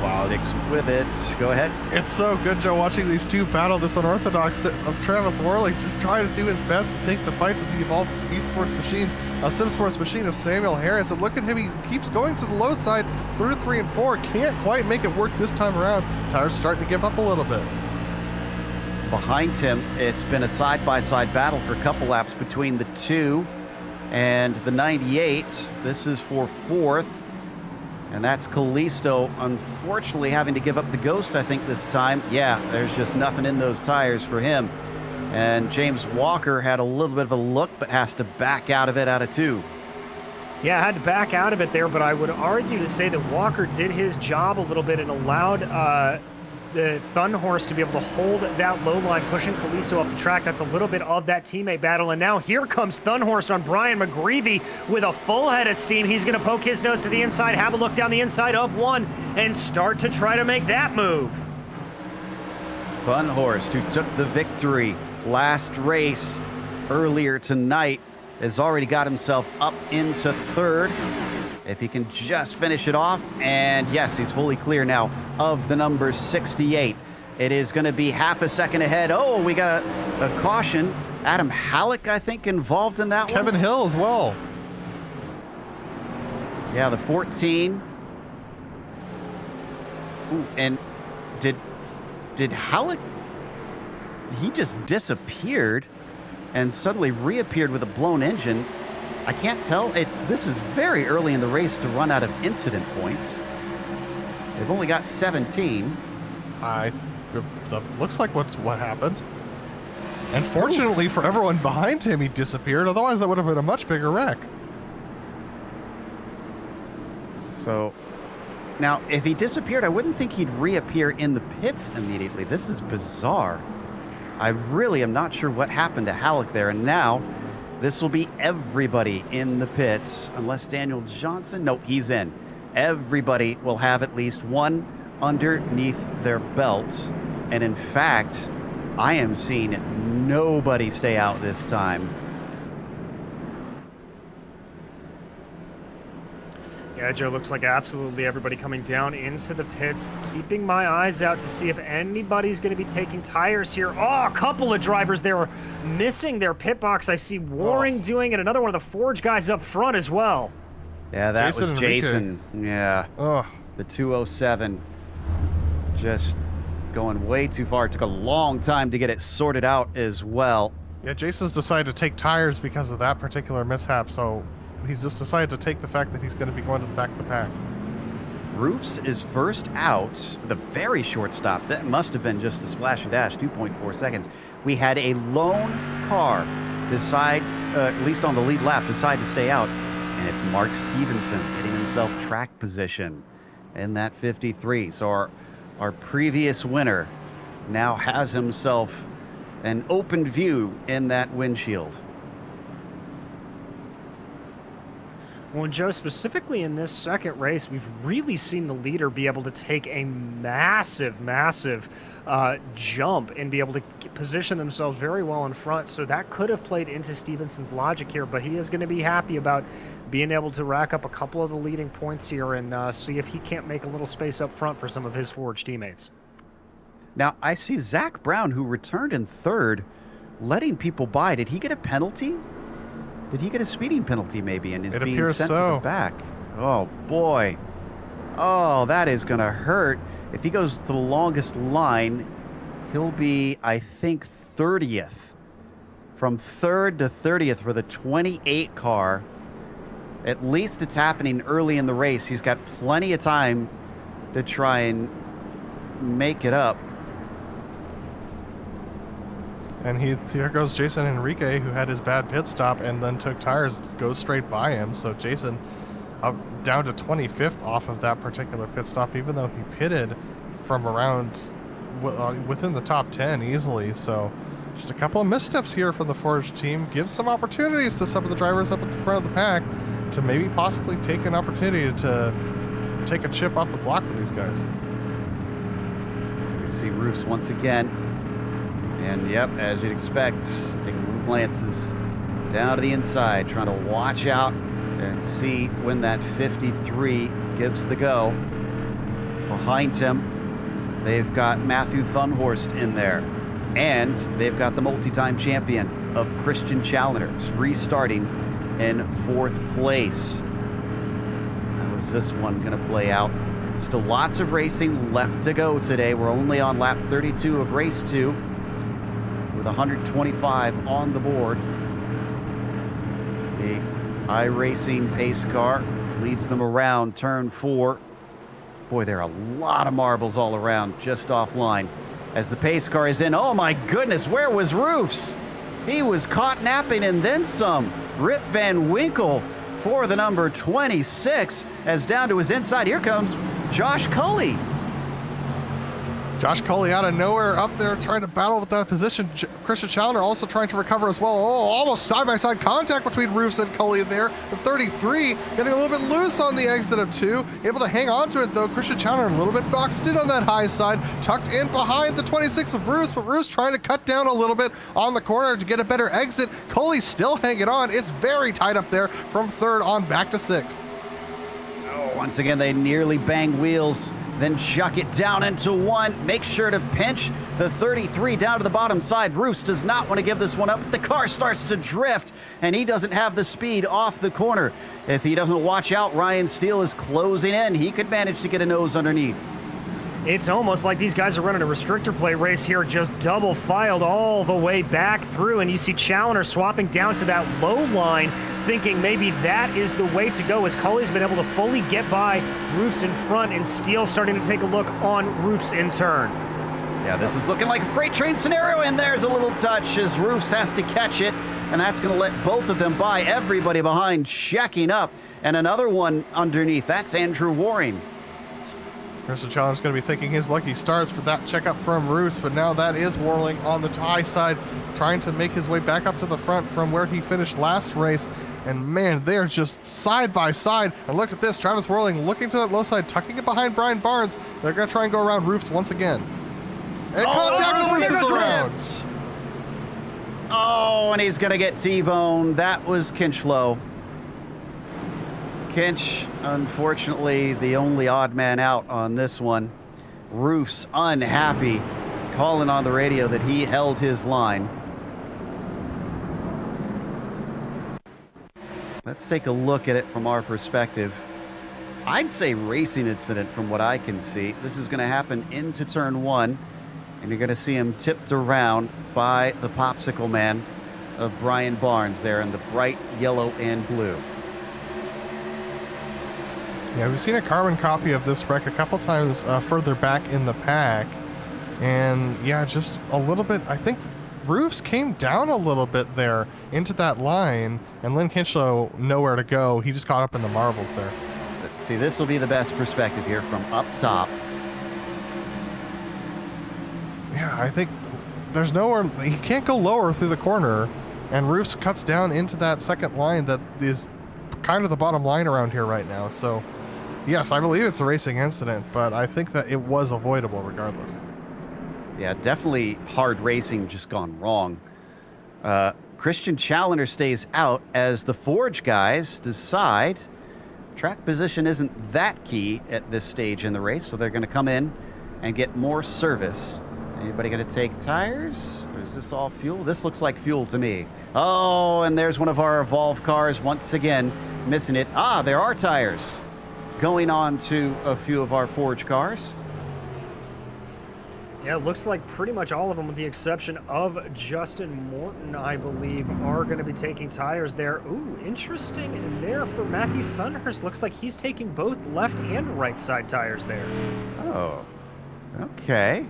Speaker 2: Wow, sticks with it. Go ahead.
Speaker 1: It's so good, Joe, watching these two battle this unorthodox of Travis Worling, just trying to do his best to take the fight to the evolved esports machine, SimSports machine of Samuel Harris. And look at him, he keeps going to the low side through 3 and 4. Can't quite make it work this time around. Tires starting to give up a little bit.
Speaker 2: Behind him, it's been a side-by-side battle for a couple laps between the 2 and the 98. This is for 4th. And that's Callisto, unfortunately having to give up the Ghost, I think, this time. Yeah, there's just nothing in those tires for him. And James Walker had a little bit of a look, but has to back out of it out of 2.
Speaker 4: Yeah, had to back out of it there, but I would argue to say that Walker did his job a little bit and allowed the Thun Horse to be able to hold that low line, pushing Kalisto up the track. That's a little bit of that teammate battle. And now here comes Thun Horse on Brian McGreevy with a full head of steam. He's going to poke his nose to the inside, have a look down the inside of one, and start to try to make that move.
Speaker 2: Thun Horse, who took the victory last race earlier tonight, has already got himself up into third. If he can just finish it off, and yes, he's fully clear now of the number 68. It is going to be half a second ahead. Oh, we got a caution. Adam Halleck, I think, involved in that one.
Speaker 1: Kevin Hill as well.
Speaker 2: Yeah, the 14. Ooh, and did Halleck, he just disappeared and suddenly reappeared with a blown engine. I can't tell. This is very early in the race to run out of incident points. They've only got 17.
Speaker 1: That looks like what happened. And fortunately for everyone behind him, he disappeared. Otherwise, that would have been a much bigger wreck.
Speaker 2: So, now, if he disappeared, I wouldn't think he'd reappear in the pits immediately. This is bizarre. I really am not sure what happened to Halleck there. And now, this will be everybody in the pits, unless Daniel Johnson. Nope, he's in. Everybody will have at least one underneath their belt. And in fact, I am seeing nobody stay out this time.
Speaker 4: Yeah, Joe, looks like absolutely everybody coming down into the pits, keeping my eyes out to see if anybody's going to be taking tires here. Oh, a couple of drivers there are missing their pit box. I see Waring doing it, another one of the Forge guys up front as well.
Speaker 2: Yeah, that was Jason. Yeah.
Speaker 1: Oh.
Speaker 2: The 207 just going way too far. It took a long time to get it sorted out as well.
Speaker 1: Yeah, Jason's decided to take tires because of that particular mishap, so he's just decided to take the fact that he's going to be going to the back of the pack.
Speaker 2: Roofs is first out with a very short stop. That must have been just a splash and dash, 2.4 seconds. We had a lone car decide, at least on the lead lap, decide to stay out. And it's Mark Stevenson getting himself track position in that 53. So our previous winner now has himself an open view in that windshield.
Speaker 4: Well, Joe, specifically in this second race, we've really seen the leader be able to take a massive jump and be able to position themselves very well in front. So that could have played into Stevenson's logic here, but he is going to be happy about being able to rack up a couple of the leading points here and see if he can't make a little space up front for some of his Forge teammates.
Speaker 2: Now, I see Zach Brown, who returned in third, letting people by. Did he get a penalty? Did he get a speeding penalty maybe and is being sent to the back? Oh, boy. Oh, that is going to hurt. If he goes to the longest line, he'll be, I think, 30th. From 3rd to 30th for the 28 car. At least it's happening early in the race. He's got plenty of time to try and make it up.
Speaker 1: And here goes Jason Enrique, who had his bad pit stop and then took tires, goes straight by him. So Jason down to 25th off of that particular pit stop, even though he pitted from around within the top 10 easily. So just a couple of missteps here for the Forge team. Gives some opportunities to some of the drivers up at the front of the pack to maybe possibly take an opportunity to take a chip off the block for these guys.
Speaker 2: We see Roofs once again. And yep, as you'd expect, taking little glances down to the inside, trying to watch out and see when that 53 gives the go. Behind him, they've got Matthew Thunhorst in there. And they've got the multi-time champion of Christian Challengers restarting in 4th place. How is this one going to play out? Still lots of racing left to go today. We're only on lap 32 of race 2. With 125 on the board. The iRacing pace car leads them around turn 4. Boy, there are a lot of marbles all around just offline. As the pace car is in, oh my goodness, where was Roofs? He was caught napping and then some. Rip Van Winkle for the number 26 as down to his inside. Here comes Josh Cully.
Speaker 1: Josh Coley out of nowhere up there trying to battle with that position. Christian Challenger also trying to recover as well. Oh, almost side-by-side contact between Roofs and Coley there. The 33 getting a little bit loose on the exit of 2. Able to hang on to it though. Christian Challenger a little bit boxed in on that high side. Tucked in behind the 26 of Roofs, but Roofs trying to cut down a little bit on the corner to get a better exit. Coley still hanging on. It's very tight up there from 3rd on back to 6th.
Speaker 2: Oh, once again, they nearly bang wheels. Then chuck it down into 1. Make sure to pinch the 33 down to the bottom side. Roos does not want to give this one up. The car starts to drift, and he doesn't have the speed off the corner. If he doesn't watch out, Ryan Steele is closing in. He could manage to get a nose underneath.
Speaker 4: It's almost like these guys are running a restrictor plate race here, just double filed all the way back through, and you see Challenger swapping down to that low line, thinking maybe that is the way to go, as Coley's been able to fully get by Roofs in front, and Steele starting to take a look on Roofs in turn.
Speaker 2: Yeah, this is looking like a freight train scenario, and there's a little touch as Roofs has to catch it, and that's going to let both of them by. Everybody behind checking up, and another one underneath. That's Andrew Waring.
Speaker 1: Christian Challenger's going to be thinking his lucky stars for that checkup from Roos, but now that is Warling on the high side, trying to make his way back up to the front from where he finished last race. And man, they're just side by side. And look at this, Travis Warling looking to that low side, tucking it behind Brian Barnes. They're going to try and go around Roofs once again. And contact with Roofs is around.
Speaker 2: Oh, and he's going to get T-boned. That was Kinchlow. Kinch, unfortunately, the only odd man out on this one. Roofs unhappy, calling on the radio that he held his line. Let's take a look at it from our perspective. I'd say racing incident from what I can see. This is going to happen into turn 1, and you're going to see him tipped around by the popsicle man of Brian Barnes there in the bright yellow and blue.
Speaker 1: Yeah, we've seen a carbon copy of this wreck a couple times further back in the pack. And yeah, just a little bit, I think Roofs came down a little bit there into that line, and Lynn Kinchlow nowhere to go. He just caught up in the marbles there.
Speaker 2: Let's see, this will be the best perspective here from up top.
Speaker 1: Yeah, I think there's nowhere, he can't go lower through the corner, and Roofs cuts down into that second line that is kind of the bottom line around here right now. So yes, I believe it's a racing incident, but I think that it was avoidable regardless.
Speaker 2: Yeah, definitely hard racing just gone wrong. Christian Challenger stays out as the Forge guys decide track position isn't that key at this stage in the race, so they're going to come in and get more service. Anybody going to take tires? Or is this all fuel? This looks like fuel to me. Oh, and there's one of our Evolve cars once again missing it. Ah, there are tires going on to a few of our Forge cars.
Speaker 4: Yeah, it looks like pretty much all of them, with the exception of Justin Morton, I believe, are going to be taking tires there. Ooh, interesting there for Matthew Thunderhurst. Looks like he's taking both left and right side tires there.
Speaker 2: Oh, okay.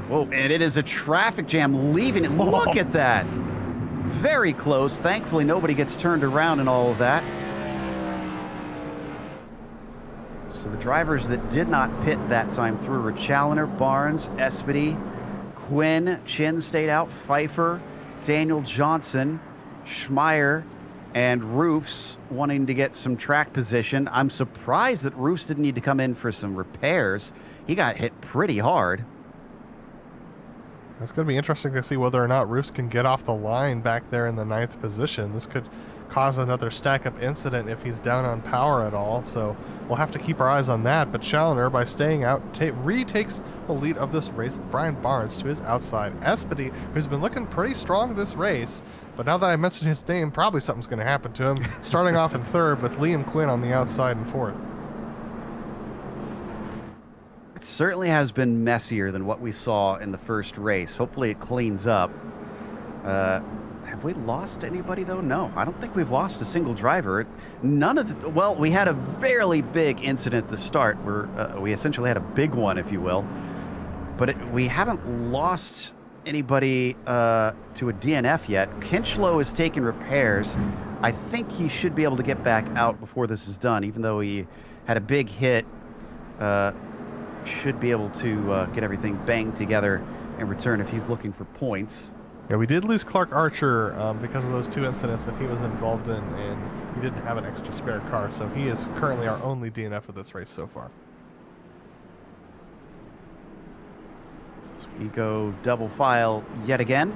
Speaker 2: Whoa, and it is a traffic jam leaving it. Look at that. Very close. Thankfully, nobody gets turned around and all of that. So the drivers that did not pit that time through were Challenger, Barnes, Espedy, Quinn, Chin stayed out, Pfeiffer, Daniel Johnson, Schmeier, and Roofs wanting to get some track position. I'm surprised that Roofs didn't need to come in for some repairs. He got hit pretty hard.
Speaker 1: It's going to be interesting to see whether or not Roofs can get off the line back there in the 9th position. This could cause another stack-up incident if he's down on power at all, so we'll have to keep our eyes on that. But Challenger, by staying out, retakes the lead of this race with Brian Barnes to his outside. Espedy, who's been looking pretty strong this race, but now that I mentioned his name, probably something's going to happen to him. Starting off in 3rd with Liam Quinn on the outside in 4th.
Speaker 2: It certainly has been messier than what we saw in the first race. Hopefully it cleans up. Have we lost anybody, though? No, I don't think we've lost a single driver. None of the, well, we had a fairly big incident at the start where we essentially had a big one, if you will. But we haven't lost anybody to a DNF yet. Kinchlow is taking repairs. I think he should be able to get back out before this is done, even though he had a big hit should be able to get everything banged together in return if he's looking for points.
Speaker 1: Yeah, we did lose Clark Archer because of those 2 incidents that he was involved in, and he didn't have an extra spare car, so he is currently our only DNF of this race so far.
Speaker 2: So we go double file yet again,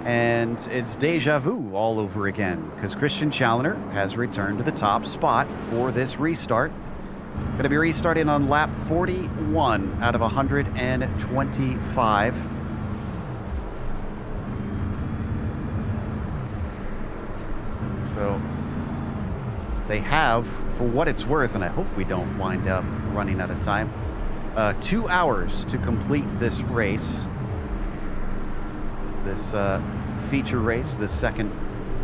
Speaker 2: and it's deja vu all over again because Christian Challoner has returned to the top spot for this restart. Going to be restarting on lap 41 out of 125. So they have, for what it's worth, and I hope we don't wind up running out of time, 2 hours to complete this race. This feature race, the second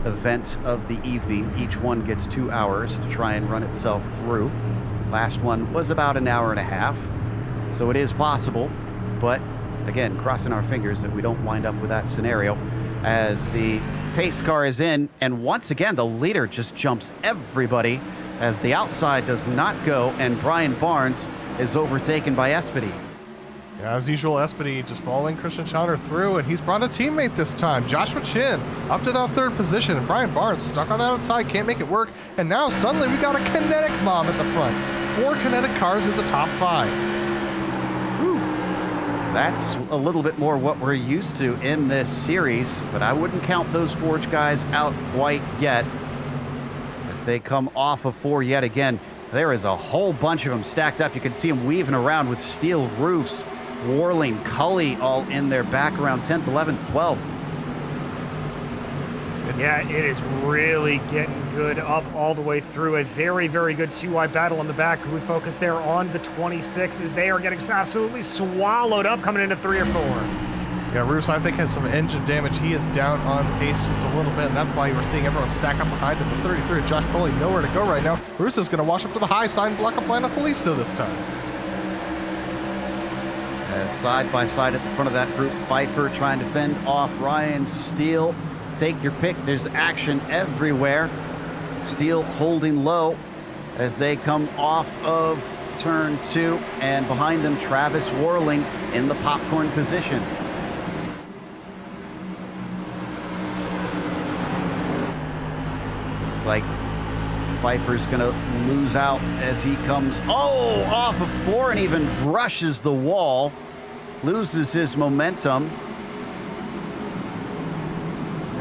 Speaker 2: event of the evening. Each one gets 2 hours to try and run itself through. Last one was about an hour and a half, so it is possible, but again, crossing our fingers that we don't wind up with that scenario as the pace car is in, and once again the leader just jumps everybody as the outside does not go, and Brian Barnes is overtaken by Espedy.
Speaker 1: Yeah, as usual, Espedy just following Christian Challoner through, and he's brought a teammate this time. Joshua Chin up to that 3rd position, and Brian Barnes stuck on that outside, can't make it work, and now suddenly we got a kinetic mob at the front. 4 kinetic cars in the top 5.
Speaker 2: Whew. That's a little bit more what we're used to in this series, but I wouldn't count those Forge guys out quite yet as they come off of 4 yet again. There is a whole bunch of them stacked up. You can see them weaving around with steel roofs. Warling, Cully all in there back around 10th, 11th, 12th.
Speaker 4: Yeah, it is really getting good up all the way through. A very, very good 2-wide battle on the back. We focus there on the 26 as they are getting absolutely swallowed up coming into 3 or 4.
Speaker 1: Yeah, Roos, I think, has some engine damage. He is down on pace just a little bit, and that's why we're seeing everyone stack up behind him. The 33 of Josh Coley nowhere to go right now. Roos is going to wash up to the high side and block up Lando Calisto this time.
Speaker 2: Side by side at the front of that group, Pfeiffer trying to fend off Ryan Steele. Take your pick. There's action everywhere. Steele holding low as they come off of turn 2, and behind them, Travis Warling in the popcorn position. Looks like Pfeiffer's gonna lose out as he comes off of 4 and even brushes the wall. Loses his momentum.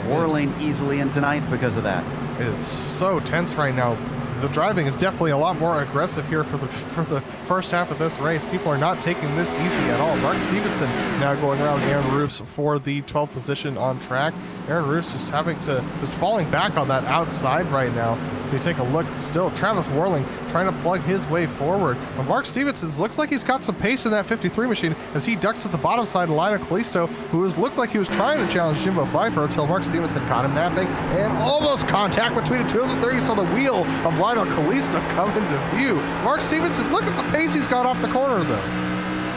Speaker 2: Warling easily into 9th because of that.
Speaker 1: It is so tense right now. The driving is definitely a lot more aggressive here for the first half of this race. People are not taking this easy at all. Mark Stevenson now going around Aaron Roofs for the 12th position on track. Aaron Roofs just falling back on that outside right now. So you take a look, still Travis Warling trying to plug his way forward. But Mark Stevenson looks like he's got some pace in that 53 machine as he ducks to the bottom side of Lionel Calisto, who looked like he was trying to challenge Jimbo Pfeiffer until Mark Stevenson caught him napping, and almost contact between the two of them. There you saw the wheel of Lionel Calisto come into view. Mark Stevenson, look at the pace he's got off the corner though.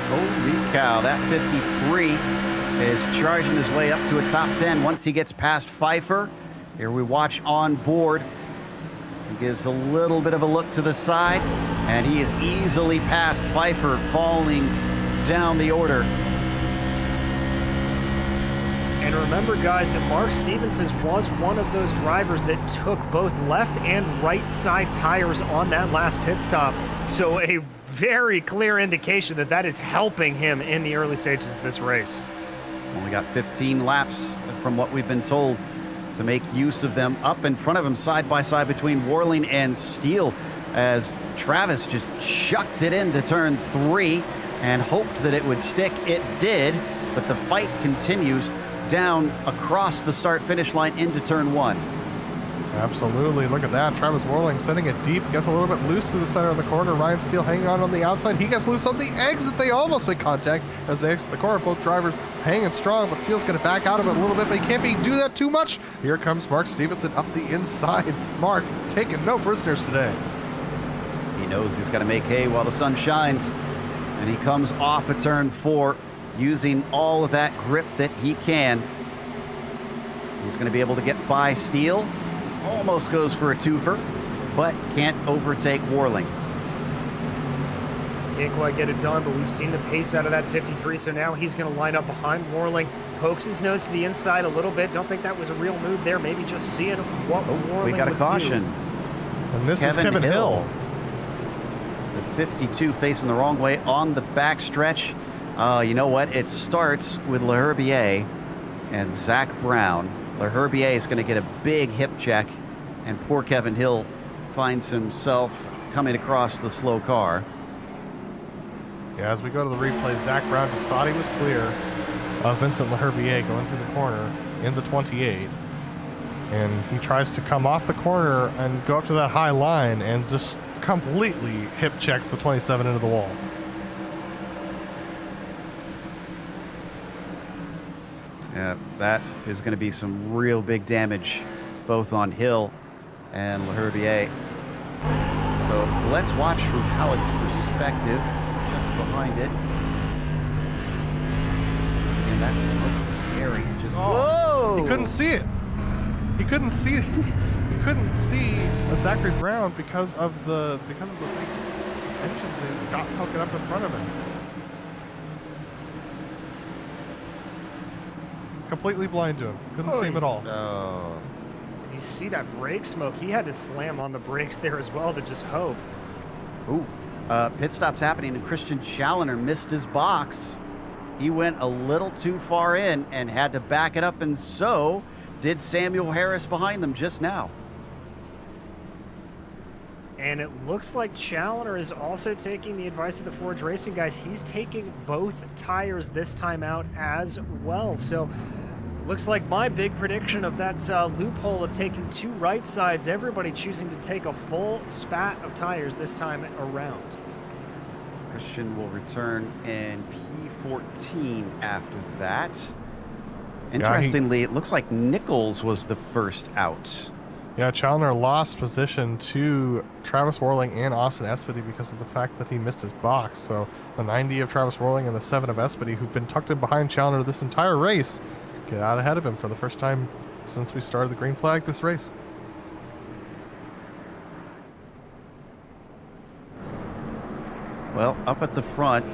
Speaker 2: Holy cow, that 53 is charging his way up to a top 10 once he gets past Pfeiffer. Here we watch on board. He gives a little bit of a look to the side, and he is easily past Pfeiffer, falling down the order.
Speaker 4: And remember, guys, that Mark Stevenson was one of those drivers that took both left and right side tires on that last pit stop. So a very clear indication that that is helping him in the early stages of this race.
Speaker 2: Only got 15 laps from what we've been told to make use of them. Up in front of him, side by side between Warling and Steele, as Travis just chucked it into turn 3 and hoped that it would stick. It did, but the fight continues down across the start-finish line into turn 1.
Speaker 1: Absolutely, look at that. Travis Warling sending it deep, gets a little bit loose through the center of the corner. Ryan Steele hanging on the outside. He gets loose on the exit. They almost make contact as they exit the corner. Both drivers hanging strong, but Steele's going to back out of it a little bit, but he can't do that too much. Here comes Mark Stevenson up the inside. Mark taking no prisoners today.
Speaker 2: He knows he's got to make hay while the sun shines, and he comes off of turn 4 using all of that grip that he can. He's going to be able to get by Steele. Almost goes for a twofer, but can't overtake Warling.
Speaker 4: Can't quite get it done, but we've seen the pace out of that 53, so now he's going to line up behind Warling. Pokes his nose to the inside a little bit. Don't think that was a real move there. Maybe just seeing what Warling
Speaker 2: We got a
Speaker 4: would
Speaker 2: caution.
Speaker 4: do.
Speaker 1: And this is Kevin Hill.
Speaker 2: The 52 facing the wrong way on the back stretch. You know what? It starts with Leherbier and Zach Brown. Leherbier is going to get a big hip check, and poor Kevin Hill finds himself coming across the slow car.
Speaker 1: Yeah, as we go to the replay, Zach Brown just thought he was clear of Vincent Leherbier going through the corner in the 28. And he tries to come off the corner and go up to that high line and just completely hip checks the 27 into the wall.
Speaker 2: Yeah, that is going to be some real big damage, both on Hill and Leherbier. So let's watch from Halleck's perspective, just behind it. And that smoke is scary. Just whoa!
Speaker 1: He couldn't see it. He couldn't see. He couldn't see Zachary Brown because of the big engine that's got poking up in front of him. Completely blind to him. Couldn't see him at all.
Speaker 2: Oh.
Speaker 4: You see that brake smoke? He had to slam on the brakes there as well to just hope.
Speaker 2: Ooh. Pit stop's happening, and Christian Challoner missed his box. He went a little too far in and had to back it up, and so did Samuel Harris behind them just now.
Speaker 4: And it looks like Challoner is also taking the advice of the Forge Racing guys. He's taking both tires this time out as well. So looks like my big prediction of that loophole of taking two right sides, everybody choosing to take a full spat of tires this time around.
Speaker 2: Christian will return in P14 after that. Interestingly, it looks like Nichols was the first out.
Speaker 1: Yeah, Challoner lost position to Travis Warling and Austin Espedy because of the fact that he missed his box. So the 90 of Travis Warling and the 7 of Espedy, who've been tucked in behind Challoner this entire race, get out ahead of him for the first time since we started the green flag this race.
Speaker 2: Well, up at the front,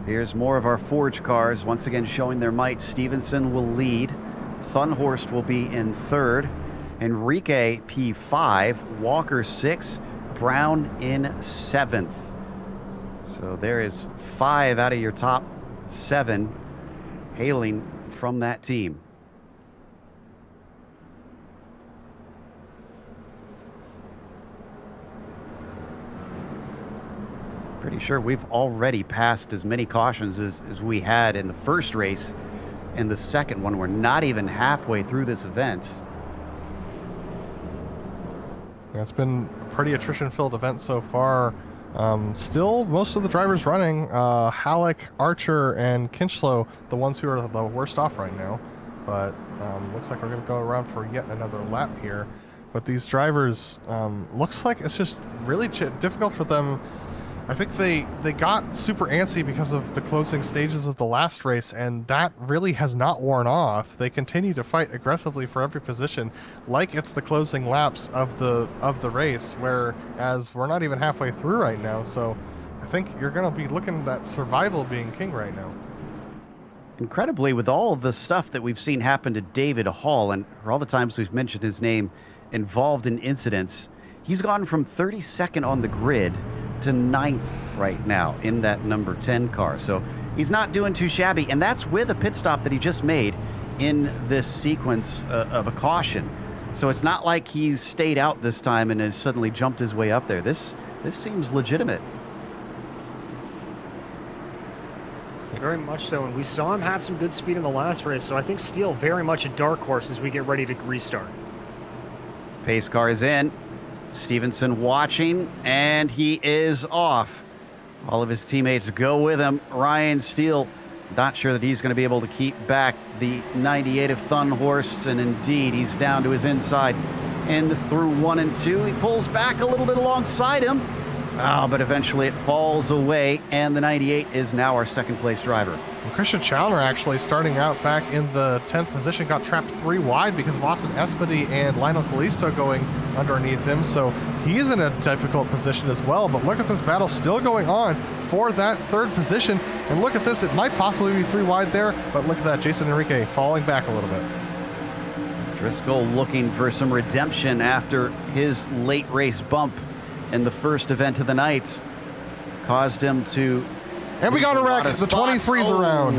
Speaker 2: here's more of our Forge cars, once again showing their might. Stevenson will lead. Thunhorst will be in third. Enrique P5, Walker 6, Brown in 7th. So there is 5 out of your top 7 hailing from that team. Pretty sure we've already passed as many cautions as we had in the first race. In the second one, we're not even halfway through this event.
Speaker 1: Yeah, it's been a pretty attrition-filled event so far. Still, most of the drivers running, Halleck, Archer, and Kinchlow, the ones who are the worst off right now. But looks like we're going to go around for yet another lap here. But these drivers, looks like it's just really difficult for them. I think they got super antsy because of the closing stages of the last race, and that really has not worn off. They continue to fight aggressively for every position, like it's the closing laps of the race, whereas we're not even halfway through right now. So I think you're going to be looking at survival being king right now.
Speaker 2: Incredibly, with all the stuff that we've seen happen to David Hall, and for all the times we've mentioned his name involved in incidents, he's gone from 32nd on the grid to 9th right now in that number 10 car. So he's not doing too shabby, and that's with a pit stop that he just made in this sequence of a caution. So it's not like he's stayed out this time and has suddenly jumped his way up there. This seems legitimate.
Speaker 4: Very much so, and we saw him have some good speed in the last race, so I think still very much a dark horse as we get ready to restart.
Speaker 2: Pace car is in. Stevenson watching, and he is off. All of his teammates go with him. Ryan Steele, not sure that he's going to be able to keep back the 98 of Thunhorst, and indeed, he's down to his inside and through 1 and 2. He pulls back a little bit alongside him, But eventually it falls away, and the 98 is now our second place driver.
Speaker 1: And Christian Challoner actually starting out back in the 10th position got trapped 3 wide because of Austin Espedy and Lionel Kalisto going underneath him. So he's in a difficult position as well. But look at this battle still going on for that 3rd position. And look at this, it might possibly be 3 wide there, but look at that, Jason Enrique falling back a little bit.
Speaker 2: Driscoll looking for some redemption after his late race bump in the first event of the night. Caused him to...
Speaker 1: And we got a wreck. The 23's around.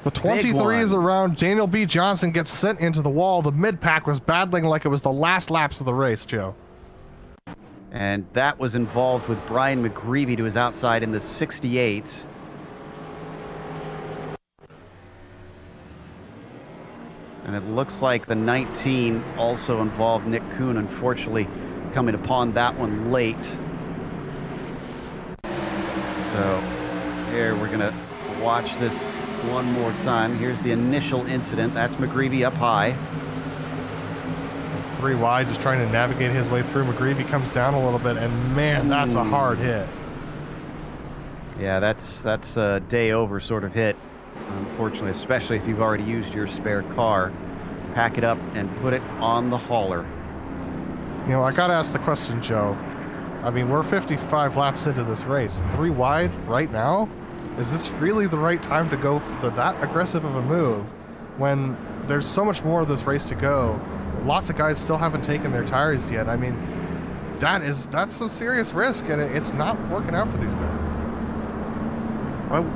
Speaker 1: The 23 is around. Daniel B. Johnson gets sent into the wall. The mid-pack was battling like it was the last laps of the race, Joe.
Speaker 2: And that was involved with Brian McGreevy to his outside in the 68. And it looks like the 19 also involved Nick Kuhn, unfortunately coming upon that one late. So here we're gonna watch this one more time. Here's the initial incident. That's McGreevy up high.
Speaker 1: 3 wide, just trying to navigate his way through. McGreevy comes down a little bit, and man, that's a hard hit.
Speaker 2: Yeah, that's a day over sort of hit, unfortunately, especially if you've already used your spare car. Pack it up and put it on the hauler.
Speaker 1: You know, I gotta ask the question, Joe. I mean, we're 55 laps into this race. 3 wide right now? Is this really the right time to go for that aggressive of a move when there's so much more of this race to go? Lots of guys still haven't taken their tires yet. I mean, that's some serious risk, and it's not working out for these guys.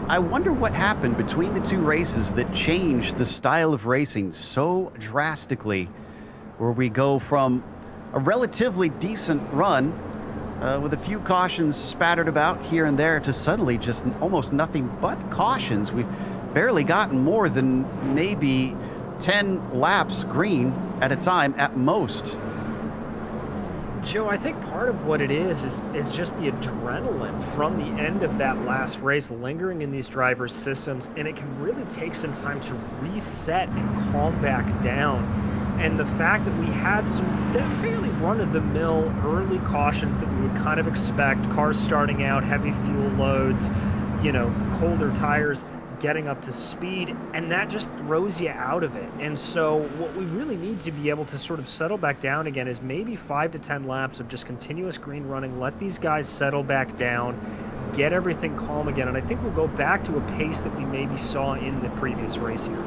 Speaker 2: I wonder what happened between the 2 races that changed the style of racing so drastically, where we go from a relatively decent run with a few cautions spattered about here and there to suddenly just almost nothing but cautions. We've barely gotten more than maybe 10 laps green at a time at most.
Speaker 4: Joe, I think part of what it is just the adrenaline from the end of that last race lingering in these drivers' systems, and it can really take some time to reset and calm back down. And the fact that we had some fairly run-of-the-mill early cautions that we would kind of expect, cars starting out, heavy fuel loads, you know, colder tires, getting up to speed, and that just throws you out of it. And so what we really need to be able to sort of settle back down again is maybe 5 to 10 laps of just continuous green running, let these guys settle back down, get everything calm again, and I think we'll go back to a pace that we maybe saw in the previous race here.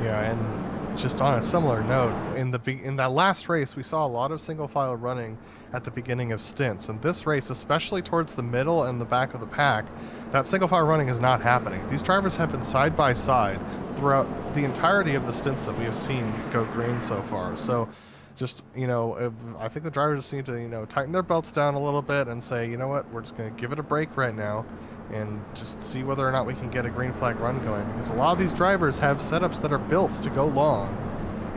Speaker 1: Yeah, and just on a similar note, in that last race, we saw a lot of single file running at the beginning of stints. And this race, especially towards the middle and the back of the pack, that single file running is not happening. These drivers have been side by side throughout the entirety of the stints that we have seen go green so far. So just, you know, I think the drivers just need to, you know, tighten their belts down a little bit and say, you know what, we're just going to give it a break right now and just see whether or not we can get a green flag run going. Because a lot of these drivers have setups that are built to go long,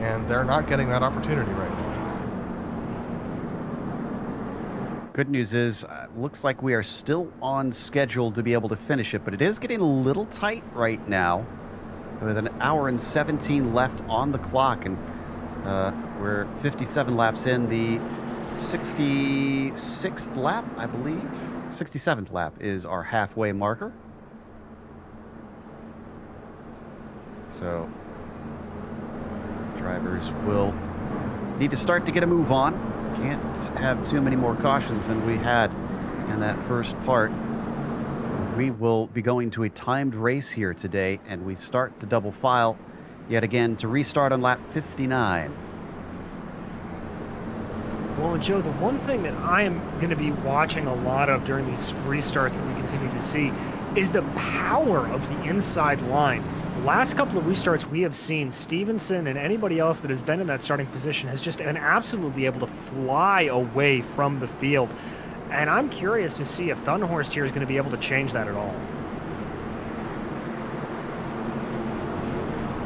Speaker 1: and they're not getting that opportunity right now.
Speaker 2: Good news is, looks like we are still on schedule to be able to finish it, but it is getting a little tight right now with an hour and 17 left on the clock, and we're 57 laps in. The 66th lap, I believe. 67th lap is our halfway marker. So drivers will need to start to get a move on. Can't have too many more cautions than we had in that first part. We will be going to a timed race here today, and we start to double file yet again to restart on lap 59.
Speaker 4: Well, Joe, the one thing that I am going to be watching a lot of during these restarts that we continue to see is the power of the inside line. The last couple of restarts we have seen, Stevenson and anybody else that has been in that starting position has just been absolutely able to fly away from the field. And I'm curious to see if Thunhorst here is going to be able to change that at all.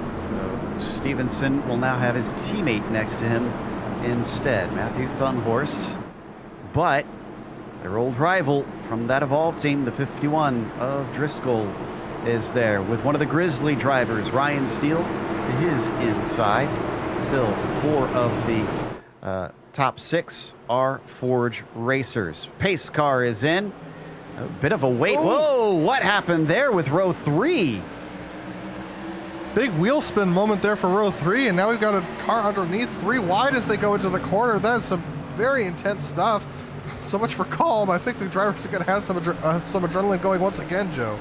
Speaker 2: So Stevenson will now have his teammate next to him instead, Matthew Thunhorst. But their old rival from that Evolve team, the 51 of Driscoll, is there with one of the Grizzly drivers, Ryan Steele, to his inside. Still 4 of the Top 6 are Forge racers. Pace car is in. A bit of a wait. Whoa, what happened there with row 3?
Speaker 1: Big wheel spin moment there for row 3, and now we've got a car underneath 3 wide as they go into the corner. That's some very intense stuff. So much for calm. I think the drivers are going to have some adrenaline going once again, Joe.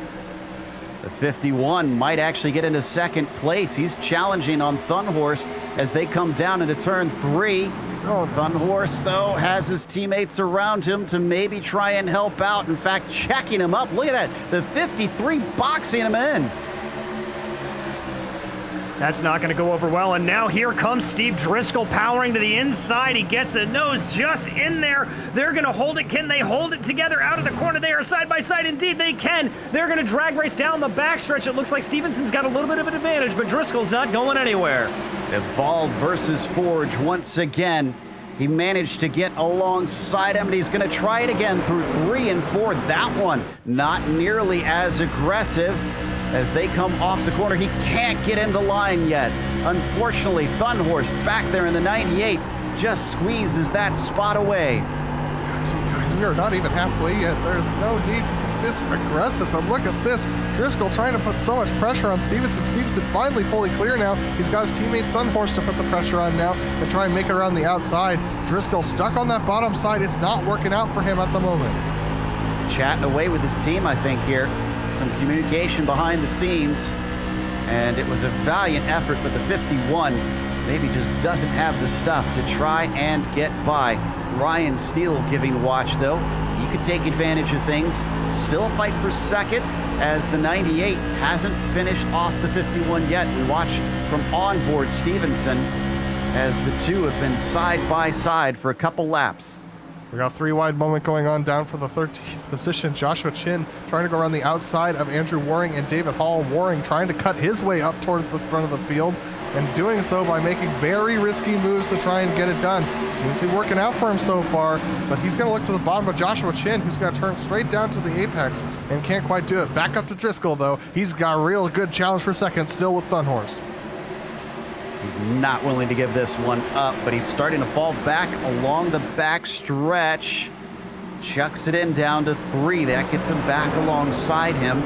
Speaker 2: The 51 might actually get into second place. He's challenging on Thunhorse as they come down into turn 3.
Speaker 1: Oh,
Speaker 2: Thunhorse, though, has his teammates around him to maybe try and help out. In fact, checking him up. Look at that. The 53 boxing him in.
Speaker 4: That's not going to go over well, and now here comes Steve Driscoll powering to the inside. He gets a nose just in there. They're going to hold it. Can they hold it together out of the corner? They are side by side. Indeed, they can. They're going to drag race down the backstretch. It looks like Stevenson's got a little bit of an advantage, but Driscoll's not going anywhere.
Speaker 2: Evolve versus Forge once again. He managed to get alongside him, and he's going to try it again through 3 and 4. That one not nearly as aggressive. As they come off the corner, he can't get into line yet. Unfortunately, Thunhorse back there in the 98 just squeezes that spot away.
Speaker 1: Guys, we are not even halfway yet. There's no need to be this aggressive, but look at this. Driscoll trying to put so much pressure on Stevenson. Stevenson finally fully clear now. He's got his teammate Thunhorse to put the pressure on now and try and make it around the outside. Driscoll stuck on that bottom side. It's not working out for him at the moment.
Speaker 2: Chatting away with his team, I think, here. Some communication behind the scenes, and it was a valiant effort, but the 51 maybe just doesn't have the stuff to try and get by. Ryan Steele giving watch, though. He could take advantage of things. Still fight for second, as the 98 hasn't finished off the 51 yet. We watch from onboard Stevenson as the two have been side by side for a couple laps.
Speaker 1: We got 3 wide moment going on down for the 13th position. Joshua Chin trying to go around the outside of Andrew Waring and David Hall. Waring trying to cut his way up towards the front of the field, and doing so by making very risky moves to try and get it done. Seems to be working out for him so far, but he's going to look to the bottom of Joshua Chin, who's going to turn straight down to the apex and can't quite do it. Back up to Driscoll, though. He's got a real good challenge for second still with Thunhorse.
Speaker 2: He's not willing to give this one up, but he's starting to fall back along the back stretch. Chucks it in down to 3. That gets him back alongside him.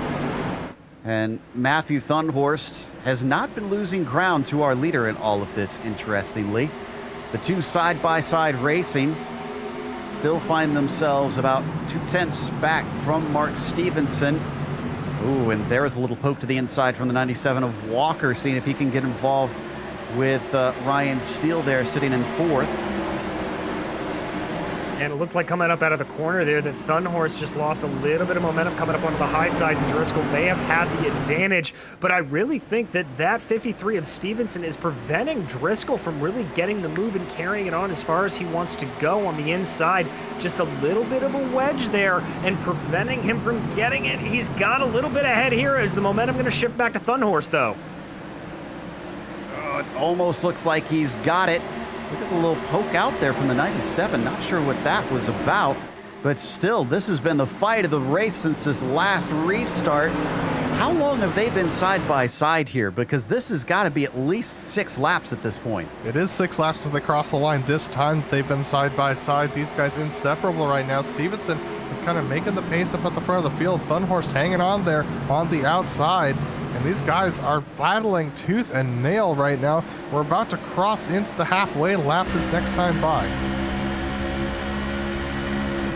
Speaker 2: And Matthew Thunhorst has not been losing ground to our leader in all of this, interestingly. The two side-by-side racing still find themselves about 2/10 back from Mark Stevenson. Ooh, and there's a little poke to the inside from the 97 of Walker, seeing if he can get involved with Ryan Steele there sitting in 4th.
Speaker 4: And it looked like coming up out of the corner there that Thunhorse just lost a little bit of momentum coming up onto the high side, and Driscoll may have had the advantage. But I really think that that 53 of Stevenson is preventing Driscoll from really getting the move and carrying it on as far as he wants to go on the inside. Just a little bit of a wedge there and preventing him from getting it. He's got a little bit ahead here. Is the momentum going to shift back to Thunhorse, though?
Speaker 2: It almost looks like he's got it. Look at the little poke out there from the 97. Not sure what that was about, but still, this has been the fight of the race since this last restart. How long have they been side by side here? Because this has got to be at least 6 laps at this point.
Speaker 1: It is 6 laps as they cross the line. This time they've been side by side. These guys inseparable right now. Stevenson is kind of making the pace up at the front of the field. Thunhorst hanging on there on the outside. And these guys are battling tooth and nail right now. We're about to cross into the halfway lap this next time by.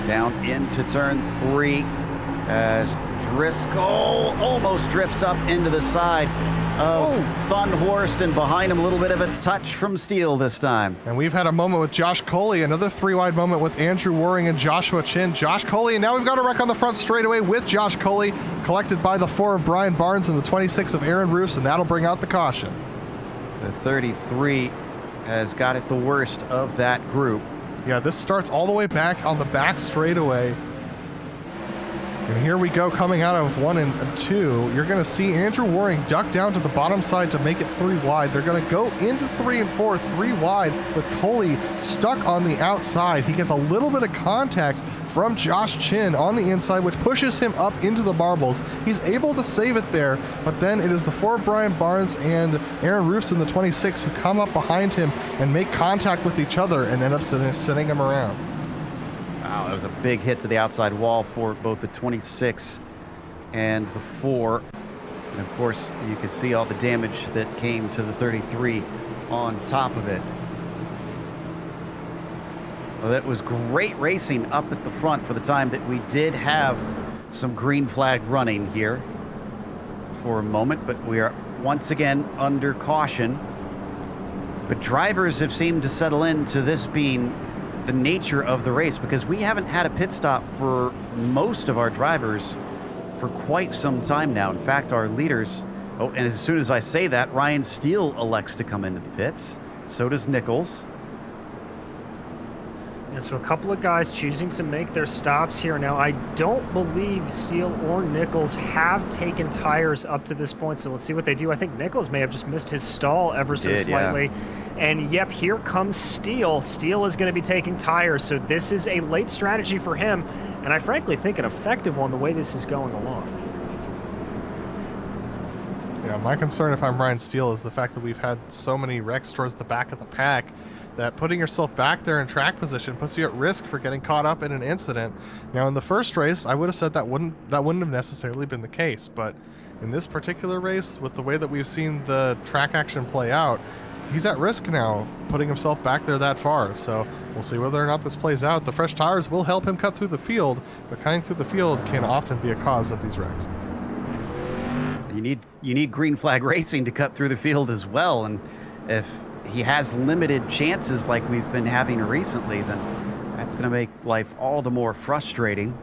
Speaker 2: Down into turn 3 as Driscoll almost drifts up into the side of Thunhorst, and behind him a little bit of a touch from Steele this time.
Speaker 1: And we've had a moment with Josh Coley, another 3-wide moment with Andrew Waring and Joshua Chin. Josh Coley, and now we've got a wreck on the front straightaway with Josh Coley, collected by the 4 of Brian Barnes and the 26 of Aaron Roos, and that'll bring out the caution.
Speaker 2: The 33 has got it the worst of that group.
Speaker 1: Yeah, this starts all the way back on the back straightaway. And here we go, coming out of 1 and 2. You're going to see Andrew Waring duck down to the bottom side to make it 3 wide. They're going to go into 3 and 4, 3 wide, with Coley stuck on the outside. He gets a little bit of contact from Josh Chin on the inside, which pushes him up into the marbles. He's able to save it there, but then it is the 4 Brian Barnes and Aaron Roofs in the 26 who come up behind him and make contact with each other and end up sending him around.
Speaker 2: Wow, that was a big hit to the outside wall for both the 26 and the 4. And of course, you could see all the damage that came to the 33 on top of it. Well, that was great racing up at the front for the time that we did have some green flag running here for a moment, but we are once again under caution. But drivers have seemed to settle into this being the nature of the race, because we haven't had a pit stop for most of our drivers for quite some time now. In fact, our leaders, oh, and as soon as I say that, Ryan Steele elects to come into the pits. So does Nichols.
Speaker 4: And so a couple of guys choosing to make their stops here. Now, I don't believe Steele or Nichols have taken tires up to this point, so let's see what they do. I think Nichols may have just missed his stall ever so slightly. Yeah. And yep, here comes Steele. Steele is going to be taking tires, so this is a late strategy for him, and I frankly think an effective one the way this is going along.
Speaker 1: Yeah, my concern if I'm Ryan Steele is the fact that we've had so many wrecks towards the back of the pack that putting yourself back there in track position puts you at risk for getting caught up in an incident. Now, in the first race, I would have said that wouldn't have necessarily been the case, but in this particular race, with the way that we've seen the track action play out, he's at risk now, putting himself back there that far. So we'll see whether or not this plays out. The fresh tires will help him cut through the field, but cutting through the field can often be a cause of these wrecks.
Speaker 2: You need green flag racing to cut through the field as well, and if he has limited chances like we've been having recently, then that's going to make life all the more frustrating.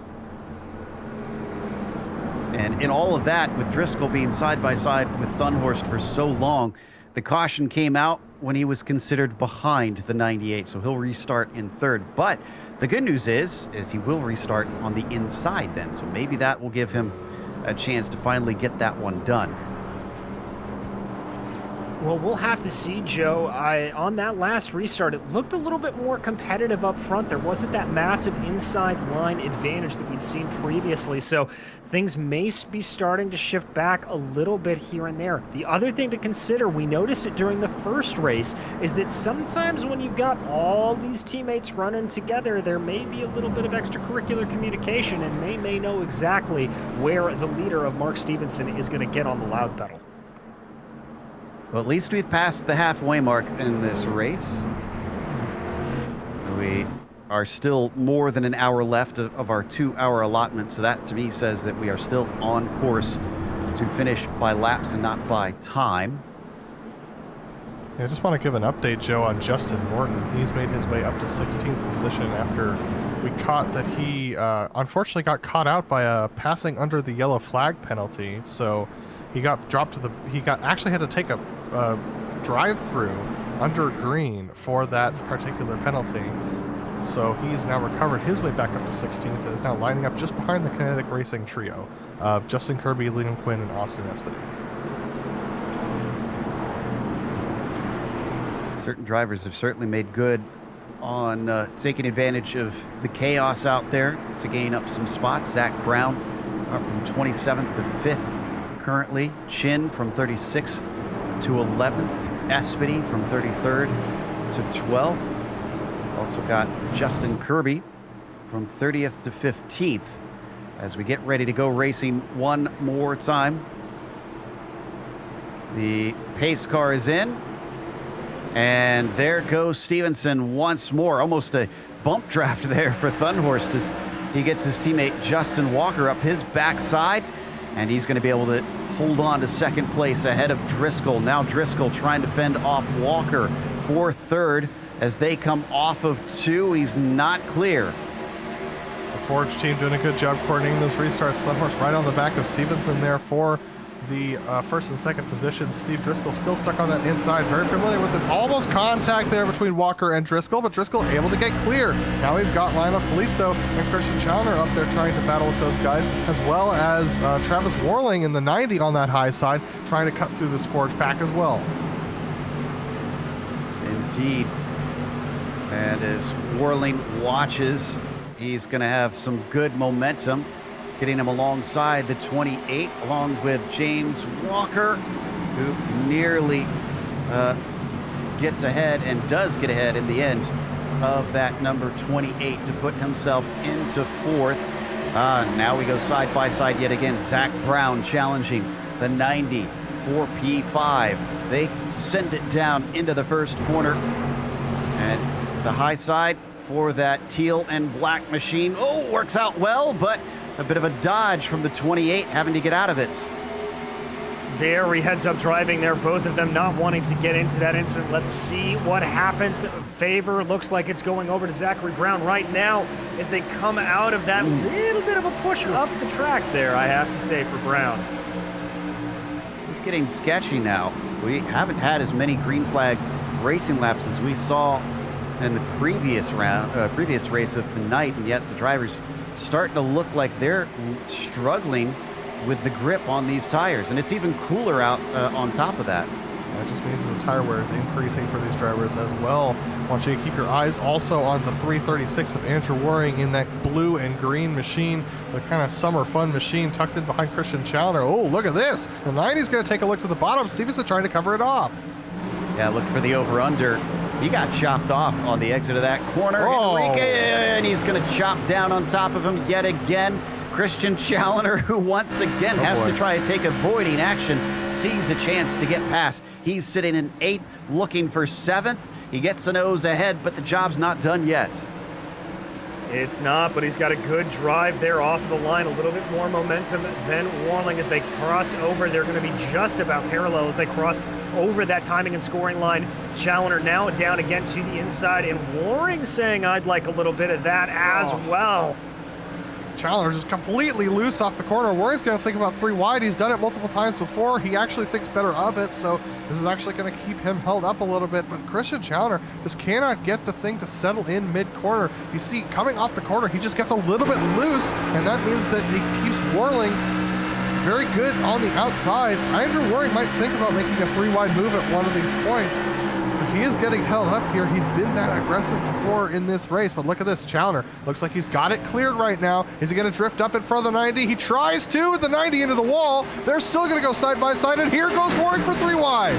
Speaker 2: And in all of that, with Driscoll being side by side with Thunhorst for so long, the caution came out when he was considered behind the 98, so he'll restart in third. But the good news is he will restart on the inside then, so maybe that will give him a chance to finally get that one done.
Speaker 4: Well, we'll have to see, Joe. On that last restart, it looked a little bit more competitive up front. There wasn't that massive inside line advantage that we'd seen previously, so things may be starting to shift back a little bit here and there. The other thing to consider, we noticed it during the first race, is that sometimes when you've got all these teammates running together, there may be a little bit of extracurricular communication, and they may know exactly where the leader of Mark Stevenson is going to get on the loud pedal.
Speaker 2: Well, at least we've passed the halfway mark in this race. We are still more than an hour left of our 2-hour allotment, so that to me says that we are still on course to finish by laps and not by time.
Speaker 1: Yeah, I just want to give an update, Joe, on Justin Morton. He's made his way up to 16th position after we caught that he unfortunately got caught out by a passing under the yellow flag penalty. So he got dropped to the, actually had to take a drive-through under green for that particular penalty. So he's now recovered his way back up to 16th and is now lining up just behind the Kinetic Racing trio of Justin Kirby, Liam Quinn, and Austin Espedy.
Speaker 2: Certain drivers have certainly made good on taking advantage of the chaos out there to gain up some spots. Zach Brown up from 27th to 5th currently. Chin from 36th to 11th. Espedy from 33rd to 12th. Also got Justin Kirby from 30th to 15th as we get ready to go racing one more time. The pace car is in. And there goes Stevenson once more. Almost a bump draft there for Thunhorst as he gets his teammate Justin Walker up his backside. And he's going to be able to hold on to second place ahead of Driscoll. Now Driscoll trying to fend off Walker for third as they come off of 2. He's not clear.
Speaker 1: The Forge team doing a good job coordinating those restarts. Thunhorst right on the back of Stevenson there for the first and second position. Steve Driscoll still stuck on that inside. Very familiar with this almost contact there between Walker and Driscoll, but Driscoll able to get clear. Now we've got Lionel Callisto and Christian Challoner up there trying to battle with those guys, as well as Travis Warling in the 90 on that high side, trying to cut through this Forge pack as well.
Speaker 2: Indeed. And as Warling watches he's going to have some good momentum, getting him alongside the 28, along with James Walker, who nearly gets ahead and does get ahead in the end of that number 28 to put himself into fourth. Now we go side by side yet again. Zach Brown challenging the 90 for P5. They send it down into the first corner. And the high side for that teal and black machine. Oh, works out well, but a bit of a dodge from the 28 having to get out of it.
Speaker 4: Very heads-up driving there, both of them not wanting to get into that incident. Let's see what happens. Favor looks like it's going over to Zachary Brown right now. If they come out of that little bit of a push up the track there, I have to say, for Brown.
Speaker 2: This is getting sketchy now. We haven't had as many green flag racing laps as we saw in the previous race of tonight, and yet the drivers starting to look like they're struggling with the grip on these tires, and it's even cooler out on top of that.
Speaker 1: That just means that the tire wear is increasing for these drivers as well. I want you to keep your eyes also on the 336 of Andrew Waring in that blue and green machine, the kind of summer fun machine tucked in behind Christian Challenger. Oh, look at this. The 90's going to take a look to the bottom. Stevenson trying to cover it off.
Speaker 2: Yeah, look for the over-under. He got chopped off on the exit of that corner.
Speaker 1: Oh.
Speaker 2: Enrique, and he's going to chop down on top of him yet again. Christian Challenger, who once again has to try to take avoiding action, sees a chance to get past. He's sitting in 8th, looking for 7th. He gets a nose ahead, but the job's not done yet.
Speaker 4: It's not, but he's got a good drive there off the line. A little bit more momentum than Warling as they crossed over. They're going to be just about parallel as they cross over that timing and scoring line. Challenger now down again to the inside, and Waring saying, I'd like a little bit of that as well.
Speaker 1: Challenger just completely loose off the corner. Waring's going to think about 3 wide. He's done it multiple times before. He actually thinks better of it, so this is actually going to keep him held up a little bit. But Christian Challenger just cannot get the thing to settle in mid-corner. You see, coming off the corner, he just gets a little bit loose, and that means that he keeps whirling very good on the outside. Andrew Waring might think about making a 3 wide move at one of these points, because he is getting held up here. He's been that aggressive before in this race, but look at this. Challenger looks like he's got it cleared right now. Is he going to drift up in front of the 90? He tries to with the 90 into the wall. They're still going to go side by side, and here goes Waring for 3 wide.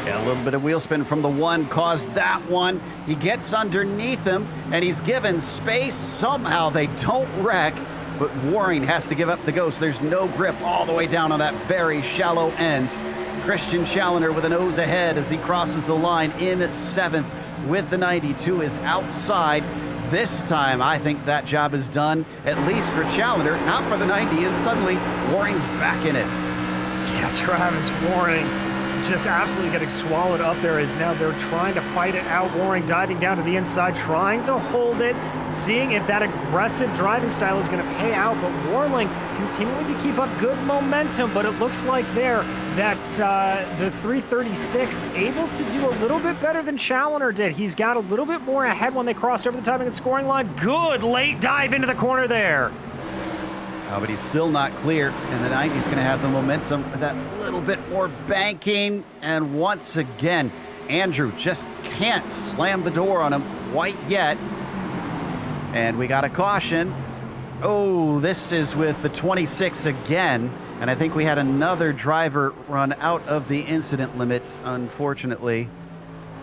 Speaker 2: Yeah, a little bit of wheel spin from the 1 caused that one. He gets underneath him, and he's given space. Somehow they don't wreck, but Waring has to give up the ghost. There's no grip all the way down on that very shallow end. Christian Challenger with a nose ahead as he crosses the line in 7th with the 92 is outside. This time, I think that job is done, at least for Challenger, not for the 90, as suddenly Waring's back in it.
Speaker 4: Yeah, Travis Waring just absolutely getting swallowed up there as now they're trying to fight it out. Waring diving down to the inside, trying to hold it, seeing if that aggressive driving style is going to pay out, but Waring continuing to keep up good momentum, but it looks like there that the 336 able to do a little bit better than Challenger did. He's got a little bit more ahead when they crossed over the timing and scoring line. Good late dive into the corner there.
Speaker 2: But he's still not clear, and the 90's going to have the momentum with that little bit more banking. And once again, Andrew just can't slam the door on him quite yet. And we got a caution. Oh, this is with the 26 again. And I think we had another driver run out of the incident limit, unfortunately.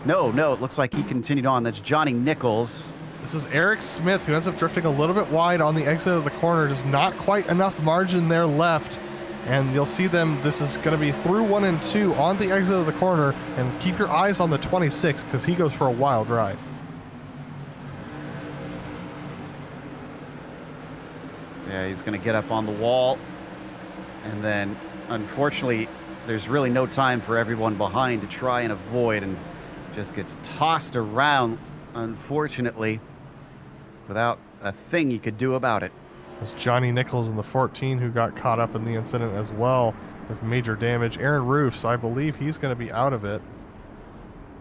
Speaker 2: No, it looks like he continued on. That's Johnny Nichols.
Speaker 1: This is Eric Smith, who ends up drifting a little bit wide on the exit of the corner. Just not quite enough margin there left. And you'll see them, this is going to be through 1 and 2 on the exit of the corner. And keep your eyes on the 26, because he goes for a wild ride.
Speaker 2: Yeah, he's going to get up on the wall. And then, unfortunately, there's really no time for everyone behind to try and avoid, and just gets tossed around, unfortunately, without a thing you could do about it.
Speaker 1: There's Johnny Nichols in the 14 who got caught up in the incident as well with major damage. Aaron Roofs, I believe he's going to be out of it.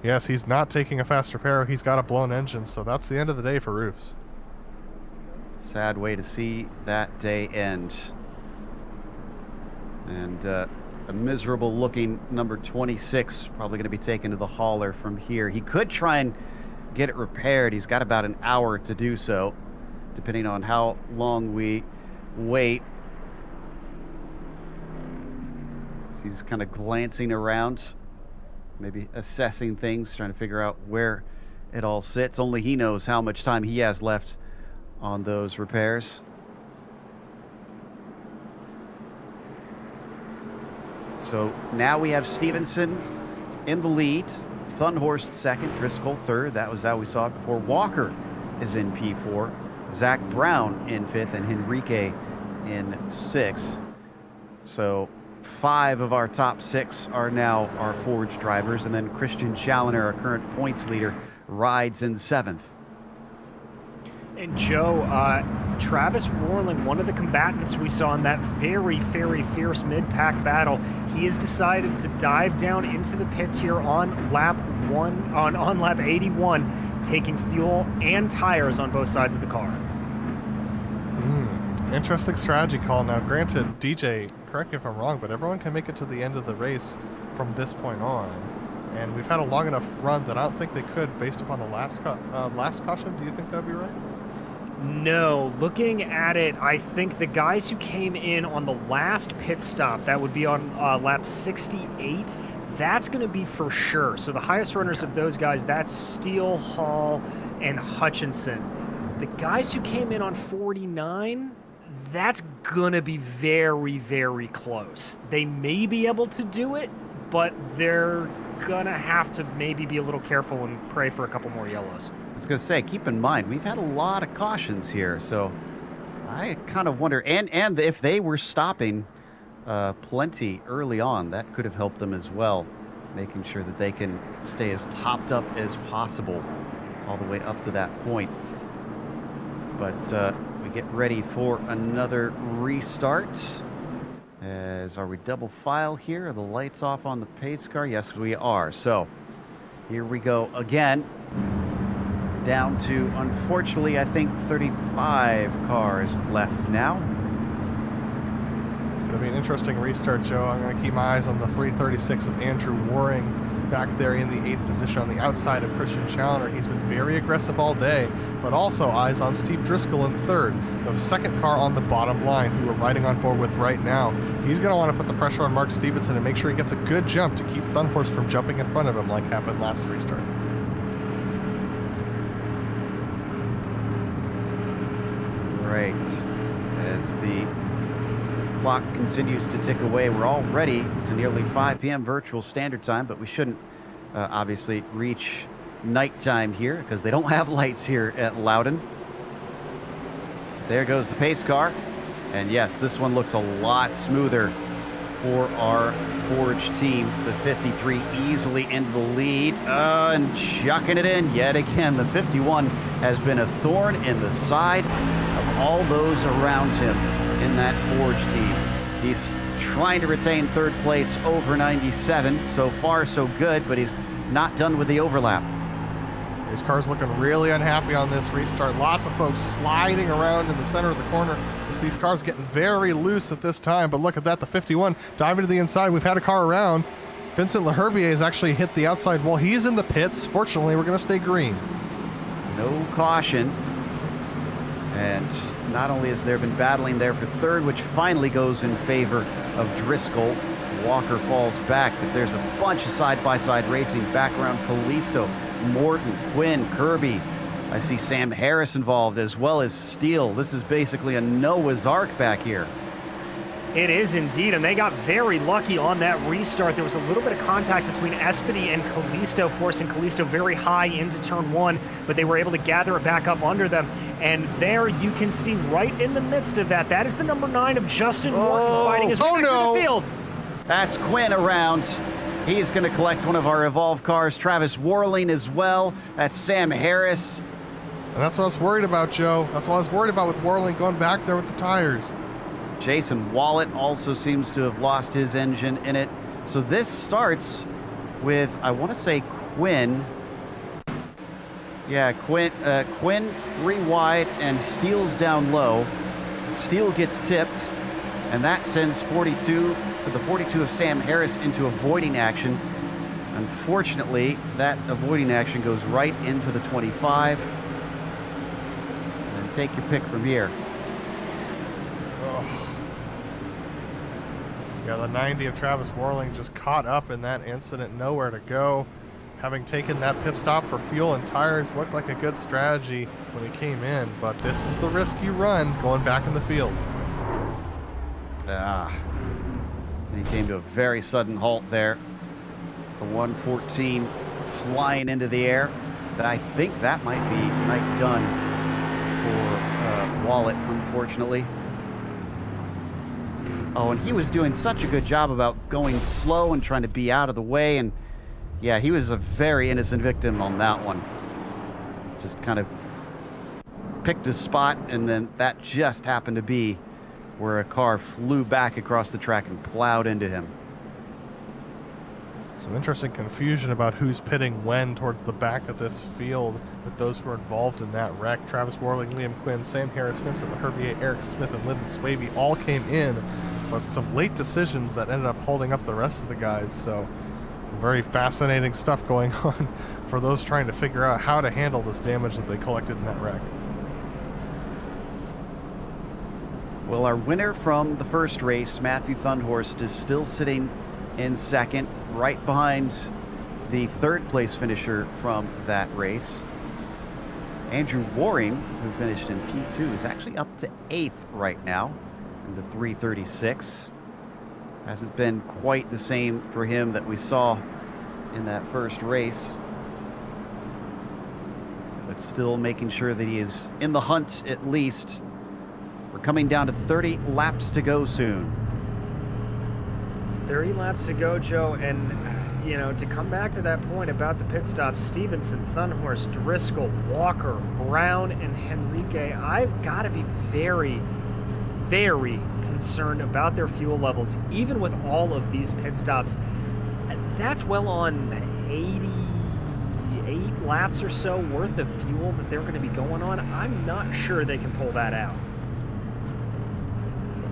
Speaker 1: Yes, he's not taking a faster pair. He's got a blown engine, so that's the end of the day for Roofs.
Speaker 2: Sad way to see that day end. And a miserable looking number 26 probably going to be taken to the hauler from here. He could try and get it repaired. He's got about an hour to do so, depending on how long we wait. So he's kind of glancing around, maybe assessing things, trying to figure out where it all sits. Only he knows how much time he has left on those repairs. So now we have Stevenson in the lead, Thunhorst second, Driscoll third. That was how we saw it before. Walker is in P4, Zach Brown in fifth, and Henrique in sixth. So 5 of our top 6 are now our Forge drivers, and then Christian Challoner, our current points leader, rides in 7th.
Speaker 4: And Joe, Travis Worland, one of the combatants we saw in that very, very fierce mid-pack battle, he has decided to dive down into the pits here on lap 81, taking fuel and tires on both sides of the car.
Speaker 1: Interesting strategy call. Now, granted, DJ, correct me if I'm wrong, but everyone can make it to the end of the race from this point on. And we've had a long enough run that I don't think they could, based upon the last caution. Do you think that would be right?
Speaker 4: No, looking at it, I think the guys who came in on the last pit stop, that would be on lap 68, that's going to be for sure. So the highest runners of those guys, that's Steele, Hall, and Hutchinson. The guys who came in on 49, that's going to be very, very close. They may be able to do it, but they're going to have to maybe be a little careful and pray for a couple more yellows.
Speaker 2: I was going to say, keep in mind, we've had a lot of cautions here, so I kind of wonder, and if they were stopping plenty early on, that could have helped them as well, making sure that they can stay as topped up as possible all the way up to that point. But we get ready for another restart. As are we double file here? Are the lights off on the pace car? Yes, we are. So here we go again. Down to, unfortunately, I think 35 cars left now.
Speaker 1: It's going to be an interesting restart, Joe. I'm going to keep my eyes on the 336 of Andrew Waring back there in the 8th position on the outside of Christian Challoner. He's been very aggressive all day, but also eyes on Steve Driscoll in 3rd, the second car on the bottom line, who we're riding on board with right now. He's going to want to put the pressure on Mark Stevenson and make sure he gets a good jump to keep Thunhorst from jumping in front of him like happened last restart.
Speaker 2: Right, as the clock continues to tick away, we're already to nearly 5 p.m. virtual standard time, but we shouldn't obviously reach nighttime here because they don't have lights here at Loudon. There goes the pace car, and yes, this one looks a lot smoother for our Forge team. The 53 easily into the lead and chucking it in yet again. The 51 has been a thorn in the side of all those around him in that Forge team. He's trying to retain 3rd place over 97. So far, so good, but he's not done with the overlap.
Speaker 1: These cars looking really unhappy on this restart. Lots of folks sliding around in the center of the corner. Just these cars getting very loose at this time. But look at that, the 51 diving to the inside. We've had a car around. Vincent Leherbier has actually hit the outside wall. He's in the pits. Fortunately, we're going to stay green.
Speaker 2: No caution. And not only has there been battling there for 3rd, which finally goes in favor of Driscoll. Walker falls back, but there's a bunch of side-by-side racing back around Callisto, Morton, Quinn, Kirby. I see Sam Harris involved as well as Steele. This is basically a Noah's Ark back here.
Speaker 4: It is indeed, and they got very lucky on that restart. There was a little bit of contact between Espedy and Callisto, forcing Callisto very high into turn 1, but they were able to gather it back up under them. And there you can see right in the midst of that, that is the number 9 of Justin Morton fighting his way back to the field.
Speaker 2: That's Quinn around. He's going to collect one of our Evolve cars. Travis Warling as well. That's Sam Harris.
Speaker 1: And that's what I was worried about, Joe. That's what I was worried about with Warling going back there with the tires.
Speaker 2: Jason Wallet also seems to have lost his engine in it. So this starts with, I want to say, Quinn. Yeah, Quinn 3 wide and Steele's down low. Steele gets tipped, and that sends the 42 of Sam Harris into avoiding action. Unfortunately, that avoiding action goes right into the 25. And take your pick from here.
Speaker 1: Oh. Yeah, the 90 of Travis Worling just caught up in that incident, nowhere to go. Having taken that pit stop for fuel and tires looked like a good strategy when he came in, but this is the risk you run going back in the field.
Speaker 2: He came to a very sudden halt there. The 114 flying into the air. I think that might be night done for Wallet, unfortunately. Oh, and he was doing such a good job about going slow and trying to be out of the way, and yeah, he was a very innocent victim on that one. Just kind of picked his spot, and then that just happened to be where a car flew back across the track and plowed into him.
Speaker 1: Some interesting confusion about who's pitting when towards the back of this field with those who are involved in that wreck. Travis Worling, Liam Quinn, Sam Harris, Vincent LeHerbier, Eric Smith, and Lyndon Swaby all came in, but some late decisions that ended up holding up the rest of the guys. So very fascinating stuff going on for those trying to figure out how to handle this damage that they collected in that wreck.
Speaker 2: Well, our winner from the first race, Matthew Thunhorst, is still sitting in second, right behind the third place finisher from that race. Andrew Waring, who finished in P2, is actually up to 8th right now in the 336. Hasn't been quite the same for him that we saw in that first race, but still making sure that he is in the hunt at least. We're coming down to 30 laps to go soon.
Speaker 4: 30 laps to go, Joe, and you know, to come back to that point about the pit stops, Stevenson, Thunhorst, Driscoll, Walker, Brown, and Henrique, I've got to be very, very concerned about their fuel levels, even with all of these pit stops. That's well on 88 laps or so worth of fuel that they're going to be going on. I'm not sure they can pull that out.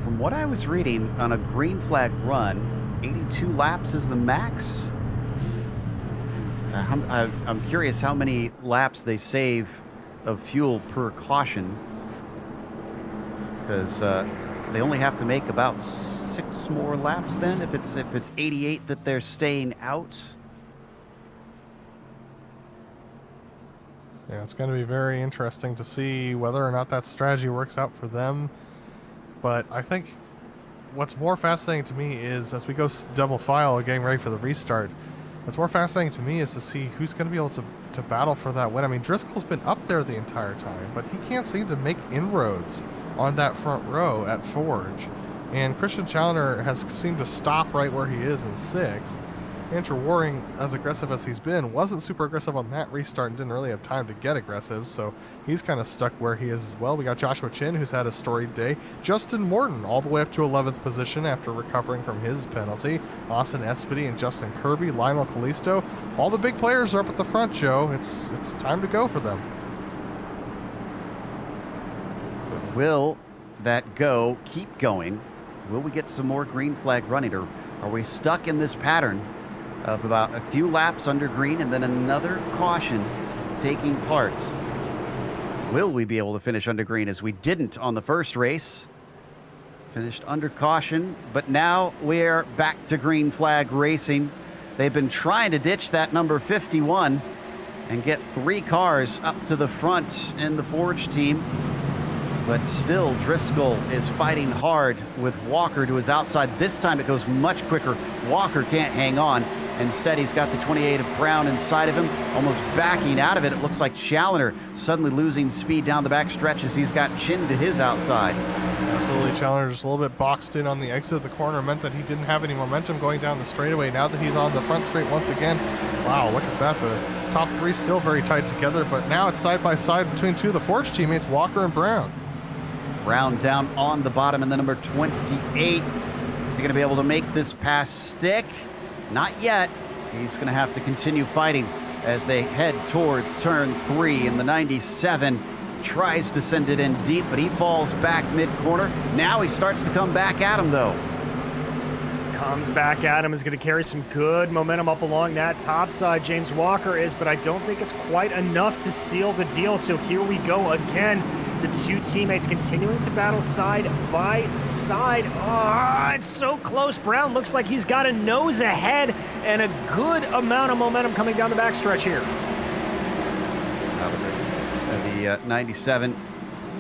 Speaker 2: From what I was reading, on a green flag run, 82 laps is the max. I'm curious how many laps they save of fuel per caution, because they only have to make about 6 more laps then, if it's 88 that they're staying out.
Speaker 1: Yeah, it's going to be very interesting to see whether or not that strategy works out for them. But I think what's more fascinating to me is, as we go double file getting ready for the restart, what's more fascinating to me is to see who's going to be able to battle for that win. I mean, Driscoll's been up there the entire time, but he can't seem to make inroads on that front row at Forge. And Christian Challoner has seemed to stop right where he is in 6th. Andrew Waring, as aggressive as he's been, wasn't super aggressive on that restart and didn't really have time to get aggressive, so he's kind of stuck where he is as well. We got Joshua Chin, who's had a storied day. Justin Morton, all the way up to 11th position after recovering from his penalty. Austin Espedy and Justin Kirby, Lionel Callisto. All the big players are up at the front, Joe. It's time to go for them.
Speaker 2: But will that go keep going? Will we get some more green flag running, or are we stuck in this pattern of about a few laps under green and then another caution taking part? Will we be able to finish under green, as we didn't on the first race? Finished under caution, but now we're back to green flag racing. They've been trying to ditch that number 51 and get 3 cars up to the front in the Forge team. But still, Driscoll is fighting hard with Walker to his outside. This time it goes much quicker. Walker can't hang on. Instead, he's got the 28 of Brown inside of him, almost backing out of it. It looks like Challoner suddenly losing speed down the back stretch as he's got Chin to his outside.
Speaker 1: Absolutely, Challoner just a little bit boxed in on the exit of the corner, meant that he didn't have any momentum going down the straightaway. Now that he's on the front straight once again, wow, look at that. The top 3 still very tight together, but now it's side by side between 2 of the Forge teammates, Walker and Brown.
Speaker 2: Brown down on the bottom in the number 28. Is he going to be able to make this pass stick? Not yet. He's going to have to continue fighting as they head towards turn 3 in the 97. Tries to send it in deep, but he falls back mid-corner. Now he starts to come back at him, though.
Speaker 4: Comes back at him, is going to carry some good momentum up along that top side. James Walker is, but I don't think it's quite enough to seal the deal. So here we go again. The two teammates continuing to battle side by side. Oh, it's so close. Brown looks like he's got a nose ahead and a good amount of momentum coming down the backstretch here.
Speaker 2: The 97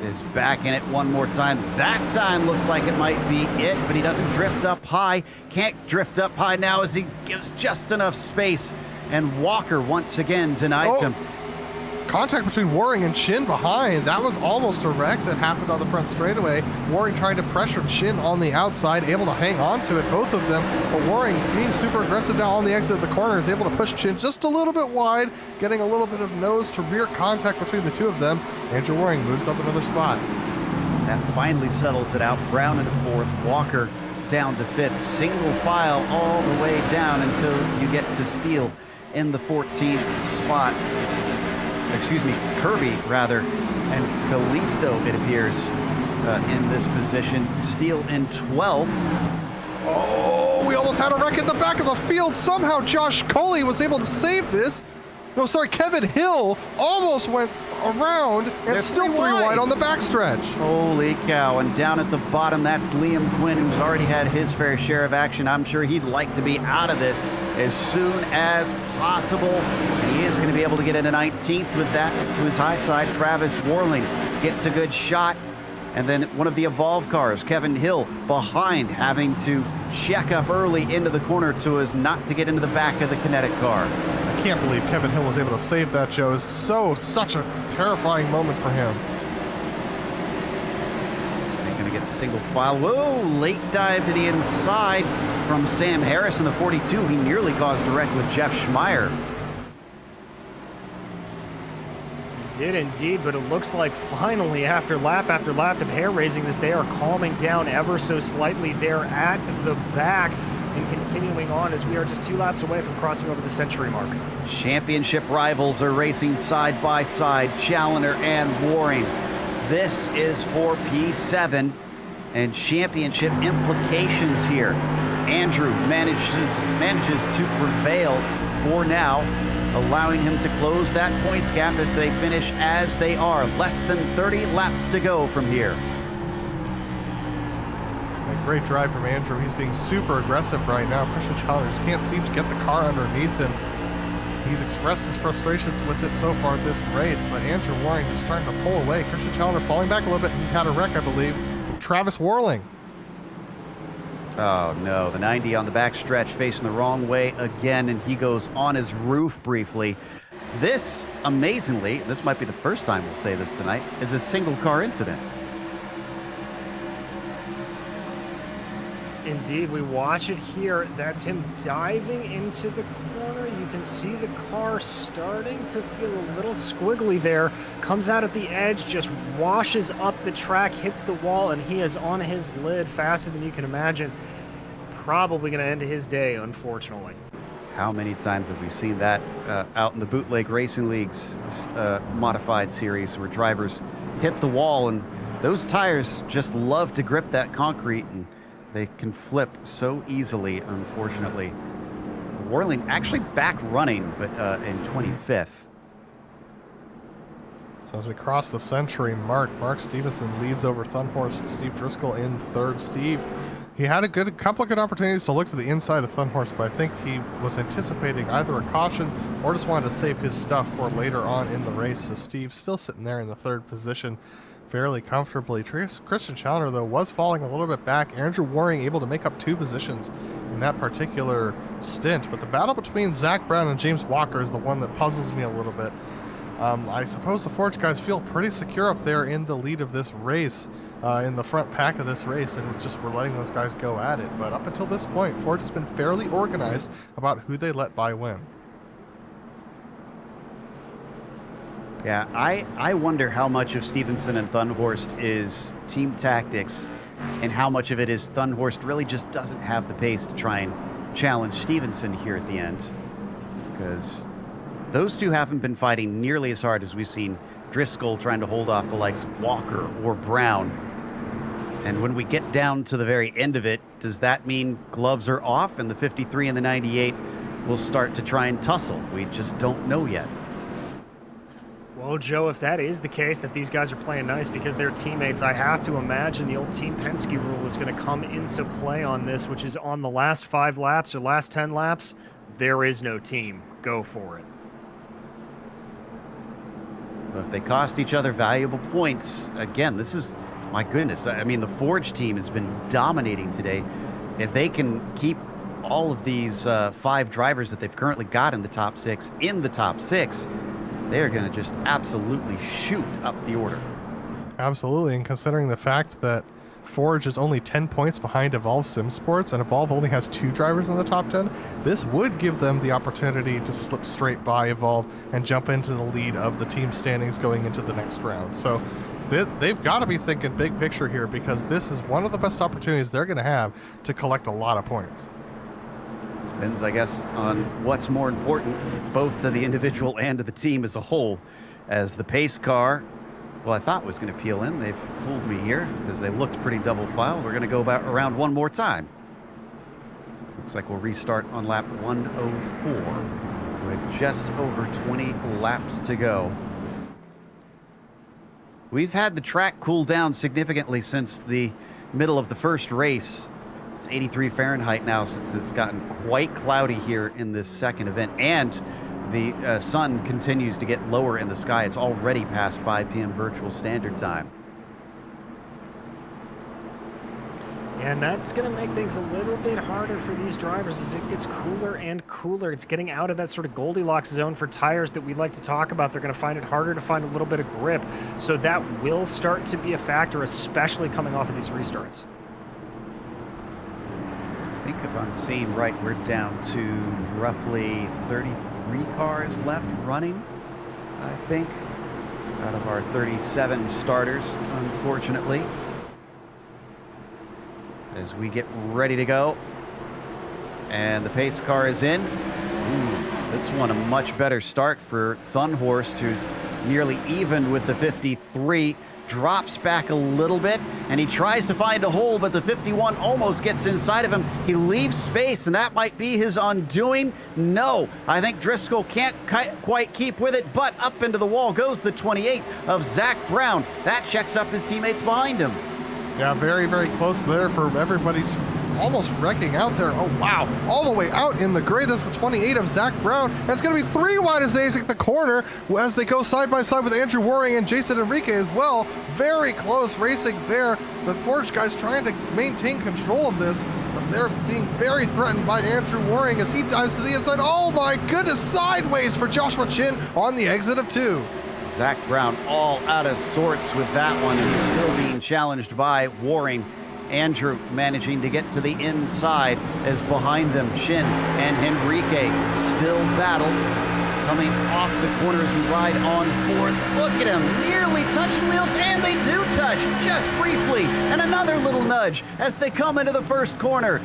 Speaker 2: is back in it one more time. That time looks like it might be it, but he doesn't drift up high. Can't drift up high now as he gives just enough space. And Walker once again denies him.
Speaker 1: Contact between Waring and Chin behind. That was almost a wreck that happened on the front straightaway. Waring trying to pressure Chin on the outside, able to hang on to it, both of them. But Waring, being super aggressive now on the exit of the corner, is able to push Chin just a little bit wide, getting a little bit of nose to rear contact between the two of them. Andrew Waring moves up another spot.
Speaker 2: That finally settles it out. Brown into fourth, Walker down to fifth. Single file all the way down until you get to Steele in the 14th spot. Excuse me, Kirby rather, and Callisto, it appears, in this position. Steele in 12th.
Speaker 1: Oh, we almost had a wreck in the back of the field. Somehow Josh Coley was able to save this. No, sorry, Kevin Hill almost went around and
Speaker 2: They're
Speaker 1: still
Speaker 2: three
Speaker 1: three
Speaker 2: wide.
Speaker 1: wide on the backstretch.
Speaker 2: Holy cow, and down at the bottom, that's Liam Quinn, who's already had his fair share of action. I'm sure he'd like to be out of this as soon as possible. And he is going to be able to get into 19th with that to his high side. Travis Warling gets a good shot. And then one of the Evolve cars, Kevin Hill, behind, having to check up early into the corner so as not to get into the back of the Kinetic car.
Speaker 1: I can't believe Kevin Hill was able to save that, Joe. It's such a terrifying moment for him.
Speaker 2: They're going to get single file. Whoa, late dive to the inside from Sam Harris in the 42. He nearly caused a wreck with Jeff Schmeier.
Speaker 4: Did indeed, but it looks like finally, after lap of hair raising this, they are calming down ever so slightly there at the back and continuing on as we are just 2 laps away from crossing over the century mark.
Speaker 2: Championship rivals are racing side by side, Challenger and Waring. This is for P7 and championship implications here. Andrew manages to prevail for now, allowing him to close that points gap if they finish as they are. Less than 30 laps to go from here.
Speaker 1: A great drive from Andrew. He's being super aggressive right now. Christian Challenger just can't seem to get the car underneath him. He's expressed his frustrations with it so far this race, but Andrew Waring is starting to pull away. Christian Challenger falling back a little bit. He had a wreck, I believe. Travis Warling.
Speaker 2: Oh no, the 90 on the back stretch facing the wrong way again, and he goes on his roof briefly. This, amazingly, this might be the first time we'll say this tonight, is a single car incident.
Speaker 4: Indeed, we watch it here. That's him diving into the corner. You can see the car starting to feel a little squiggly there. Comes out at the edge, just washes up the track, hits the wall, and he is on his lid faster than you can imagine. Probably going to end his day, unfortunately.
Speaker 2: How many times have we seen that out in the Bootleg Racing League's modified series where drivers hit the wall and those tires just love to grip that concrete and they can flip so easily, unfortunately. Warling actually back running, but in 25th.
Speaker 1: So as we cross the century mark, Mark Stevenson leads over Thunhorse, Steve Driscoll in third. Steve, he had a couple of good opportunities to look to the inside of Thunhorse, but I think he was anticipating either a caution or just wanted to save his stuff for later on in the race. So Steve still sitting there in the third position fairly comfortably. Christian Challenger, though, was falling a little bit back. Andrew Waring able to make up 2 positions in that particular stint. But the battle between Zach Brown and James Walker is the one that puzzles me a little bit. I suppose the Forge guys feel pretty secure up there in the lead of this race, in the front pack of this race, and just we're letting those guys go at it. But up until this point, Forge has been fairly organized about who they let by win.
Speaker 2: Yeah, I wonder how much of Stevenson and Thunhorst is team tactics and how much of it is Thunhorst really just doesn't have the pace to try and challenge Stevenson here at the end. Because those two haven't been fighting nearly as hard as we've seen Driscoll trying to hold off the likes of Walker or Brown. And when we get down to the very end of it, does that mean gloves are off and the 53 and the 98 will start to try and tussle? We just don't know yet.
Speaker 4: Well, Well, Joe, if that is the case, that these guys are playing nice because they're teammates, I have to imagine the old Team Penske rule is going to come into play on this, which is on the last 5 laps or last 10 laps, there is no team. Go for it.
Speaker 2: If they cost each other valuable points, again, this is, my goodness, I mean, the Forge team has been dominating today. If they can keep all of these 5 drivers that they've currently got in the top 6 in the top 6, they're going to just absolutely shoot up the order.
Speaker 1: Absolutely, and considering the fact that Forge is only 10 points behind Evolve Sim Sports, and Evolve only has 2 drivers in the top 10, this would give them the opportunity to slip straight by Evolve and jump into the lead of the team standings going into the next round. So they've got to be thinking big picture here, because this is one of the best opportunities they're going to have to collect a lot of points.
Speaker 2: Depends, I guess, on what's more important, both to the individual and to the team as a whole. As the pace car, well, I thought was going to peel in. They've fooled me here because they looked pretty double file. We're going to go around one more time. Looks like we'll restart on lap 104 with just over 20 laps to go. We've had the track cool down significantly since the middle of the first race. It's 83 Fahrenheit now, since it's gotten quite cloudy here in this second event, and the sun continues to get lower in the sky. It's already past 5 p.m. virtual standard time.
Speaker 4: And that's going to make things a little bit harder for these drivers as it gets cooler and cooler. It's getting out of that sort of Goldilocks zone for tires that we like to talk about. They're going to find it harder to find a little bit of grip. So that will start to be a factor, especially coming off of these restarts.
Speaker 2: I think if I'm seeing right, we're down to roughly 33 cars left running, I think, out of our 37 starters, unfortunately. As we get ready to go, and the pace car is in. This one a much better start for Thunhorst, who's nearly even with the 53. Drops back a little bit, and he tries to find a hole, but the 51 almost gets inside of him. He leaves space, and that might be his undoing. No, I think Driscoll can't quite keep with it, but up into the wall goes the 28 of Zach Brown. That checks up his teammates behind him.
Speaker 1: Yeah, very, very close there for everybody to almost wrecking out there. Oh, wow. All the way out in the gray. That's the 28 of Zach Brown. And it's going to be 3 wide as they exit the corner as they go side by side with Andrew Waring and Jason Enrique as well. Very close racing there. The Forge guys trying to maintain control of this, but they're being very threatened by Andrew Waring as he dives to the inside. Oh my goodness, sideways for Joshua Chin on the exit of 2.
Speaker 2: Zach Brown all out of sorts with that one, and he's still being challenged by Waring. Andrew managing to get to the inside as behind them Chin and Henrique still battle. Coming off the corner as we ride on board. Look at him, nearly touching wheels, and they do touch just briefly. And another little nudge as they come into the first corner.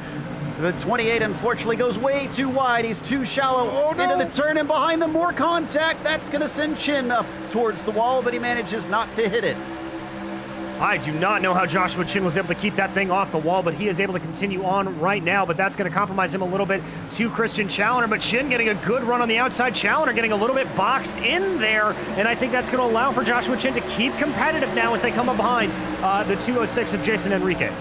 Speaker 2: The 28 unfortunately goes way too wide. He's too shallow into the turn, and behind them more contact. That's going to send Chin up towards the wall, but he manages not to hit it.
Speaker 4: I do not know how Joshua Chin was able to keep that thing off the wall, but he is able to continue on right now, but that's going to compromise him a little bit to Christian Challoner, but Chin getting a good run on the outside. Challoner getting a little bit boxed in there, and I think that's going to allow for Joshua Chin to keep competitive now as they come up behind the 206 of Jason Enrique.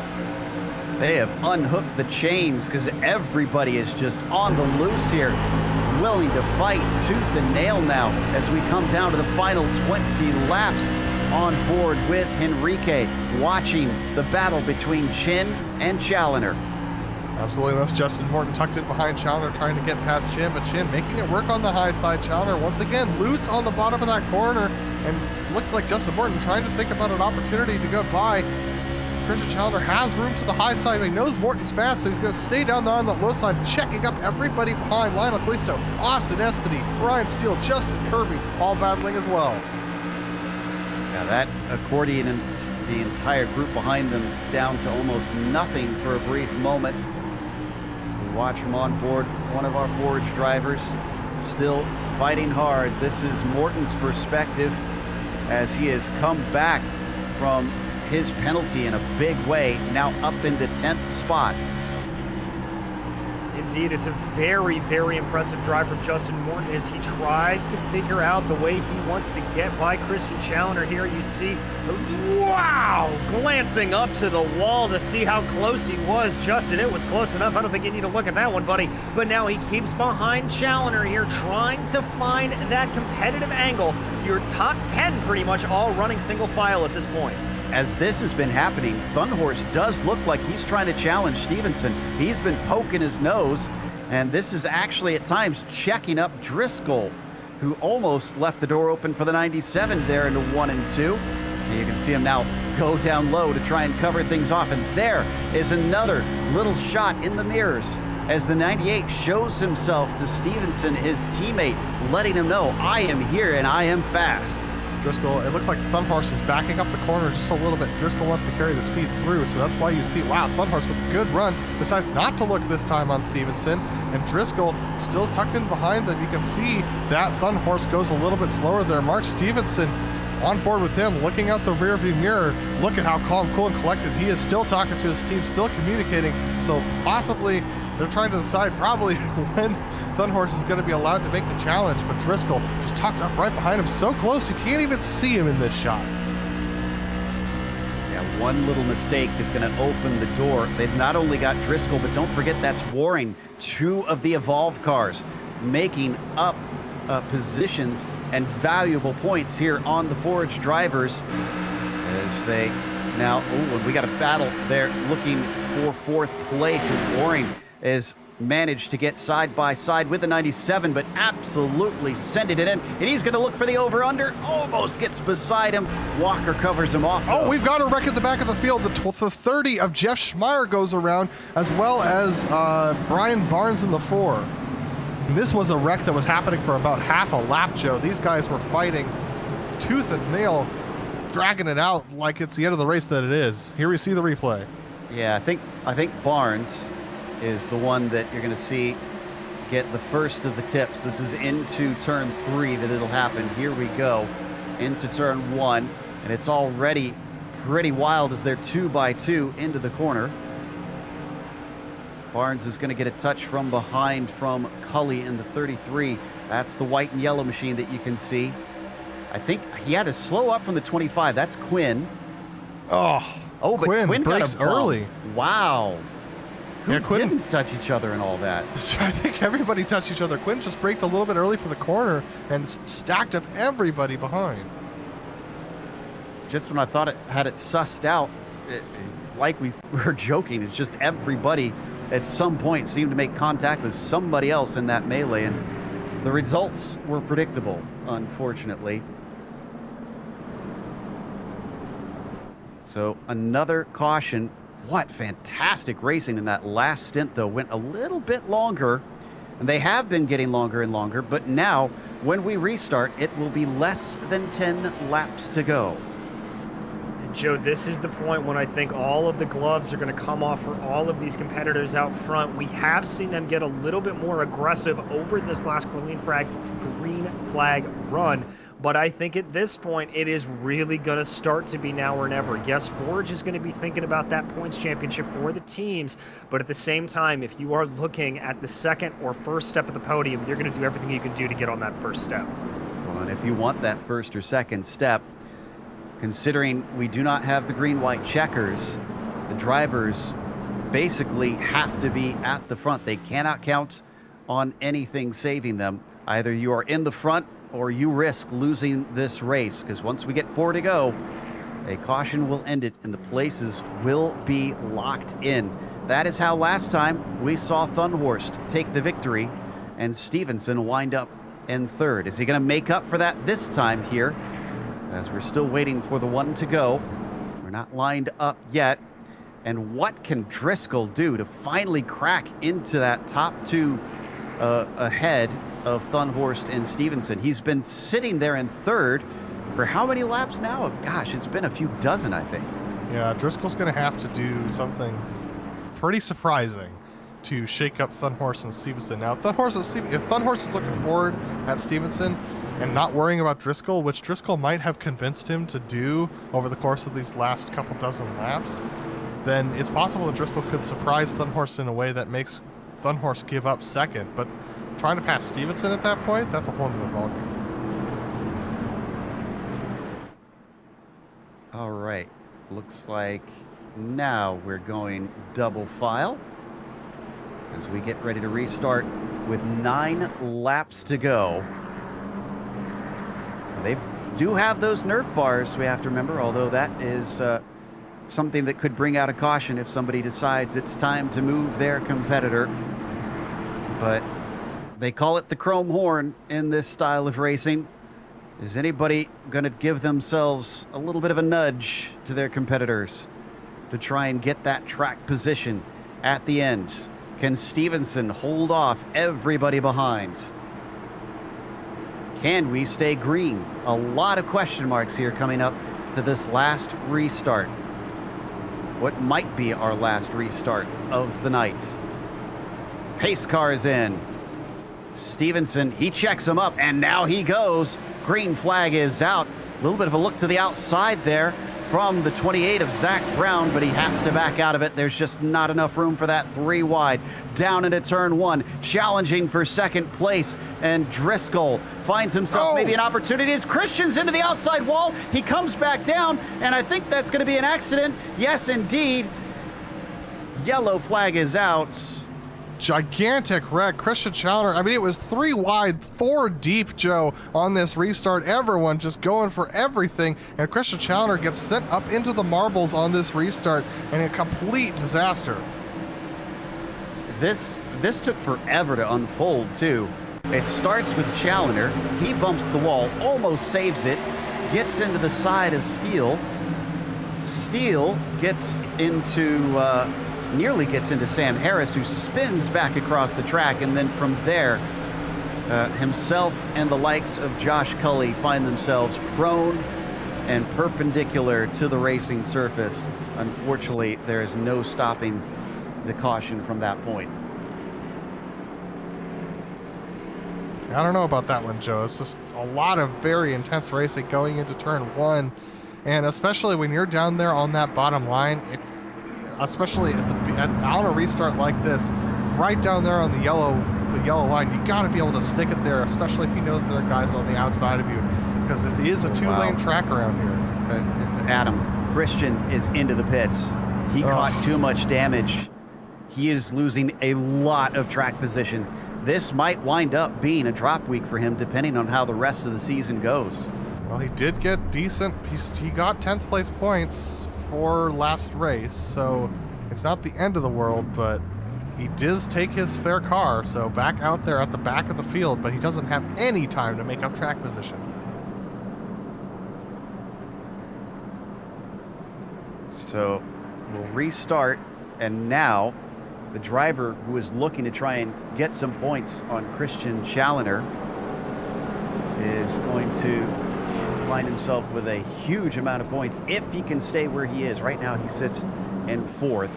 Speaker 2: They have unhooked the chains because everybody is just on the loose here, willing to fight tooth and nail now as we come down to the final 20 laps. On board with Henrique, watching the battle between Chin and Challoner.
Speaker 1: Absolutely, that's Justin Morton tucked in behind Challoner, trying to get past Chin, but Chin making it work on the high side. Challoner once again loose on the bottom of that corner, and looks like Justin Morton trying to think about an opportunity to go by. Christian Challoner has room to the high side. He knows Morton's fast, so he's going to stay down there on the low side, checking up everybody behind. Lionel Calisto, Austin Espedy, Brian Steele, Justin Kirby, all battling as well.
Speaker 2: Now that accordion and the entire group behind them down to almost nothing for a brief moment. We watch from on board one of our Forge drivers still fighting hard. This is Morton's perspective as he has come back from his penalty in a big way, now up into 10th spot.
Speaker 4: Indeed, it's a very, very impressive drive from Justin Morton as he tries to figure out the way he wants to get by Christian Challoner here. You see, wow, glancing up to the wall to see how close he was. Justin, it was close enough. I don't think you need to look at that one, buddy. But now he keeps behind Challoner here, trying to find that competitive angle. Your top 10 pretty much all running single file at this point.
Speaker 2: As this has been happening, Thunhorse does look like he's trying to challenge Stevenson. He's been poking his nose, and this is actually at times checking up Driscoll, who almost left the door open for the 97 there into 1 and 2. And you can see him now go down low to try and cover things off. And there is another little shot in the mirrors as the 98 shows himself to Stevenson, his teammate, letting him know, I am here and I am fast.
Speaker 1: Driscoll, it looks like Thunhorse is backing up the corner just a little bit. Driscoll wants to carry the speed through, so that's why you see, wow, Thunhorse with a good run, decides not to look this time on Stevenson, and Driscoll still tucked in behind them. You can see that Thunhorse goes a little bit slower there. Mark Stevenson on board with him, looking out the rearview mirror. Look at how calm, cool, and collected he is, still talking to his team, still communicating. So possibly they're trying to decide probably when Thunhorse is going to be allowed to make the challenge, but Driscoll just tucked up right behind him, so close you can't even see him in this shot.
Speaker 2: Yeah, one little mistake is going to open the door. They've not only got Driscoll, but don't forget that's Waring, 2 of the Evolve cars, making up positions and valuable points here on the Forge drivers as they now, and we got a battle there looking for 4th place as Waring is managed to get side by side with the 97, but absolutely sending it in. And he's going to look for the over-under. Almost gets beside him. Walker covers him off.
Speaker 1: Oh, we've got a wreck at the back of the field. The 30 of Jeff Schmeier goes around, as well as Brian Barnes in the 4. And this was a wreck that was happening for about half a lap, Joe. These guys were fighting tooth and nail, dragging it out like it's the end of the race that it is. Here we see the replay.
Speaker 2: Yeah, I think Barnes is the one that you're going to see get the first of the tips. This is into turn 3 that it'll happen. Here we go into turn 1, and it's already pretty wild as they're 2x2 into the corner. Barnes is going to get a touch from behind from Cully in the 33. That's the white and yellow machine that you can see. I think he had to slow up from the 25. That's Quinn.
Speaker 1: Oh,
Speaker 2: but Quinn got
Speaker 1: breaks
Speaker 2: a bump.
Speaker 1: early.
Speaker 2: Wow. Who
Speaker 1: Quinn
Speaker 2: didn't touch each other and all that?
Speaker 1: I think everybody touched each other. Quinn just braked a little bit early for the corner and stacked up everybody behind.
Speaker 2: Just when I thought it had it sussed out, like we were joking, it's just everybody at some point seemed to make contact with somebody else in that melee, and the results were predictable, unfortunately. So another caution. What fantastic racing in that last stint, though. Went a little bit longer, and they have been getting longer and longer, but now when we restart, it will be less than 10 laps to go.
Speaker 4: Joe, this is the point when I think all of the gloves are going to come off for all of these competitors out front. We have seen them get a little bit more aggressive over this last green flag run. But I think at this point, it is really going to start to be now or never. Yes, Forge is going to be thinking about that points championship for the teams. But at the same time, if you are looking at the second or first step of the podium, you're going to do everything you can do to get on that first step.
Speaker 2: Well, and if you want that first or second step, considering we do not have the green-white checkers, the drivers basically have to be at the front. They cannot count on anything saving them. Either you are in the front or you risk losing this race, because once we get 4 to go, a caution will end it and the places will be locked in. That is how last time we saw Thunhorst take the victory and Stevenson wind up in 3rd. Is he going to make up for that this time here? As we're still waiting for the 1 to go. We're not lined up yet. And what can Driscoll do to finally crack into that top 2 ahead of Thunhorst and Stevenson? He's been sitting there in 3rd for how many laps now? Gosh, it's been a few dozen, I think.
Speaker 1: Yeah, Driscoll's going to have to do something pretty surprising to shake up Thunhorst and Stevenson. Now, if Thunhorst is looking forward at Stevenson and not worrying about Driscoll, which Driscoll might have convinced him to do over the course of these last couple dozen laps, then it's possible that Driscoll could surprise Thunhorst in a way that makes Thunhorse give up second, but trying to pass Stevenson at that point, that's a whole nother ballgame.
Speaker 2: All right. Looks like now we're going double file as we get ready to restart with 9 laps to go. They do have those Nerf bars, we have to remember, although that is something that could bring out a caution if somebody decides it's time to move their competitor. But they call it the chrome horn in this style of racing. Is anybody going to give themselves a little bit of a nudge to their competitors to try and get that track position at the end? Can Stevenson hold off everybody behind? Can we stay green? A lot of question marks here coming up to this last restart. What might be our last restart of the night. Pace car is in. Stevenson, he checks him up, and now he goes. Green flag is out. A little bit of a look to the outside there from the 28 of Zach Brown, but he has to back out of it. There's just not enough room for that 3 wide. Down into turn 1, challenging for second place, and Driscoll finds himself maybe an opportunity. It's Christian's into the outside wall. He comes back down, and I think that's going to be an accident. Yes, indeed. Yellow flag is out.
Speaker 1: Gigantic wreck. Christian Challenger, I mean, it was 3 wide, 4 deep, Joe, on this restart. Everyone just going for everything, and Christian Challenger gets sent up into the marbles on this restart, and a complete disaster.
Speaker 2: This took forever to unfold, too. It starts with Challenger. He bumps the wall, almost saves it, gets into the side of Steele. Steele gets into... nearly gets into Sam Harris, who spins back across the track, and then from there, himself and the likes of Josh Cully find themselves prone and perpendicular to the racing surface. Unfortunately, there is no stopping the caution from that point.
Speaker 1: I don't know about that one, Joe. It's just a lot of very intense racing going into turn 1, and especially when you're down there on that bottom line, especially on a restart like this, right down there on the yellow line, you got to be able to stick it there, especially if you know that there are guys on the outside of you, because it is a 2-lane track around here.
Speaker 2: Adam, Christian is into the pits. He caught too much damage. He is losing a lot of track position. This might wind up being a drop week for him, depending on how the rest of the season goes.
Speaker 1: Well, he did get decent. He got 10th place points for last race, so it's not the end of the world, but he does take his fair car, so back out there at the back of the field, but he doesn't have any time to make up track position.
Speaker 2: So we'll restart, and now the driver who is looking to try and get some points on Christian Challenger is going to find himself with a huge amount of points if he can stay where he is. Right now he sits in 4th,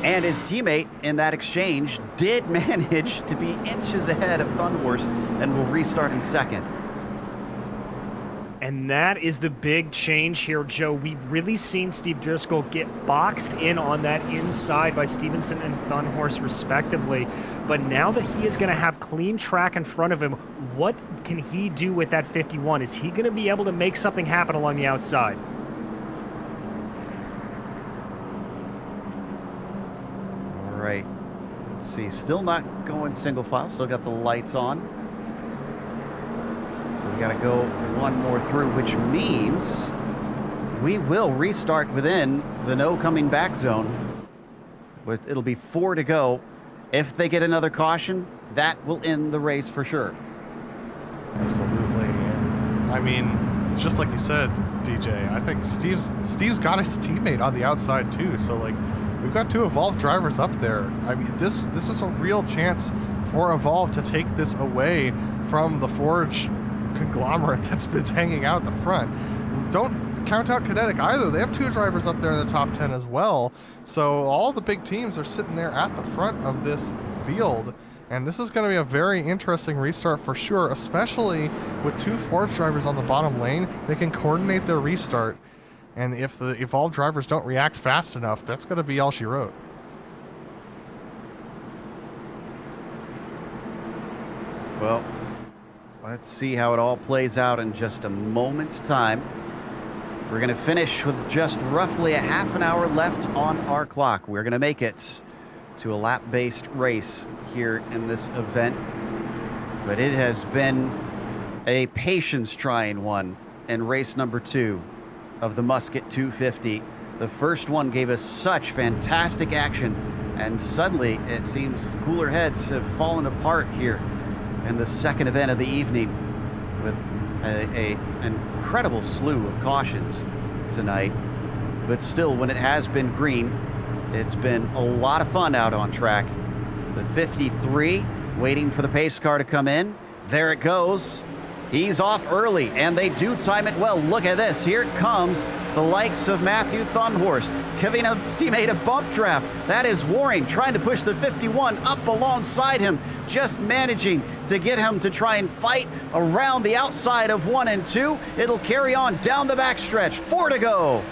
Speaker 2: and his teammate in that exchange did manage to be inches ahead of Thunhorse and will restart in 2nd.
Speaker 4: And that is the big change here, Joe. We've really seen Steve Driscoll get boxed in on that inside by Stevenson and Thunhorse respectively. But now that he is going to have clean track in front of him, what can he do with that 51? Is he going to be able to make something happen along the outside?
Speaker 2: All right, let's see. Still not going single file. Still got the lights on. So we got to go one more through, which means we will restart within the no coming back zone. It'll be 4 to go. If they get another caution, that will end the race for sure.
Speaker 1: Absolutely. And I mean, it's just like you said, DJ, I think Steve's got his teammate on the outside too. So like, we've got 2 Evolve drivers up there. I mean, this is a real chance for Evolve to take this away from the Forge conglomerate that's been hanging out at the front. Don't count out Kinetic either. They have 2 drivers up there in the top 10 as well. So all the big teams are sitting there at the front of this field. And this is going to be a very interesting restart for sure, especially with 2 Forge drivers on the bottom lane. They can coordinate their restart. And if the Evolve drivers don't react fast enough, that's going to be all she wrote.
Speaker 2: Well, let's see how it all plays out in just a moment's time. We're going to finish with just roughly a half an hour left on our clock. We're going to make it to a lap-based race here in this event. But it has been a patience-trying one in race number 2 of the Musket 250. The first one gave us such fantastic action, and suddenly it seems cooler heads have fallen apart here in the second event of the evening with an incredible slew of cautions tonight. But still, when it has been green, it's been a lot of fun out on track. The 53 waiting for the pace car to come in. There it goes. He's off early, and they do time it well. Look at this. Here it comes. The likes of Matthew Thunhorst giving his teammate a bump draft. That is Waring trying to push the 51 up alongside him, just managing to get him to try and fight around the outside of 1 and 2. It'll carry on down the backstretch. 4 to go.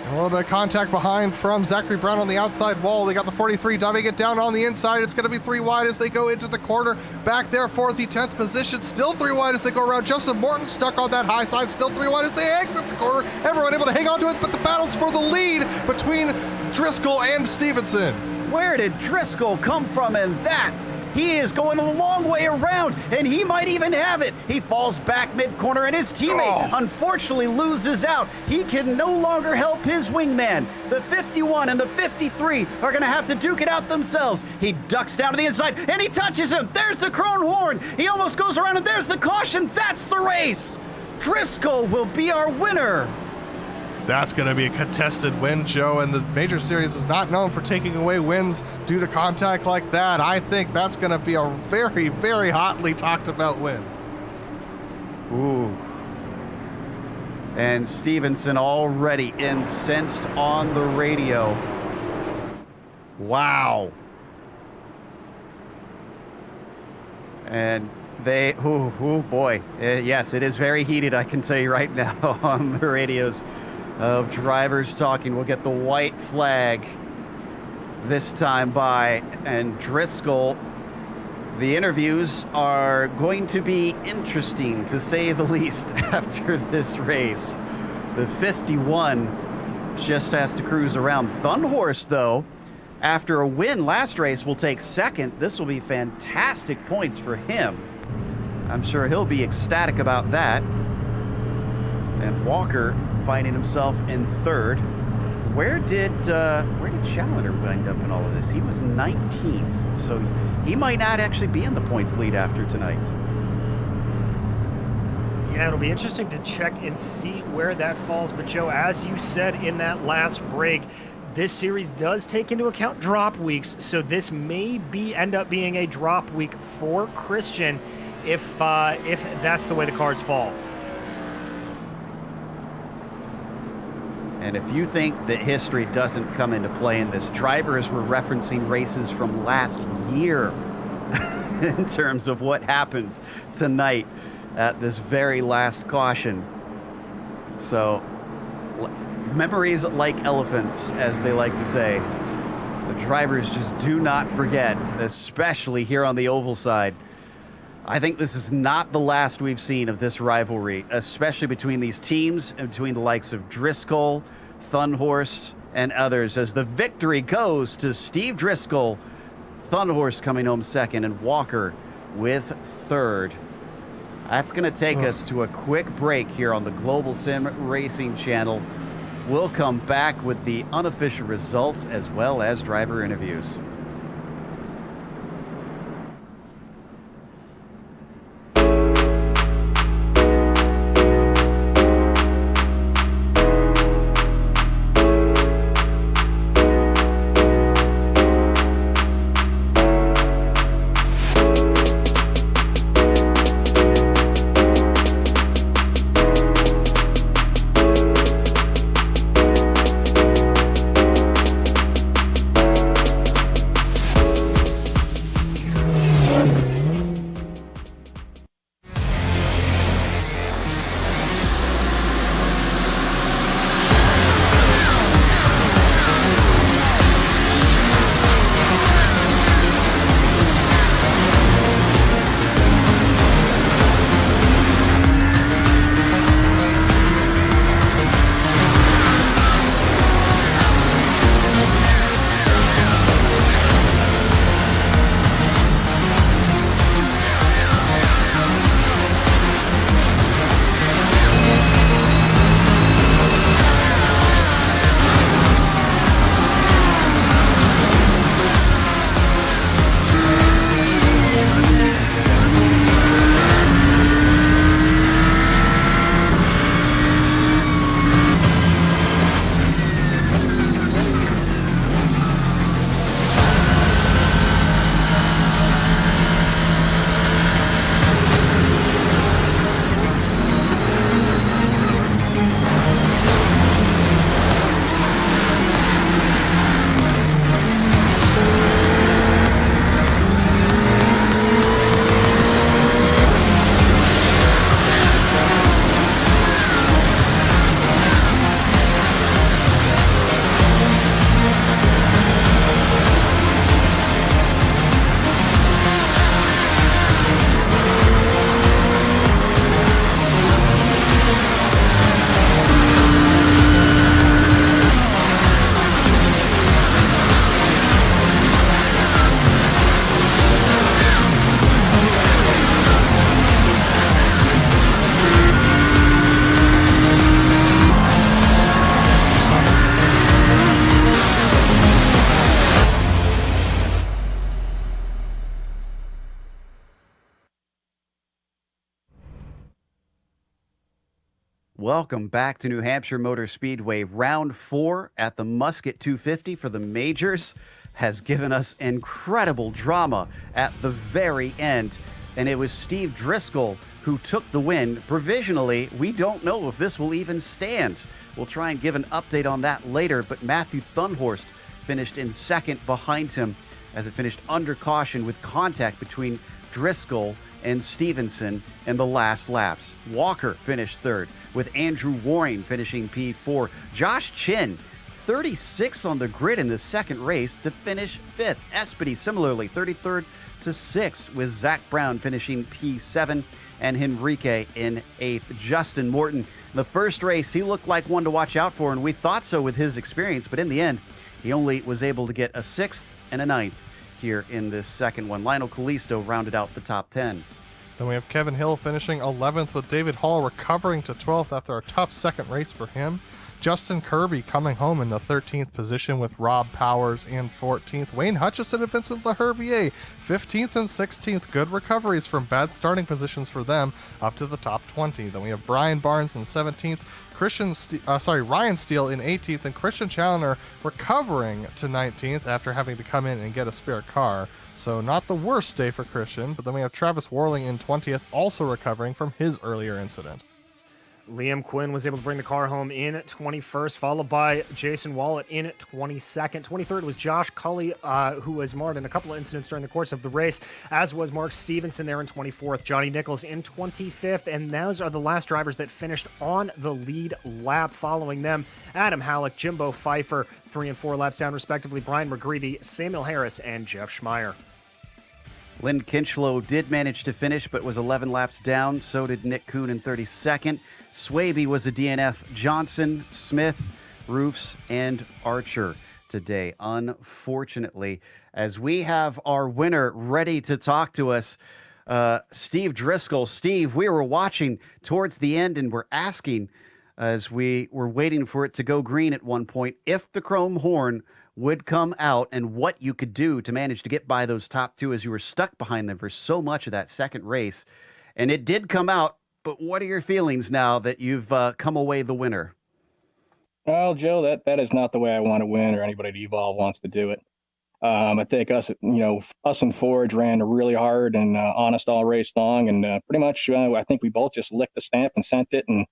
Speaker 1: A little bit of contact behind from Zachary Brown on the outside wall. They got the 43 dumping it down on the inside. It's going to be 3 wide as they go into the corner. Back there for the 10th position. Still 3 wide as they go around. Joseph Morton stuck on that high side. Still 3 wide as they exit the corner. Everyone able to hang on to it, but the battle's for the lead between Driscoll and Stevenson.
Speaker 2: Where did Driscoll come from in that? He is going a long way around, and he might even have it. He falls back mid-corner, and his teammate unfortunately loses out. He can no longer help his wingman. The 51 and the 53 are going to have to duke it out themselves. He ducks down to the inside, and he touches him. There's the Krone horn. He almost goes around, and there's the caution. That's the race. Driscoll will be our winner.
Speaker 1: That's going to be a contested win, Joe, and the Major Series is not known for taking away wins due to contact like that. I think that's going to be a very, very hotly talked about win.
Speaker 2: Ooh. And Stevenson already incensed on the radio. Wow. And they, oh boy. Yes, it is very heated, I can tell you right now, on the radios of drivers talking. We'll get the white flag this time by, and Driscoll. The interviews are going to be interesting, to say the least, after this race. The 51 just has to cruise around. Thunhorst, though, after a win last race, will take second. This will be fantastic points for him. I'm sure he'll be ecstatic about that. And Walker finding himself in third. Where did Challenger wind up in all of this? He was 19th, so he might not actually be in the points lead after tonight.
Speaker 4: Yeah, it'll be interesting to check and see where that falls. But Joe, as you said in that last break, this series does take into account drop weeks, so this may end up being a drop week for Christian if that's the way the cards fall.
Speaker 2: And if you think that history doesn't come into play in this, drivers were referencing races from last year in terms of what happens tonight at this very last caution. So, memories like elephants, as they like to say. The drivers just do not forget, especially here on the oval side. I think this is not the last we've seen of this rivalry, especially between these teams and between the likes of Driscoll, Thunhorst, and others, as the victory goes to Steve Driscoll, Thunhorst coming home second, and Walker with third. That's going to take us to a quick break here on the Global Sim Racing channel. We'll come back with the unofficial results as well as driver interviews. Welcome back to New Hampshire Motor Speedway. Round 4 at the Musket 250 for the majors has given us incredible drama at the very end. And it was Steve Driscoll who took the win. Provisionally, we don't know if this will even stand. We'll try and give an update on that later, but Matthew Thunhorst finished in second behind him as it finished under caution with contact between Driscoll and Stevenson in the last laps. Walker finished third, with Andrew Waring finishing P4. Josh Chin, 36 on the grid in the second race to finish fifth. Espedy similarly 33rd to 6th, with Zach Brown finishing P7 and Henrique in 8th. Justin Morton, the first race, he looked like one to watch out for, and we thought so with his experience, but in the end, he only was able to get a 6th and a 9th here in this second one. Lionel Kalisto rounded out the top 10.
Speaker 1: Then we have Kevin Hill finishing 11th, with David Hall recovering to 12th after a tough second race for him. Justin Kirby coming home in the 13th position with Rob Powers in 14th. Wayne Hutchison and Vincent LaHerbier 15th and 16th. Good recoveries from bad starting positions for them up to the top 20. Then we have Brian Barnes in 17th. Ryan Steele in 18th, and Christian Challoner recovering to 19th after having to come in and get a spare car. So not the worst day for Christian, but then we have Travis Warling in 20th, also recovering from his earlier incident.
Speaker 4: Liam Quinn was able to bring the car home in 21st, followed by Jason Wallet in 22nd. 23rd was Josh Cully, who was marred in a couple of incidents during the course of the race, as was Mark Stevenson there in 24th. Johnny Nichols in 25th, and those are the last drivers that finished on the lead lap. Following them, Adam Halleck, Jimbo Pfeiffer, 3 and 4 laps down respectively, Brian McGreevy, Samuel Harris, and Jeff Schmeier.
Speaker 2: Lynn Kinchlow did manage to finish, but was 11 laps down. So did Nick Kuhn in 32nd. Swaby was a DNF. Johnson, Smith, Roofs, and Archer today, unfortunately. As we have our winner ready to talk to us, Steve Driscoll. Steve, we were watching towards the end and we're asking, as we were waiting for it to go green at one point, if the chrome horn would come out and what you could do to manage to get by those top two as you were stuck behind them for so much of that second race. And it did come out, but what are your feelings now that you've come away the winner?
Speaker 5: Well, Joe, that is not the way I want to win, or anybody at Evolve wants to do it. I think us and Forge ran really hard and honest all race long, and pretty much I think we both just licked the stamp and sent it, and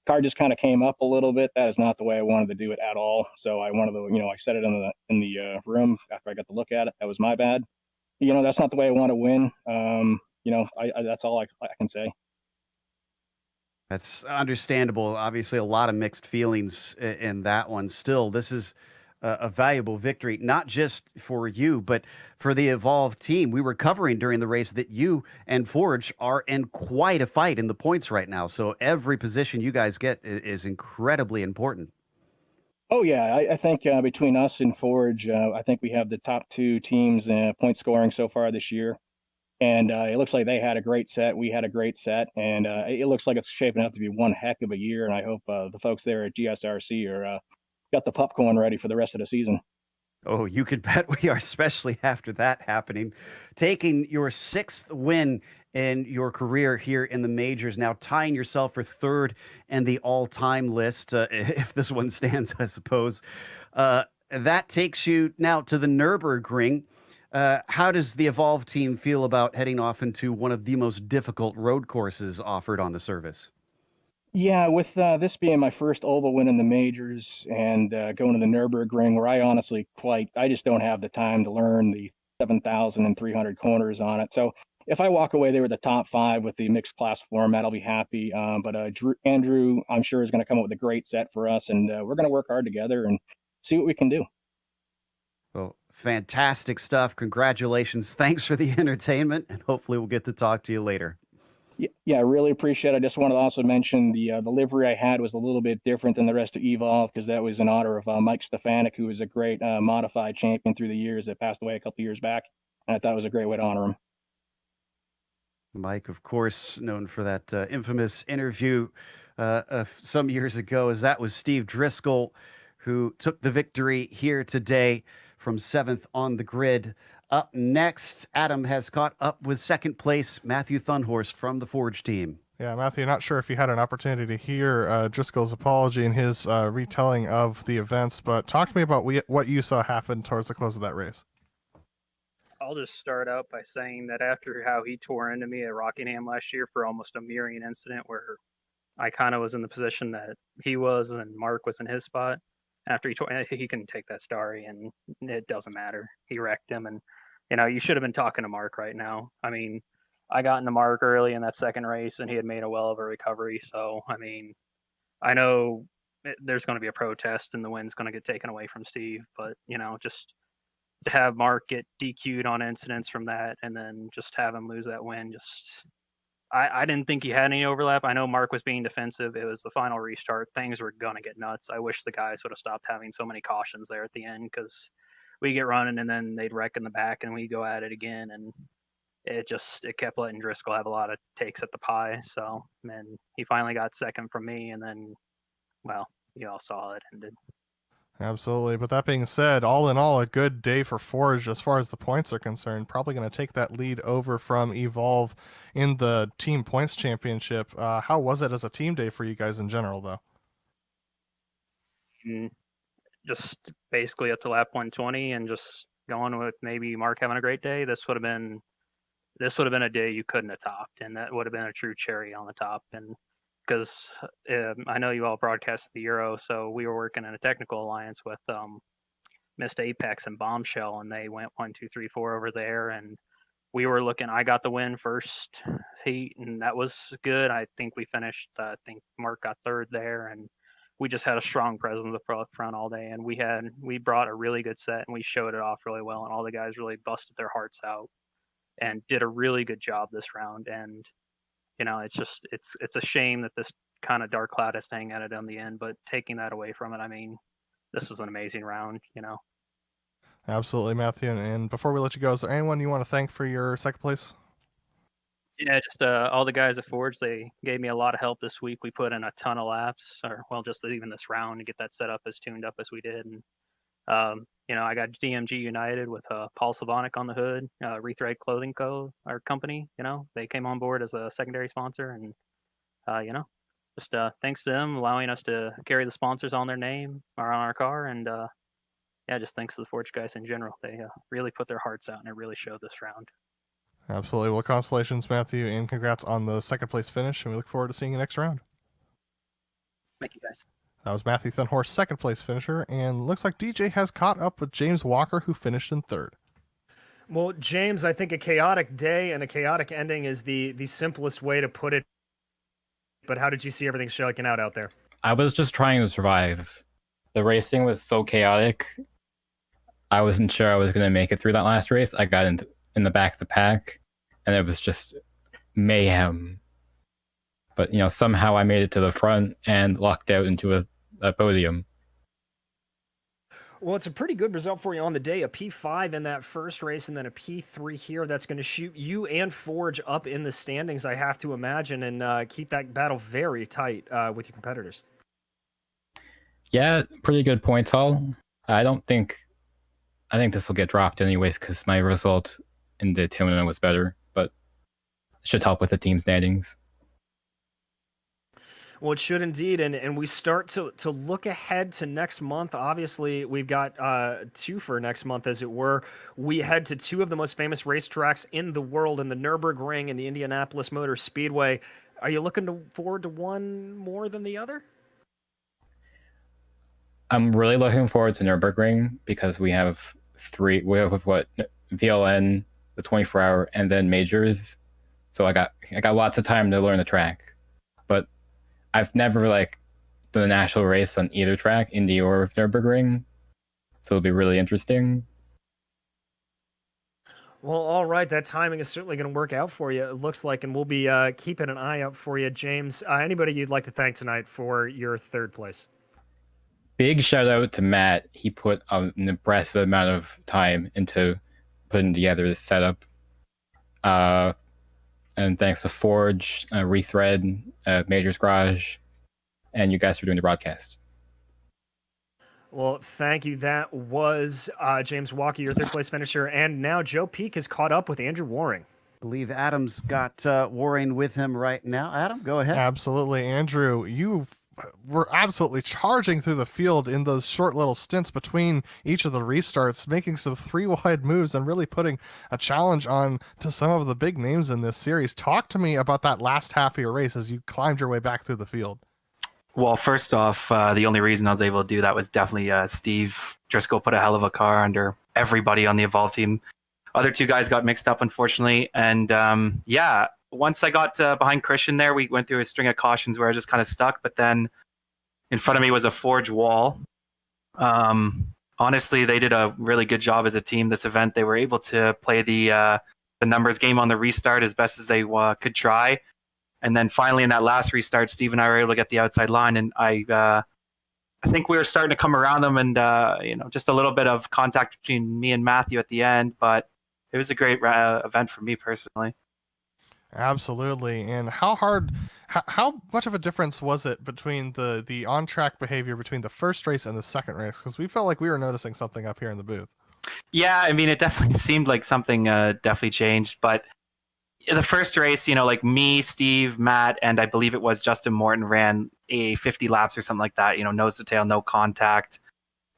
Speaker 5: car just kind of came up a little bit. That is not the way I wanted to do it at all. So I wanted to, I said it in the room after I got to look at it. That was my bad. That's not the way I want to win. That's all I can say.
Speaker 2: That's understandable. Obviously, a lot of mixed feelings in that one. Still, this is a valuable victory, not just for you, but for the Evolve team. We were covering during the race that you and Forge are in quite a fight in the points right now. So every position you guys get is incredibly important.
Speaker 5: Oh, yeah. I think between us and Forge, I think we have the top two teams point scoring so far this year. And it looks like they had a great set. We had a great set. And it looks like it's shaping up to be one heck of a year. And I hope the folks there at GSRC are got the popcorn ready for the rest of the season.
Speaker 2: Oh, you could bet we are, especially after that happening. Taking your 6th win in your career here in the majors, now tying yourself for 3rd in the all-time list, if this one stands, I suppose. That takes you now to the Nürburgring. How does the Evolve team feel about heading off into one of the most difficult road courses offered on the service?
Speaker 5: Yeah, with this being my first oval win in the majors and going to the Nürburgring, where I just don't have the time to learn the 7,300 corners on it. So if I walk away there with the top 5 with the mixed class format, I'll be happy. But Andrew, I'm sure, is going to come up with a great set for us, and we're going to work hard together and see what we can do.
Speaker 2: Well, fantastic stuff. Congratulations. Thanks for the entertainment, and hopefully we'll get to talk to you later.
Speaker 5: Yeah, I really appreciate it. I just wanted to also mention the livery I had was a little bit different than the rest of Evolve, because that was in honor of Mike Stefanik, who was a great modified champion through the years that passed away a couple years back. And I thought it was a great way to honor him.
Speaker 2: Mike, of course, known for that infamous interview some years ago, as that was Steve Driscoll, who took the victory here today from 7th on the grid. Up next, Adam has caught up with 2nd place Matthew Thunhorst from the Forge team.
Speaker 1: Yeah, Matthew, not sure if you had an opportunity to hear Driscoll's apology and his retelling of the events, but talk to me about what you saw happen towards the close of that race.
Speaker 6: I'll just start out by saying that after how he tore into me at Rockingham last year for almost a mirroring incident where I kind of was in the position that he was and Mark was in his spot. After he can take that story and it doesn't matter. He wrecked him, and you should have been talking to Mark right now. I mean, I got into Mark early in that second race, and he had made a well of a recovery. So I mean, I know there's going to be a protest, and the win's going to get taken away from Steve, but just to have Mark get DQ'd on incidents from that, and then just have him lose that win, just I didn't think he had any overlap. I know Mark was being defensive. It was the final restart. Things were going to get nuts. I wish the guys would have stopped having so many cautions there at the end because we get running and then they'd wreck in the back and we go at it again. And it kept letting Driscoll have a lot of takes at the pie. So, then he finally got second from me. And then, well, you all saw it ended.
Speaker 1: Absolutely. But that being said, all in all, a good day for Forge as far as the points are concerned. Probably going to take that lead over from Evolve in the team points championship. How was it as a team day for you guys in general, though?
Speaker 6: Just basically up to lap 120 and just going with maybe Mark having a great day. This would have been a day you couldn't have topped, and that would have been a true cherry on the top. And because I know you all broadcast the Euro, so we were working in a technical alliance with Missed Apex and Bombshell, and they went 1, 2, 3, 4 over there, and we were looking. I got the win first heat, and that was good. I think we finished. I think Mark got third there, and we just had a strong presence up front all day, and we brought a really good set, and we showed it off really well, and all the guys really busted their hearts out and did a really good job this round. And it's a shame that this kind of dark cloud is hanging at it on the end, but taking that away from it, I mean, this was an amazing round.
Speaker 1: Absolutely, Matthew. And before we let you go, is there anyone you want to thank for your second place?
Speaker 6: Yeah, just all the guys at Forge, they gave me a lot of help this week. We put in a ton of laps, just even this round to get that set up as tuned up as we did. And I got DMG United with Paul Slavonic on the hood, Rethread Clothing Co. Our company. They came on board as a secondary sponsor, and just thanks to them allowing us to carry the sponsors on their name or on our car, and just thanks to the Forge guys in general. They really put their hearts out, and it really showed this round.
Speaker 1: Absolutely. Well, constellations, Matthew, and congrats on the second place finish, and we look forward to seeing you next round.
Speaker 6: Thank you, guys.
Speaker 1: That was Matthew Thunhorst, second place finisher, and looks like DJ has caught up with James Walker, who finished in third.
Speaker 4: Well, James, I think a chaotic day and a chaotic ending is the simplest way to put it. But how did you see everything shaking out there?
Speaker 7: I was just trying to survive. The racing was so chaotic. I wasn't sure I was going to make it through that last race. I got in the back of the pack, and it was just mayhem. But, somehow I made it to the front and lucked out into a podium.
Speaker 4: Well, it's a pretty good result for you on the day. A P5 in that first race and then a P3 here. That's going to shoot you and Forge up in the standings, I have to imagine, and keep that battle very tight with your competitors.
Speaker 7: Yeah, pretty good points haul. I think this will get dropped anyways because my result in Daytona was better, but it should help with the team standings.
Speaker 4: Well, it should indeed, and we start to look ahead to next month. Obviously, we've got two for next month, as it were. We head to two of the most famous racetracks in the world, in the Nürburgring and the Indianapolis Motor Speedway. Are you looking forward to one more than the other?
Speaker 7: I'm really looking forward to Nürburgring because we have VLN, the 24-hour, and then majors. So I got lots of time to learn the track. But I've never done a national race on either track, Indy or Nürburgring. So it'll be really interesting.
Speaker 4: Well, all right. That timing is certainly going to work out for you, it looks like, and we'll be keeping an eye out for you, James. Anybody you'd like to thank tonight for your third place?
Speaker 7: Big shout out to Matt. He put an impressive amount of time into putting together this setup. And thanks to Forge, Rethread, Majors Garage, and you guys for doing the broadcast.
Speaker 4: Well, thank you. That was James Walker, your third place finisher. And now Joe Peak has caught up with Andrew Waring.
Speaker 2: believe Adam's got Warren with him right now. Adam, go ahead.
Speaker 1: Absolutely, Andrew. You were absolutely charging through the field in those short little stints between each of the restarts, making some three-wide moves and really putting a challenge on to some of the big names in this series. Talk to me about that last half of your race as you climbed your way back through the field.
Speaker 8: Well, first off, the only reason I was able to do that was definitely Steve Driscoll put a hell of a car under everybody on the Evolve team. Other two guys got mixed up, unfortunately. And once I got behind Christian there, we went through a string of cautions where I just kind of stuck. But then in front of me was a forge wall. Honestly, they did a really good job as a team this event. They were able to play the numbers game on the restart as best as they could try. And then finally in that last restart, Steve and I were able to get the outside line. And I think we were starting to come around them and, just a little bit of contact between me and Matthew at the end. But it was a great event for me personally.
Speaker 1: Absolutely. And how much of a difference was it between the on-track behavior between the first race and the second race? Because we felt like we were noticing something up here in the booth.
Speaker 8: Yeah, I mean, it definitely seemed like something definitely changed. But the first race, like me, Steve, Matt, and I believe it was Justin Morton ran a 50 laps or something like that, nose to tail, no contact.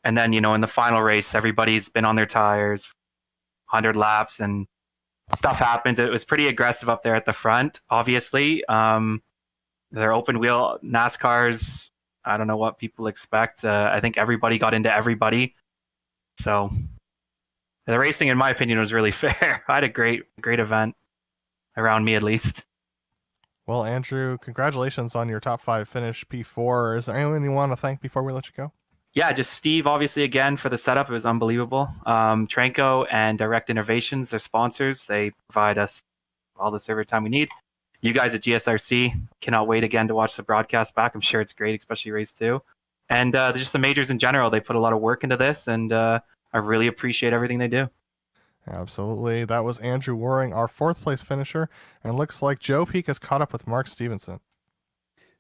Speaker 8: And then, in the final race, everybody's been on their tires, 100 laps, and stuff happens. It was pretty aggressive up there at the front, obviously. They're open wheel NASCARs. I don't know what people expect. I think everybody got into everybody. So the racing, in my opinion, was really fair. I had a great event. Around me, at least.
Speaker 1: Well, Andrew, congratulations on your top 5 finish, P4. Is there anyone you want to thank before we let you go?
Speaker 8: Yeah, just Steve, obviously, again, for the setup. It was unbelievable. Tranco and Direct Innovations, they're sponsors. They provide us all the server time we need. You guys at GSRC, cannot wait again to watch the broadcast back. I'm sure it's great, especially race 2. And just the majors in general, they put a lot of work into this, and I really appreciate everything they do.
Speaker 1: Absolutely. That was Andrew Waring, our 4th place finisher, and it looks like Joe Peak has caught up with Mark Stevenson.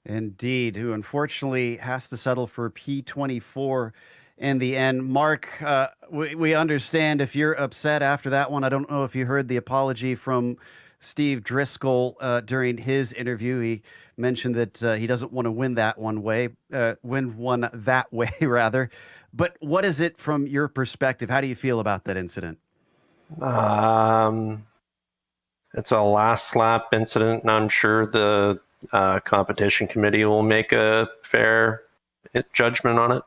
Speaker 2: Indeed, who unfortunately has to settle for P24 in the end. Mark, we understand if you're upset after that one. I don't know if you heard the apology from Steve Driscoll during his interview. He mentioned that he doesn't want to win one that way, rather. But what is it from your perspective? How do you feel about that incident?
Speaker 9: It's a last lap incident, and I'm sure the competition committee will make a fair judgment on it.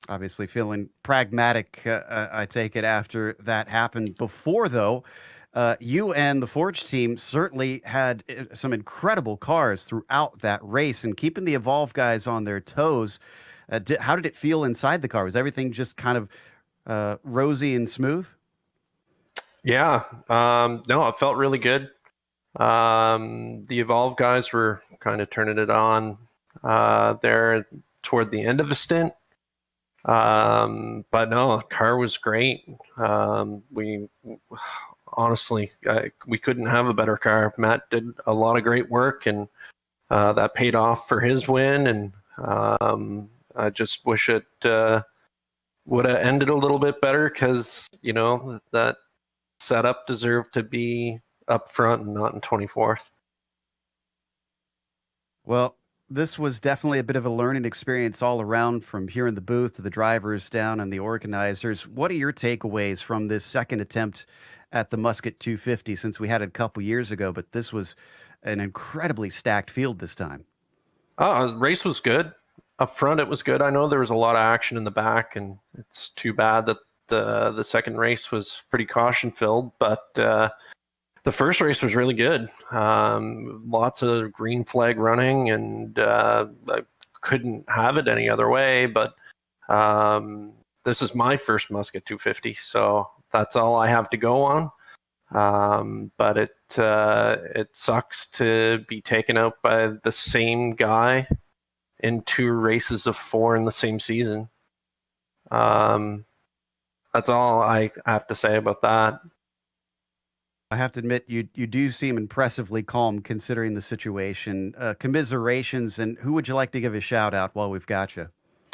Speaker 2: Obviously feeling pragmatic, I take it, after that happened. Before, though, you and the Forge team certainly had some incredible cars throughout that race, and keeping the Evolve guys on their toes. How did it feel inside the car? Was everything just kind of rosy and smooth?
Speaker 9: Yeah, no, it felt really good. The Evolve guys were kind of turning it on there toward the end of the stint. But no, the car was great. We honestly, we couldn't have a better car. Matt did a lot of great work, and that paid off for his win. And I just wish it would have ended a little bit better, because that setup deserved to be up front and not in 24th.
Speaker 2: Well, this was definitely a bit of a learning experience all around, from here in the booth to the drivers down and the organizers. What are your takeaways from this second attempt at the Musket 250, since we had it a couple years ago, but this was an incredibly stacked field this time?
Speaker 9: The race was good. Up front, it was good. I know there was a lot of action in the back, and it's too bad that the second race was pretty caution-filled, but the first race was really good. Lots of green flag running, and I couldn't have it any other way, but this is my first Musket 250, so that's all I have to go on. But it sucks to be taken out by the same guy in 2 races of 4 in the same season. That's all I have to say about that.
Speaker 2: I have to admit, you do seem impressively calm considering the situation. Commiserations, and who would you like to give a shout out while we've got you?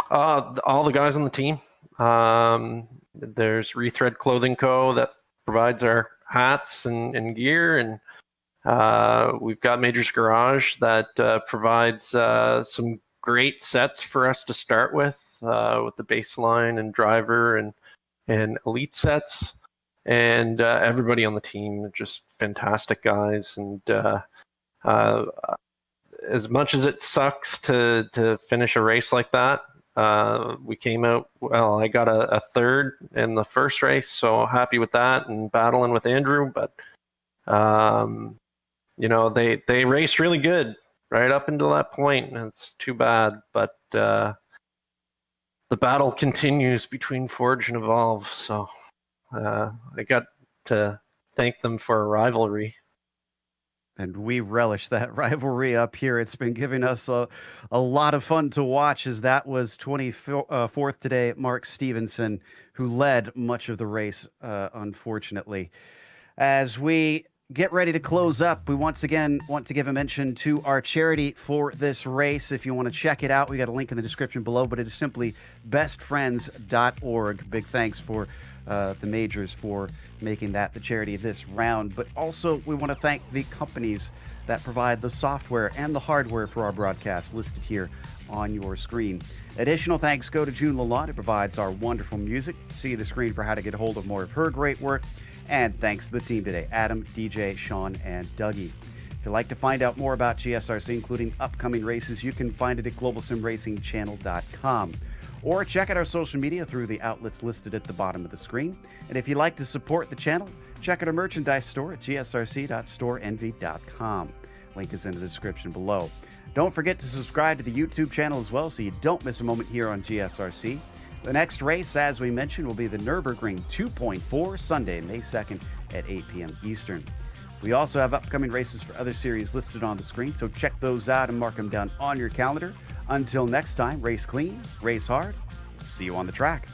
Speaker 9: All the guys on the team. There's Rethread Clothing Co. that provides our hats and gear, and we've got Major's Garage that provides some great sets for us to start with the baseline and driver and elite sets. And everybody on the team are just fantastic guys. And as much as it sucks to finish a race like that, we came out well. I got a third in the first race, so happy with that, and battling with Andrew. But they raced really good right up until that point, and it's too bad. But the battle continues between Forge and Evolve, so I got to thank them for a rivalry.
Speaker 2: And we relish that rivalry up here. It's been giving us a lot of fun to watch, as that was 24th today, Mark Stevenson, who led much of the race, unfortunately. As we get ready to close up, we once again want to give a mention to our charity for this race. If you want to check it out, we got a link in the description below, but it is simply bestfriends.org. Big thanks for the Majors for making that the charity of this round. But also, we want to thank the companies that provide the software and the hardware for our broadcast, listed here on your screen. Additional thanks go to June Lalonde, who provides our wonderful music. See the screen for how to get a hold of more of her great work. And thanks to the team today, Adam, DJ, Sean, and Dougie. If you'd like to find out more about GSRC, including upcoming races, you can find it at globalsimracingchannel.com. Or check out our social media through the outlets listed at the bottom of the screen. And if you'd like to support the channel, check out our merchandise store at gsrc.storeenvy.com. Link is in the description below. Don't forget to subscribe to the YouTube channel as well, so you don't miss a moment here on GSRC. The next race, as we mentioned, will be the Nürburgring 2.4, Sunday, May 2nd at 8 p.m. Eastern. We also have upcoming races for other series listed on the screen, so check those out and mark them down on your calendar. Until next time, race clean, race hard. See you on the track.